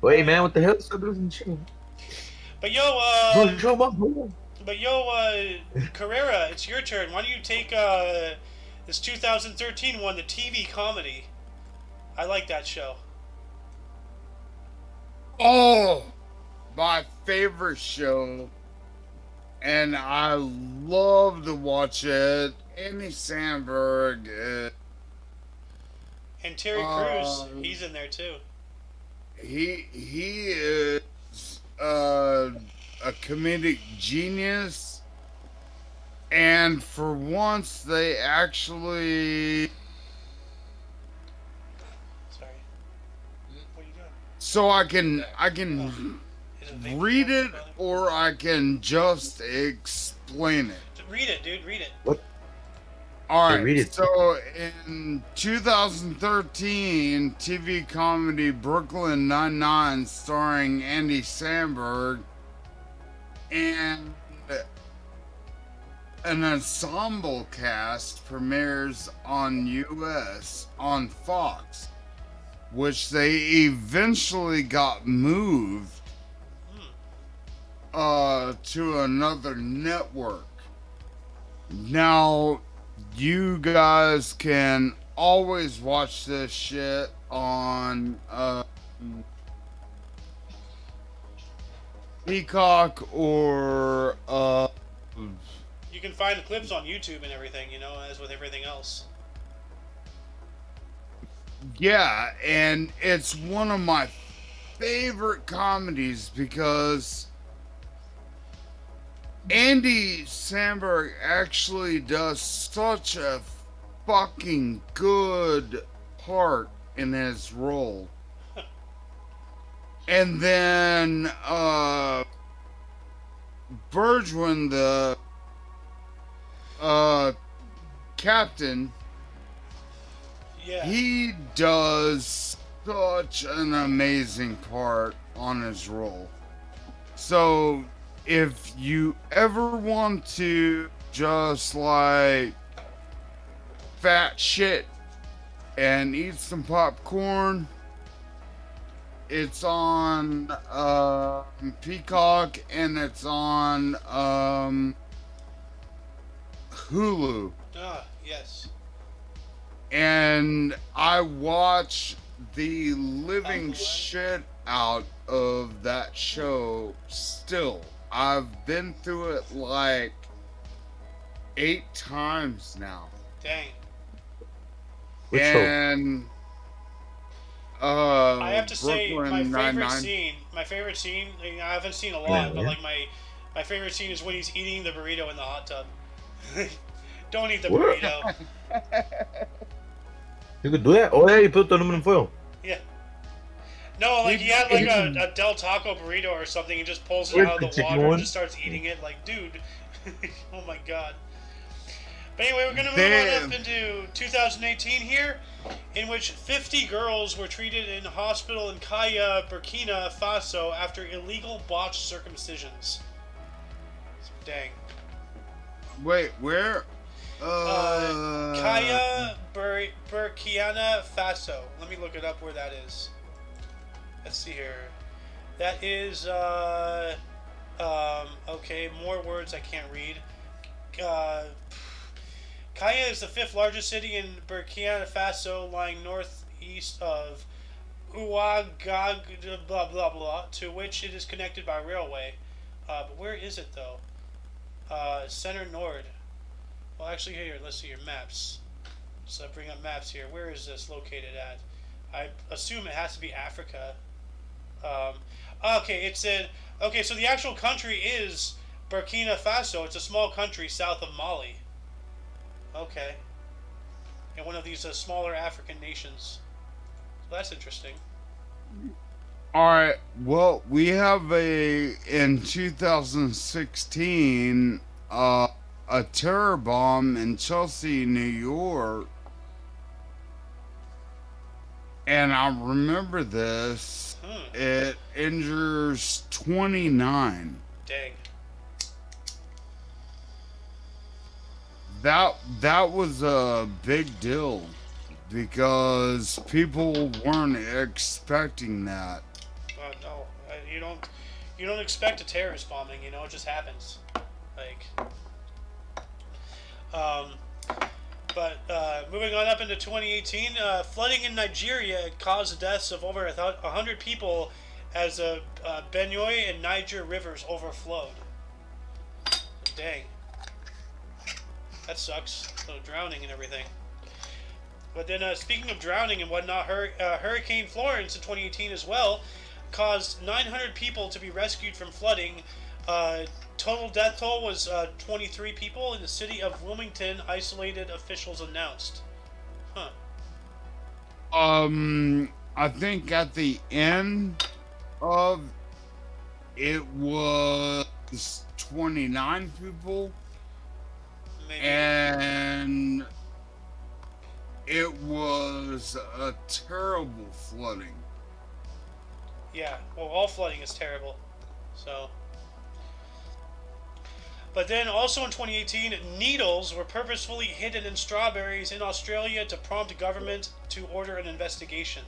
Wait, man, what the hell? Stop losing shit. But yo, Bro, show 'em up, bro. Carrera, it's your turn. Why don't you take this 2013 one, the TV comedy? I like that show. Oh, my favorite show, and I love to watch it. Andy Samberg. And Terry Crews, he's in there too. He is a comedic genius, and for once they actually. Sorry. What are you doing? So I can Is it vape read it brother? or I can just explain it. Read it, dude. Read it. All Yeah, right. read it. So in 2013, TV comedy Brooklyn Nine-Nine, starring Andy Samberg, and an ensemble cast premieres on US on Fox, which they eventually got moved to another network. Now, you guys can always watch this shit on Peacock or You can find the clips on YouTube and everything, as with everything else. yeah, and it's one of my favorite comedies because Andy Samberg actually does such a fucking good part in his role. And then Bergwin, the captain, Yeah. he does such an amazing part on his role. So if you ever want to just like fat shit and eat some popcorn, it's on Peacock and it's on Hulu. Yes. And I watch the living shit out of that show still. I've been through it like 8 times now. Dang. Which show? And I have to say, Brooklyn my favorite Nine-Nine. scene, I haven't seen a lot, Yeah. but like my favorite scene is when he's eating the burrito in the hot tub. Don't eat the What? burrito. You could do that? Oh yeah, you put the aluminum foil. Yeah. No, like he had like a Del Taco burrito or something. He just pulls it out of the Chicken water one? and just starts eating it. Like, dude, oh my god. But anyway, we're gonna move on up into 2018 here, in which 50 girls were treated in a hospital in Kaya, Burkina Faso after illegal botched circumcisions. Dang. Wait, where? Kaya, Burkina Faso. Let me look it up where that is. Let's see here. That is, okay, more words I can't read. Kaya is the 5th largest city in Burkina Faso, lying northeast of Ouagadougou, blah, blah, blah, to which it is connected by railway. But where is it, though? Center Nord. Well, actually, here, let's see your maps. So bring up maps here. Where is this located at? I assume it has to be Africa. Okay, it's in... Okay, so the actual country is Burkina Faso. It's a small country south of Mali. Okay. And one of these smaller African nations. So that's interesting. Alright, well, we have in 2016, a terror bomb in Chelsea, New York. And I remember this. It injures 29. Dang. That was a big deal because people weren't expecting that. No, you don't expect a terrorist bombing. You know, it just happens. Like, but moving on up into 2018, flooding in Nigeria caused the deaths of over 100 people as the Benue and Niger rivers overflowed. Dang. That sucks. So drowning and everything. But then, speaking of drowning and whatnot, Hurricane Florence in 2018 as well caused 900 people to be rescued from flooding. Total death toll was 23 people in the city of Wilmington, isolated officials announced. Huh. I think at the end of it was 29 people. Maybe. And it was a terrible flooding. Yeah, well, all flooding is terrible. So. But then also in 2018, needles were purposefully hidden in strawberries in Australia to prompt government to order an investigation.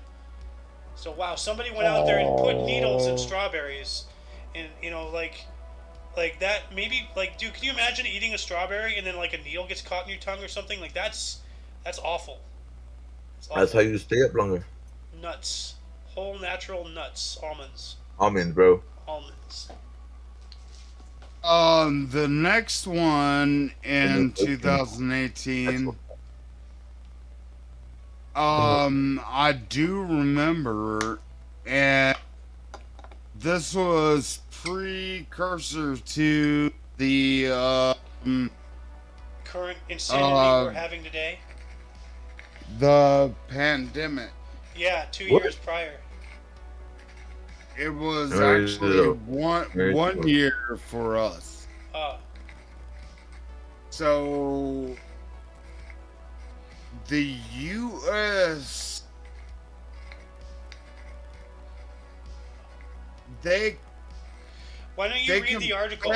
So wow, somebody went out there and put needles in strawberries, and you know, like that. Maybe like, dude, can you imagine eating a strawberry and then like a needle gets caught in your tongue or something? Like that's awful. That's how you stay up longer. Nuts, whole natural nuts, almonds. Almonds, bro. Almonds. The next one in 2018, I do remember, and this was precursor to the Current insanity we're having today. The pandemic. Yeah, 2 years prior. It was Where is actually it? Where is one it? year for us. Oh, So the U.S. they why don't you they read the article?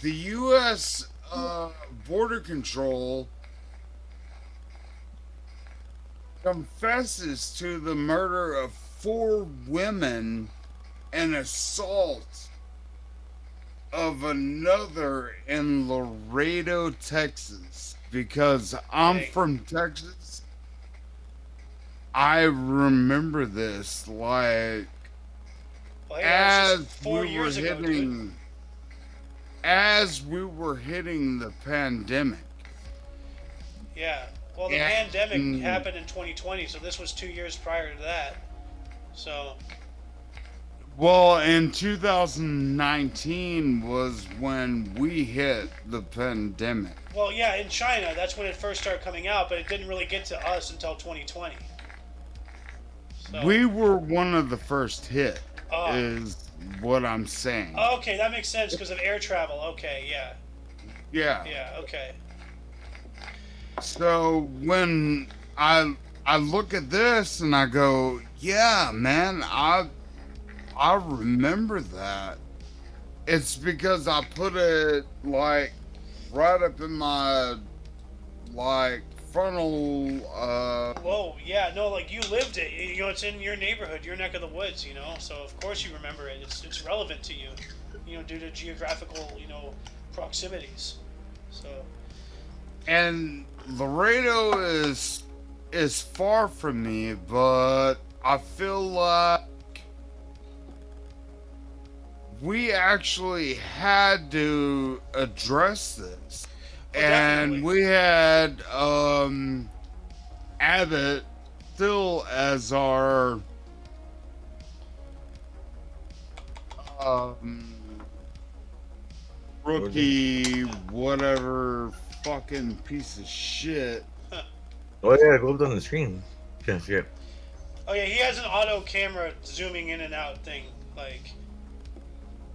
the U.S. Border Control confesses to the murder of 4 women and assault of another in Laredo, Texas. Because I'm Dang. from Texas, I remember this like Well, hey, that was as just we 4 were years ago, dude. hitting as we were hitting the pandemic. Yeah. Well, the And pandemic happened in 2020, so this was 2 years prior to that. So, well, in 2019 was when we hit the pandemic. well, yeah, in China, that's when it first started coming out, but it didn't really get to us until 2020. So, We were one of the first hit, Ah. is what I'm saying. Okay, that makes sense because of air travel. Okay, yeah. Yeah. Yeah, okay. So when I look at this and I go, yeah, man, I remember that. It's because I put it like right up in my like frontal Whoa, yeah, no, like you lived it. You know, it's in your neighborhood, your neck of the woods, you know, so of course you remember it. It's relevant to you, you know, due to geographical, you know, proximities. So, and Laredo is far from me, but I feel like we actually had to address this. Oh, And definitely. we had Abbott still as our um, rookie, whatever fucking piece of shit. Oh yeah, go up on the screen. Can't see it. Oh yeah, he has an auto camera zooming in and out thing, like.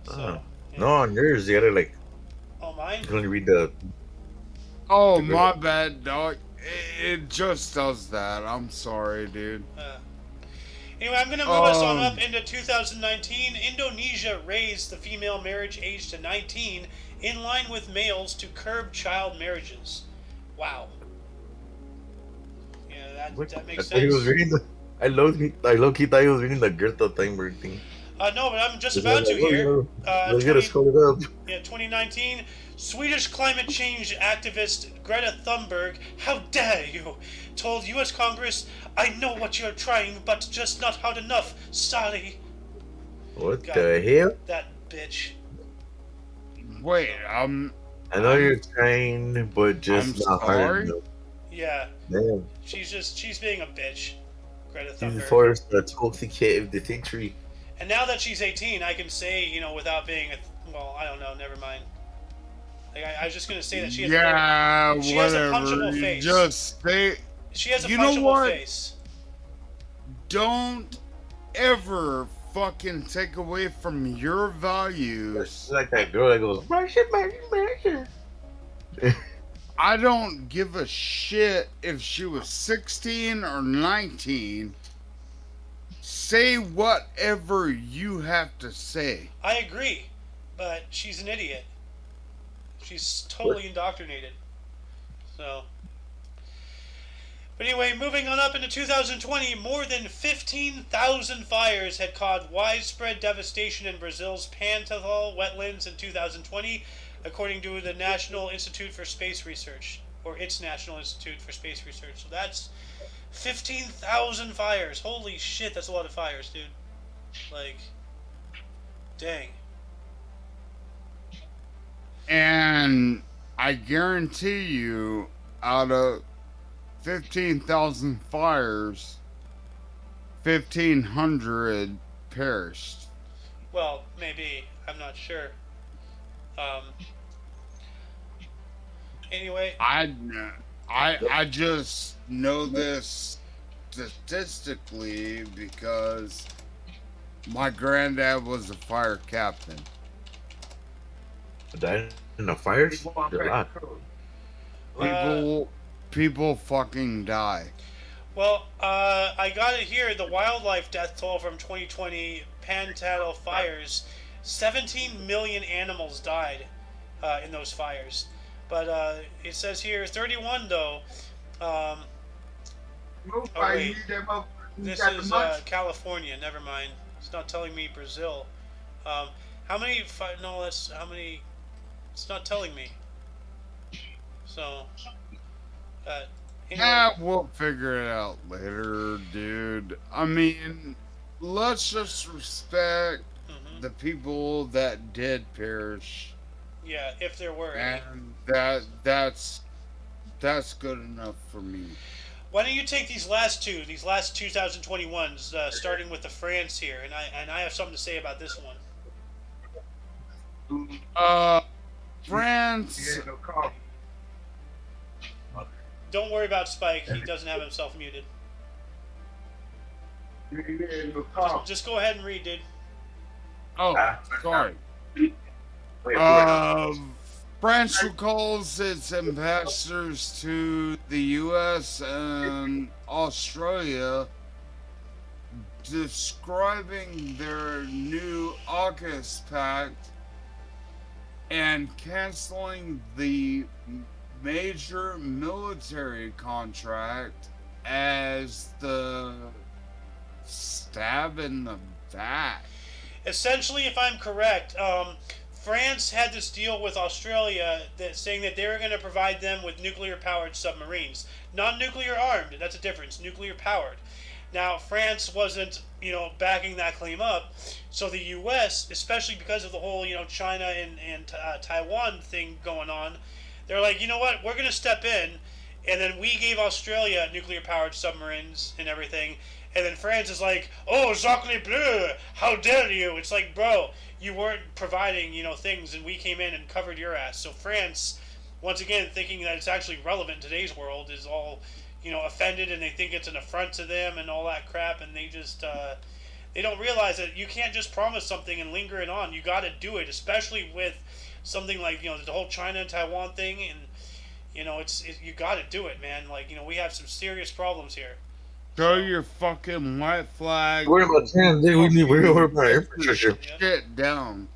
So, yeah. No, on yours you gotta like. Oh, mine? You can only read the. Oh, my bad, dog. It just does that. I'm sorry, dude. Anyway, I'm going to move us on up into 2019. Indonesia raised the female marriage age to 19 in line with males to curb child marriages. Wow. Yeah, that makes sense. He was reading the. I low key thought he was reading the Goethe Thunberg thing. No, but I'm just about to here. Let's get it scrolled up. Yeah, 2019. Swedish climate change activist Greta Thunberg, how dare you, told U.S. Congress, I know what you're trying, but just not hard enough. Sorry. What the hell? That bitch. Wait, I know you're trying, but just not hard enough. Yeah. Damn. She's being a bitch. Greta She's Thunberg. forced the toxic hit of the century. And now that she's 18, I can say, you know, without being well, I don't know, never mind. Like, I was just gonna say that she has she has a punchable face. Just say, she has a punchable face. Don't ever fucking take away from your values. It's like that girl that goes, Marcia. I don't give a shit if she was 16 or 19. Say whatever you have to say. I agree, but she's an idiot. She's totally indoctrinated. So. But anyway, moving on up into 2020, more than 15,000 fires had caused widespread devastation in Brazil's Pantanal wetlands in 2020, according to the National Institute for Space Research, or its National Institute for Space Research. So that's 15,000 fires. Holy shit, that's a lot of fires, dude. Like, dang. And I guarantee you, out of 15,000 fires, 1,500 perished. Well, maybe. I'm not sure. Anyway. I just know this statistically because My granddad was a fire captain. Died in the fires? They're a lot. People fucking die. Well, I got it here. The wildlife death toll from 2020 Panhandle fires: 17 million animals died in those fires. But it says here 31 though. Um, oh wait, this is California. Never mind. It's not telling me Brazil. How many? No, that's how many. It's not telling me. So. Anyway. Yeah, we'll figure it out later, dude. I mean, let's just respect the people that did perish. Yeah, if there were any. And that's good enough for me. Why don't you take these last 2021s, starting with the France here, and I have something to say about this one. France. Don't worry about Spike. He doesn't have himself muted. Just go ahead and read, dude. Oh, sorry. France recalls its ambassadors to the U.S. and Australia, describing their new AUKUS pact and canceling the major military contract as the stab in the back. Essentially, if I'm correct, France had this deal with Australia saying that they were going to provide them with nuclear-powered submarines. Not nuclear armed, that's a difference, nuclear-powered. Now, France wasn't, backing that claim up, so the U.S., especially because of the whole, China and Taiwan thing going on, they're like, you know what, we're going to step in, and then we gave Australia nuclear-powered submarines and everything, and then France is like, oh, Sacre Bleu, how dare you? It's like, bro, you weren't providing, things, and we came in and covered your ass. So France, once again, thinking that it's actually relevant in today's world, is all, offended, and they think it's an affront to them and all that crap, and they just, they don't realize that you can't just promise something and linger it on. You got to do it, especially with something like, the whole China and Taiwan thing, and, you got to do it, man. Like, we have some serious problems here. Show your fucking white flag. We're about 10, dude. We need to worry about our infrastructure. Shit down.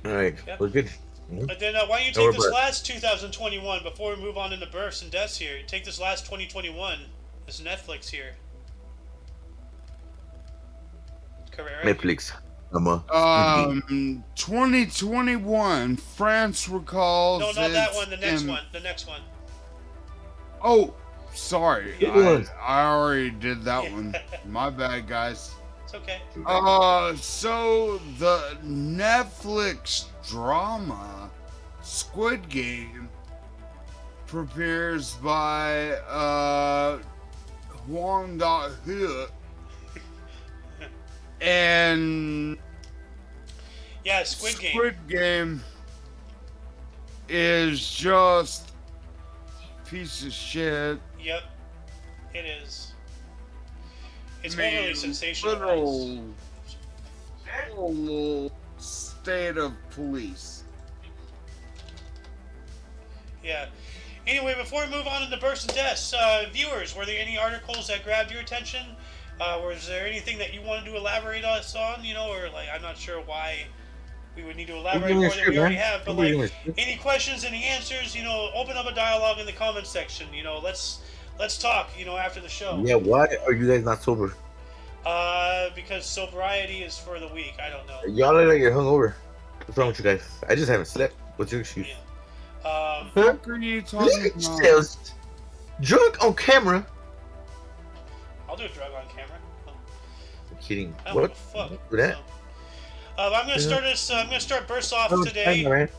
Alright, we're good. But then why don't you take this last 2021 before we move on into births and deaths here? Take this last 2021. This Netflix here. Correct. Netflix. 2021. France recalls. No, not that one. The next one. The next one. Oh, sorry. I already did that one. My bad, guys. It's okay. So the Netflix drama Squid Game, prepares by Huang Da-He, and yeah, Squid Game. Squid Game is just a piece of shit. Yep, it is. It's overly sensationalized. Literal state of police. Yeah. Anyway, before we move on into births and deaths, viewers, were there any articles that grabbed your attention? Was there anything that you wanted to elaborate us on? Or like, I'm not sure why we would need to elaborate more than we already have. But like, any questions, any answers? Open up a dialogue in the comments section. Let's talk. After the show. Yeah. Why are you guys not sober? Because sobriety is for the weak. I don't know. Y'all look like you're hungover. What's wrong with you guys? I just haven't slept. What's your excuse? Yeah. What are you talking about? Drunk on camera. I'll do a drug on camera. I'm kidding. I don't What? give a fuck. Do that? So, I'm gonna start this. I'm gonna start births off today. I'm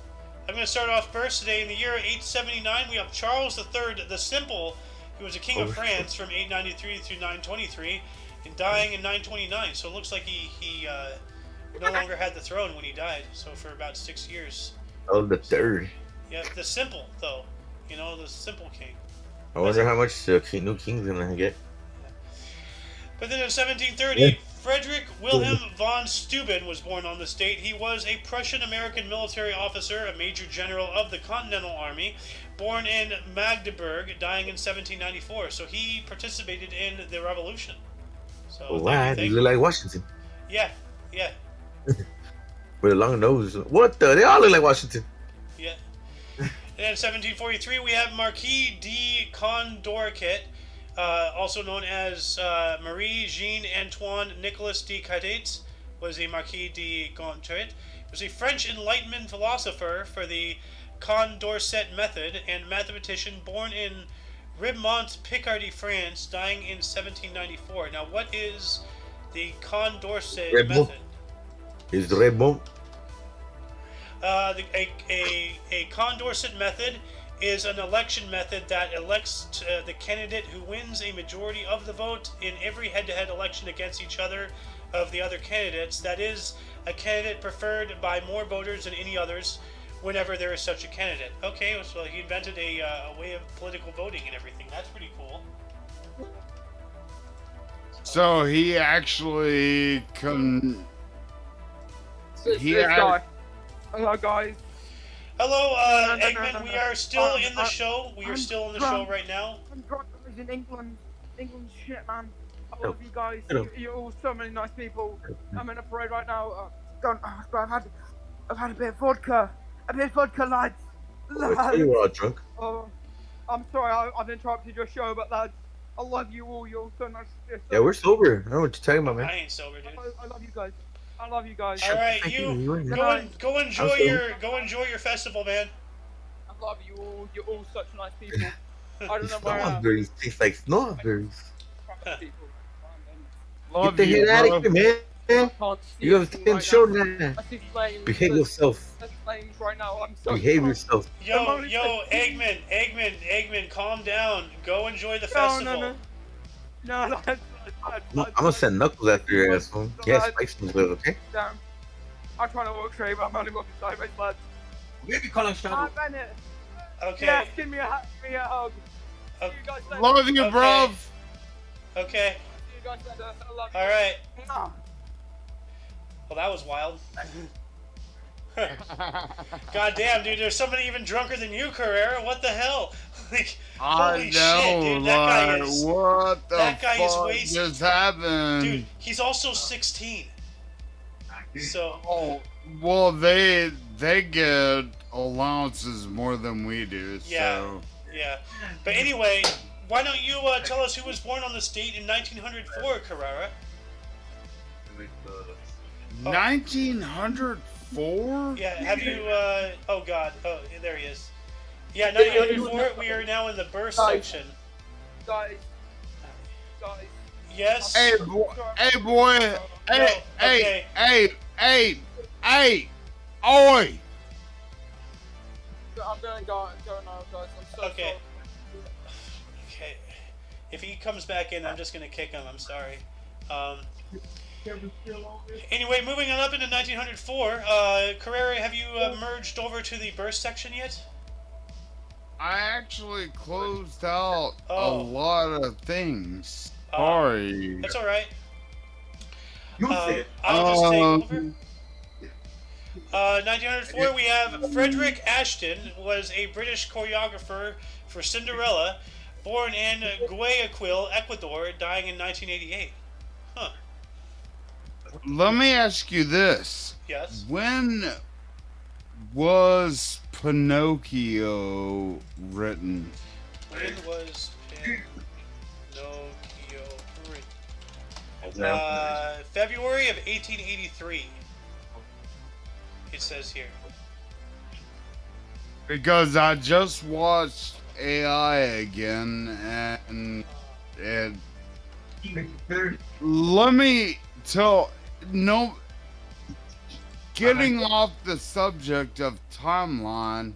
gonna start off births today. In the year 879, we have Charles III the Simple. He was a king of France from 893 through 923, and dying in 929. So it looks like he no longer had the throne when he died. So for about 6 years. Oh, the third. Yeah, the Simple though. The Simple King. I wonder how much new king's gonna get. But then in 1730, Frederick Wilhelm von Steuben was born on this date. He was a Prussian-American military officer, a major general of the Continental Army, born in Magdeburg, dying in 1794. So he participated in the Revolution. So What? You look like Washington. Yeah, yeah. With a long nose. What the? They all look like Washington. Yeah. And in 1743, we have Marquis de Condorcet, also known as Marie Jean Antoine Nicolas de Cadet, was a Marquis de Condorcet. He was a French Enlightenment philosopher for the Condorcet method and mathematician, born in Ribemont, Picardy, France, dying in 1794. Now, what is the Condorcet method? Is Ribemont? A Condorcet method is an election method that elects the candidate who wins a majority of the vote in every head-to-head election against each other of the other candidates. That is, a candidate preferred by more voters than any others whenever there is such a candidate. Okay, so he invented a way of political voting and everything. That's pretty cool. So he actually Hello, guys. Hello, No, Eggman. We are still in the show. We are still in the show right now. I'm drunk. I was in England. England's shit, man. I love you guys. Hello. You're all so many nice people. I'm in a parade right now. I've had a bit of vodka. A bit of vodka, lads. You were all drunk. Oh, I'm sorry. I've interrupted your show, but lads, I love you all. You're all so nice. Yeah, we're sober. I don't know what you're talking about, man. I ain't sober, dude. I love you guys. I love you guys. All right, Thank you you. go enjoy your festival, man. I love you all. You're all such nice people. I don't know These where strawberries taste like strawberries. people. love Get the you, head out bro. of here, man. Can't see You have anything to right show now. now. I see flames. Behave There's- yourself. There's flames right now. I'm so Behave sorry. yourself. Yo, Eggman, calm down. Go enjoy the festival. No, I'm gonna send Knuckles after your ass, man. He has spikes in his leg, okay? Damn. I'm trying to walk straight, but I'm only walking sideways, lads. Maybe call him Hi, Bennett. Okay. Yes, give me a hug. See you guys later. Love you, Okay. bro. Okay. See you guys later. I love you. All right. Ah. Well, that was wild. God damn, dude, there's somebody even drunker than you, Carrera. What the hell? Like, I holy know, shit, dude. That guy like, is. what the that guy is fuck wasted. just happened? Dude, he's also 16. So. Oh, well, they get allowances more than we do. Yeah. So. Yeah. But anyway, why don't you tell us who was born on this date in 1904, Carrera? 1904? Yeah, have you, oh god, oh, there he is. Yeah, 1904, we are now in the birth section. Guys. Yes? Hey, boy. Hey, boy. Hey, okay. hey, oi. I'm gonna go now, guys. I'm so Okay. Okay. If he comes back in, I'm just gonna kick him, I'm sorry. Anyway, moving on up into 1904, Carrera, have you merged over to the burst section yet? I actually closed out a Oh. lot of things. Sorry. That's alright. You say it. I'll just take over. 1904, we have Frederick Ashton, was a British choreographer for Cinderella, born in Guayaquil, Ecuador, dying in 1988. Huh. Let me ask you this. Yes. When was Pinocchio written? When was Pinocchio written? February of 1883. It says here. Because I just watched AI again, and let me tell, no, getting off the subject of timeline,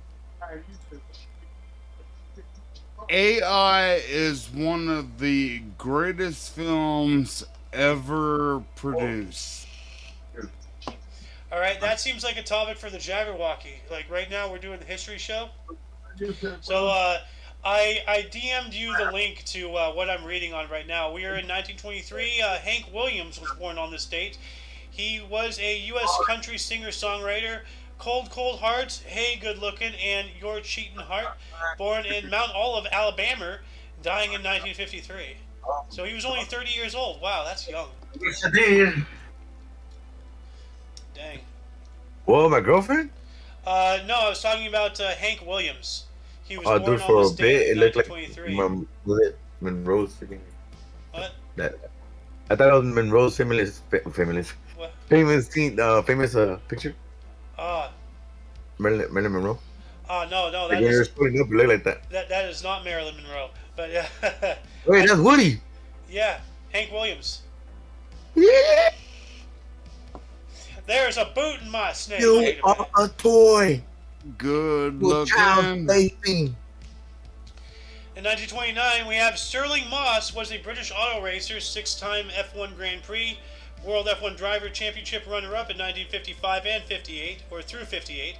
AI is one of the greatest films ever produced. Alright, that seems like a topic for the Jabberwocky. Like, right now we're doing the history show. So, I DM'd you the link to what I'm reading on right now. We are in 1923. Hank Williams was born on this date. He was a U.S. country singer-songwriter. Cold, Cold Heart, Hey Good Looking, and Your Cheatin' Heart. Born in Mount Olive, Alabama, dying in 1953. So he was only 30 years old. Wow, that's young. Yes, I did. Dang. Whoa, my girlfriend? No, I was talking about Hank Williams. He was Oh, born dude, on for this a date bit, in it looked like 1923. was it Monroe's freaking. What? That I thought it was Monroe's What? famous scene, famous picture. Ah, Marilyn Monroe. no, Like that when you're is pulling up, it looked like that. that is not Marilyn Monroe. But yeah, Wait, that's Woody. yeah, Hank Williams. Yeah, There's a boot in my snake. you Wait a are minute. a toy. Good Your child looking. plaything. In 1929, we have Sterling Moss was a British auto racer, six-time F1 Grand Prix, World F1 Driver Championship runner-up in 1955 and 58, or through 58.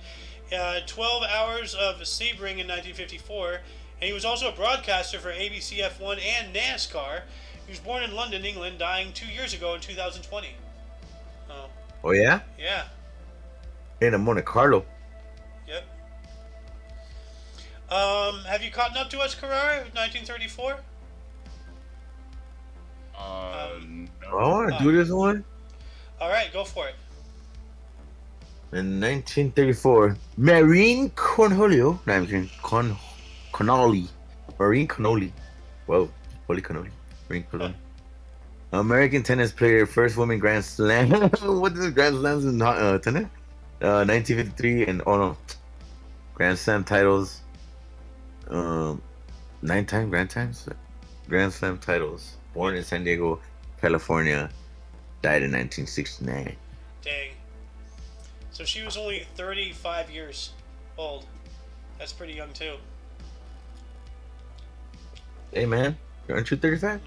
12 hours of Sebring in 1954, and he was also a broadcaster for ABC F1 and NASCAR. He was born in London, England, dying 2 years ago in 2020. Oh, Oh yeah, yeah, in a Monte Carlo. yep. Have you caught up to us, Carrara, 1934? No. I want to do this one. All right, go for it. In 1934, Marine Cornholio, no, I'm kidding, Connolly, Marine Connolly, whoa, holy Connolly, Marine Connolly. American tennis player, first woman Grand Slam. What is Grand Slams in tennis? 1953 and Grand Slam titles. 9-time Grand Slam titles. Born in San Diego, California, died in 1969. Dang. So she was only 35 years old. That's pretty young too. Hey man, aren't you 35?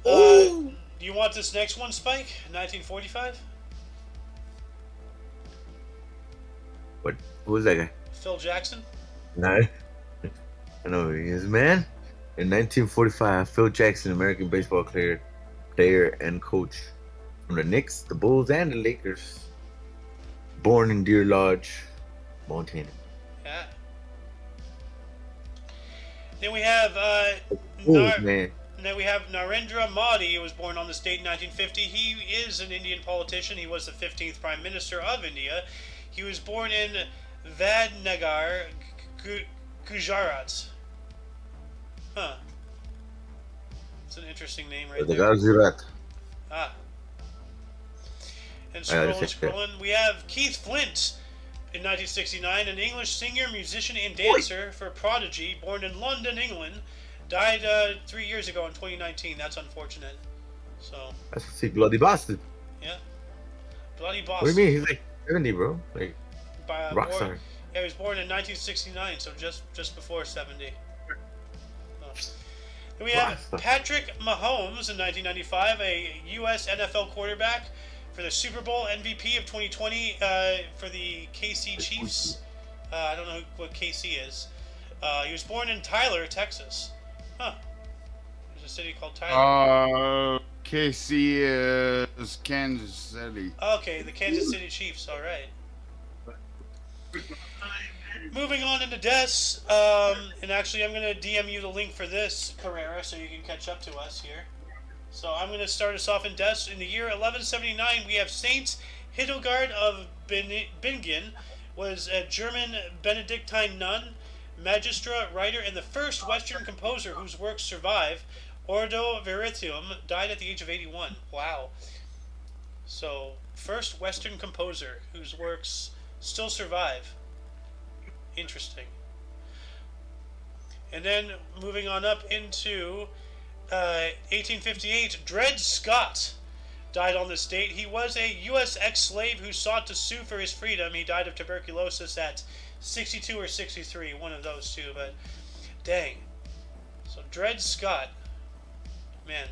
Do you want this next one, Spike? 1945? What? Who was that guy? Phil Jackson? No. I know who he is, man. In 1945, Phil Jackson, American baseball player and coach from the Knicks, the Bulls, and the Lakers. Born in Deer Lodge, Montana. Yeah. Then we have Man. Then we have Narendra Modi, who was born on this date in 1950. He is an Indian politician. He was the 15th Prime Minister of India. He was born in Vadnagar, Gujarat. Huh. It's an interesting name right The there. Gujarat. Ah. And I gotta scrolling, check that. scrolling, we have Keith Flint in 1969, an English singer, musician, and dancer for Prodigy, born in London, England. Died 3 years ago in 2019. That's unfortunate. So, That's see, bloody bastard. yeah. Bloody boss. What do you mean? He's like 70, bro. Like rock Born, star. yeah, he was born in 1969, so just before 70. Oh. Then we have Wow. Patrick Mahomes in 1995, a U.S. NFL quarterback for the Super Bowl MVP of 2020 for the KC Chiefs. I don't know what KC is. He was born in Tyler, Texas. Huh. There's a city called Tyler. KC is Kansas City. Okay, the Kansas City Chiefs. All right. Moving on into deaths, and actually I'm going to DM you the link for this, Carrera, so you can catch up to us here. So I'm going to start us off in deaths. In the year 1179, we have Saint Hildegard of Bingen, was a German Benedictine nun, magistra, writer, and the first Western composer whose works survive. Ordo Veritium died at the age of 81. Wow. So, first Western composer whose works still survive. Interesting. And then moving on up into 1858, Dred Scott died on this date. He was a U.S. ex-slave who sought to sue for his freedom. He died of tuberculosis at 62 or 63, one of those two, but dang. So Dred Scott, man.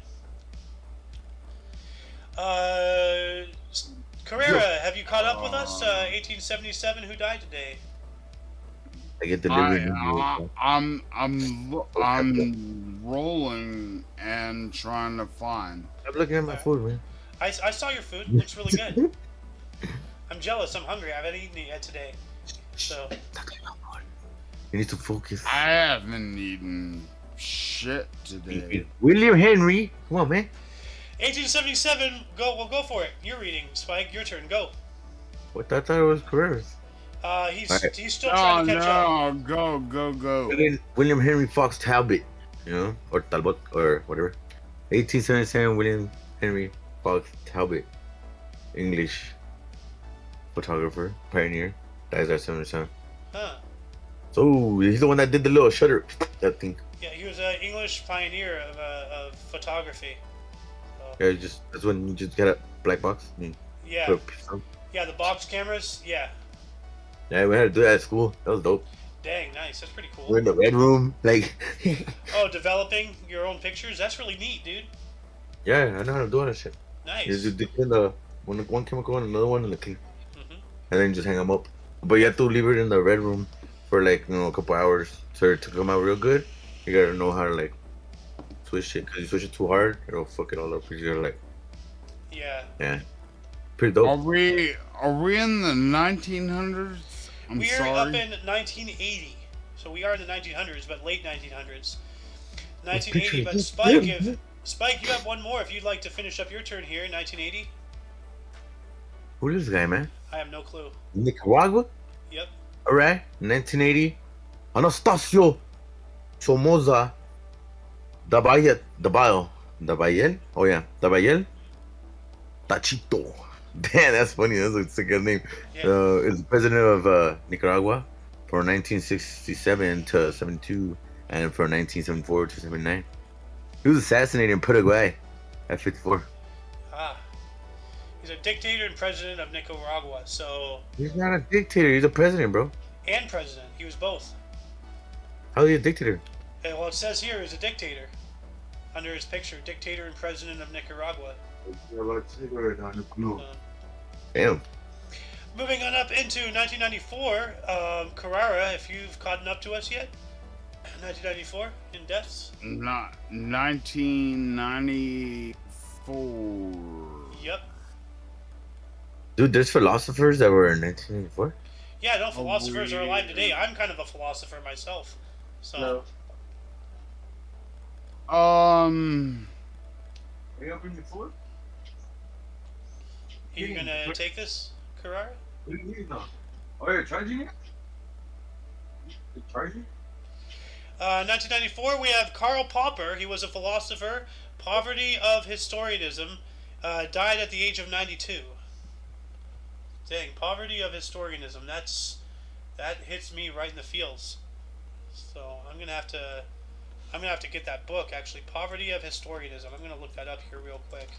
Carrera, have you caught up with us? 1877, who died today? I get delivered. I'm rolling and trying to find. I'm looking at my food, man. I saw your food. Looks really good. I'm jealous. I'm hungry. I haven't eaten it yet today. So. You need to focus. I haven't eaten shit today. William Henry. Come on, man. 1877. Go. We'll go for it. You're reading, Spike. Your turn. Go. What? I thought it was Carreras. He's still trying to catch up. Go. William Henry Fox Talbot, or Talbot, or whatever. 1877, William Henry Fox Talbot, English photographer, pioneer, dies at 77. Huh. So he's the one that did the little shutter, that thing. Yeah, he was an English pioneer of photography. So. Yeah, that's when you just get a black box. Yeah. Yeah, the box cameras. Yeah. Yeah, we had to do that at school. That was dope. Dang, nice. That's pretty cool. We're in the red room, like. Oh, developing your own pictures? That's really neat, dude. Yeah, I know how to do all that shit. Nice. You just dip in one chemical and another one in the clean, Mm-hmm. and then just hang them up. But you have to leave it in the red room for like a couple hours so to come out real good. You gotta know how to like switch it, cause you switch it too hard, it'll fuck it all up. You gotta like. Yeah. Pretty dope. Are we in the 1900s? We're up in 1980, so we are in the 1900s, but late 1900s. 1980, but Spike, you have one more if you'd like to finish up your turn here in 1980. Who is this guy, man? I have no clue. Nicaragua? Yep. Alright, 1980. Anastasio Somoza Dabayel. Oh yeah, Dabayel Tachito. Damn, that's funny. That's a sick ass name. Yeah. Is the president of Nicaragua for 1967 to 72, and for 1974 to 79. He was assassinated in Paraguay at 54. Ah, he's a dictator and president of Nicaragua. So he's not a dictator. He's a president, bro. And president. He was both. How is he a dictator? Yeah, well, it says here he's a dictator under his picture, dictator and president of Nicaragua. Damn. Moving on up into 1994, Carrara, if you've caught up to us yet. 1994 in deaths. Not 1994. Yep. Dude, there's philosophers that were in 1994. Yeah, no, philosophers are alive today. I'm kind of a philosopher myself, so. No. Are you opening your food? Are you gonna take this, Carrara? What do you need now? Oh, you're charging it? You're charging? 1994, we have Karl Popper. He was a philosopher. Poverty of historianism. Died at the age of 92. Dang, poverty of historianism. That hits me right in the feels. So I'm gonna have to get that book. Actually, Poverty of Historianism. I'm gonna look that up here real quick.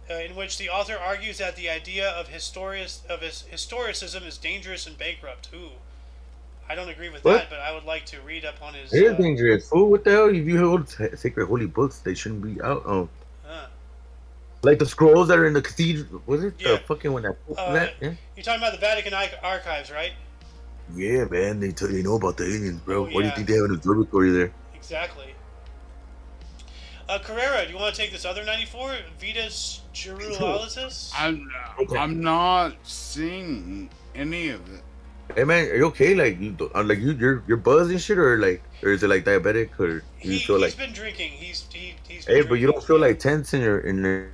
In which the author argues that the idea of historicism is dangerous and bankrupt. Ooh, I don't agree with that, but I would like to read up on his. It is dangerous, fool. What the hell? If you hold sacred holy books, they shouldn't be out. Like the scrolls that are in the cathedral. Was it the fucking one that? Yeah. You're talking about the Vatican archives, right? Yeah, man. They know about the aliens, bro. Oh, Why do you think they have an observatory there? Exactly. Carrera, do you want to take this other 94? Vitas Gerulalis? I'm not seeing any of it. Hey man, are you okay? Like you're buzzed and shit, or is it like diabetic, or you feel like? He's been drinking. He's Hey, but you don't feel like tense in your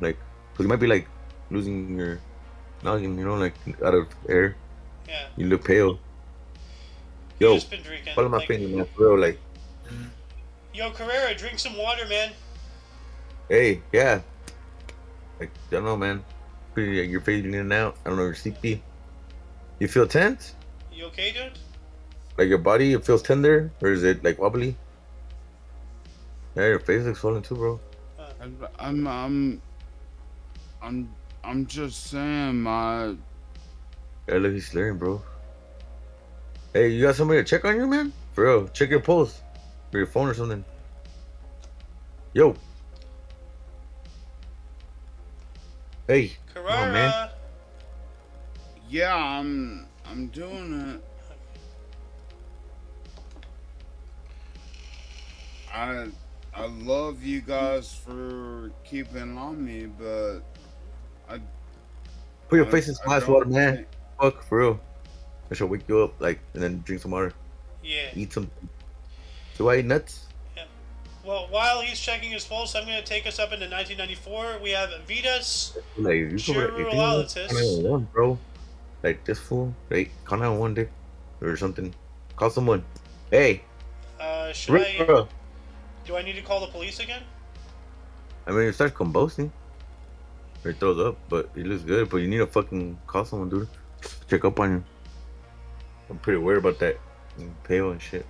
like, cause you might be like losing your noggin, like out of air. Yeah. You look pale. Yo, just been drinking. Follow my finger, man. For real, like. Yo, Carrera, drink some water, man. Hey, yeah. Like, I don't know, man. You're fading in and out. I don't know. You're sleepy. You feel tense? You okay, dude? Like your body, it feels tender, or is it like wobbly? Yeah, your face looks swollen too, bro. I'm just saying, my. Yeah, look, he's slurring, bro. Hey, you got somebody to check on you, man? For real, check your pulse, or your phone or something. Yo. Hey, Carrara. come on, man. Yeah, I'm doing it. I I love you guys for keeping on me, but I Put your I face in I splash water, don't man. think Fuck, for real. I shall wake you up, like, and then drink some water. Yeah. Eat some. So why eat nuts? Yeah. Well, while he's checking his pulse, I'm going to take us up into 1994. We have Vitas Like, you could like, think of it, Gerulatus. 911, bro. Like, this fool. Like, call 911, dick. Or something. Call someone. Hey, Should I? bro. Do I need to call the police again? I mean, it starts combusting. Or it throws up, but he looks good. But you need to fucking call someone, dude. Check up on him. I'm pretty worried about that. Pale and shit.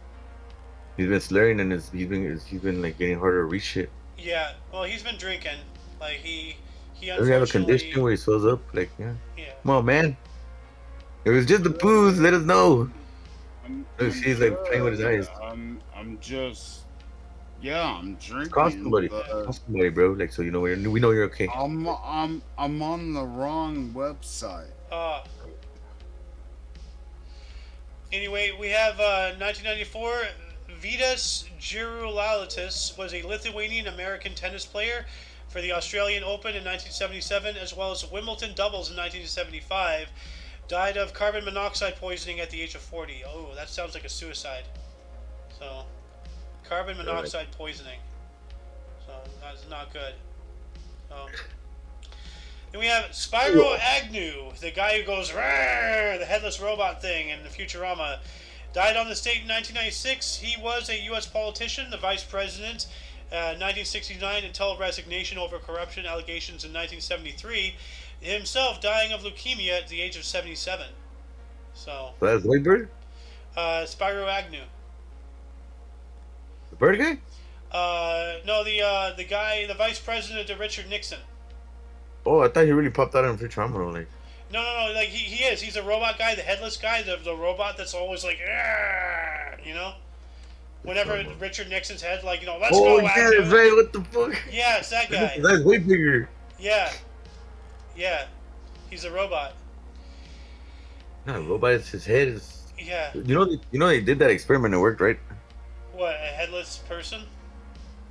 He's been slurring and he's been like getting harder to reach shit. Yeah. Well, he's been drinking. Like he Does he have a condition unfortunately. where he swells up? Like, yeah. Yeah. Come on, man. If it's just the booze, let us know. Look, I'm she's like playing with his good. eyes. I'm just yeah, I'm Call drinking, somebody. but Call somebody, bro. Like, so you know we know you're okay. I'm on the wrong website. Anyway, we have 1994. Vitas Gerulaitis was a Lithuanian-American tennis player for the Australian Open in 1977, as well as Wimbledon doubles in 1975. Died of carbon monoxide poisoning at the age of 40. Oh, that sounds like a suicide. So, carbon monoxide poisoning. So, that's not good. Then we have Spyro Agnew, the guy who goes, "Rawr," the headless robot thing in the Futurama. Died on this date in 1996. He was a U.S. politician, the vice president, 1969 until resignation over corruption allegations in 1973. Himself dying of leukemia at the age of 77. So, That's White Bird? Spyro Agnew. The bird guy? No, the guy, the vice president of Richard Nixon. Oh, I thought he really popped out in Futurama. Like, No, like he is. He's a robot guy, the headless guy, the robot that's always like, "Argh," you know? Whenever Richard Nixon's head, like, let's oh, go, yeah, Agnew. right, what the fuck? Yeah, it's that guy. That's way bigger. Yeah. He's a robot. No, robot, his head is. Yeah. You know they did that experiment, it worked, right? What, a headless person?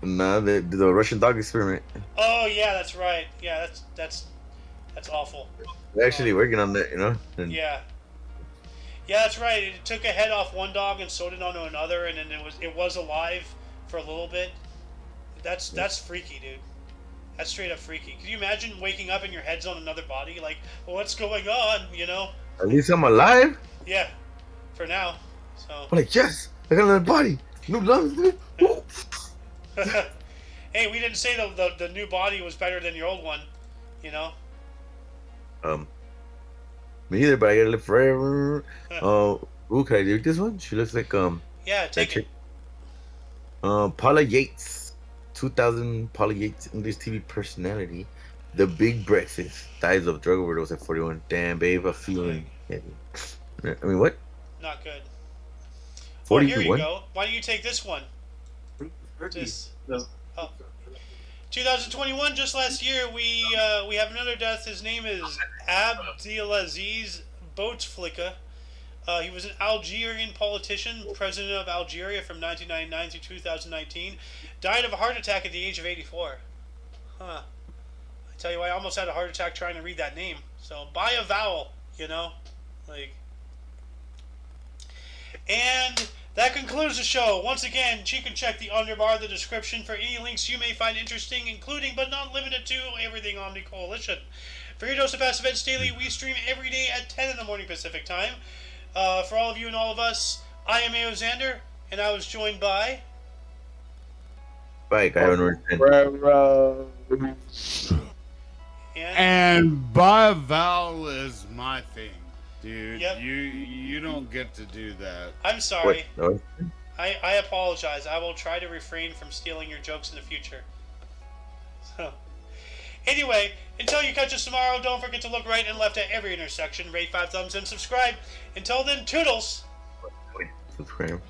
Nah, the Russian dog experiment. Oh yeah, that's right. Yeah, that's awful. They're actually working on that, you know? And Yeah. Yeah, that's right. It took a head off one dog and sewed it onto another, and then it was alive for a little bit. That's freaky, dude. That's straight up freaky. Can you imagine waking up and your head's on another body? Like, well, what's going on? At least I'm alive. Yeah. For now. So. I'm like, yes, I got another body. New lungs, dude. Woo. Hey, we didn't say the new body was better than your old one. Me either, but I gotta live forever. Ooh, can I do this one? She looks like Yeah, take it. Paula Yates, 2000. Paula Yates, English TV personality. The Big Breakfast dies of drug overdose at 41. Damn, babe, I'm feeling heavy. I mean, what? Not good. 40. Well, here you go. Why don't you take this one? This. Oh. 2021, just last year, we have another death. His name is Abdelaziz Bouteflika. He was an Algerian politician, president of Algeria from 1999 to 2019. Died of a heart attack at the age of 84. Huh. I tell you, I almost had a heart attack trying to read that name. So, buy a vowel, like. And that concludes the show. Once again, you can check the underbar of the description for any links you may find interesting, including but not limited to everything Omni Coalition. For your dose of Past Events Daily, we stream every day at 10 in the morning Pacific Time. For all of you and all of us, I am A.O. Xander, and I was joined by... Bye, guy on And by vowel is my thing, dude. Yep. You don't get to do that. I'm sorry. What? I apologize. I will try to refrain from stealing your jokes in the future. So, anyway, until you catch us tomorrow, don't forget to look right and left at every intersection, rate 5 thumbs, and subscribe. Until then, toodles! Subscribe.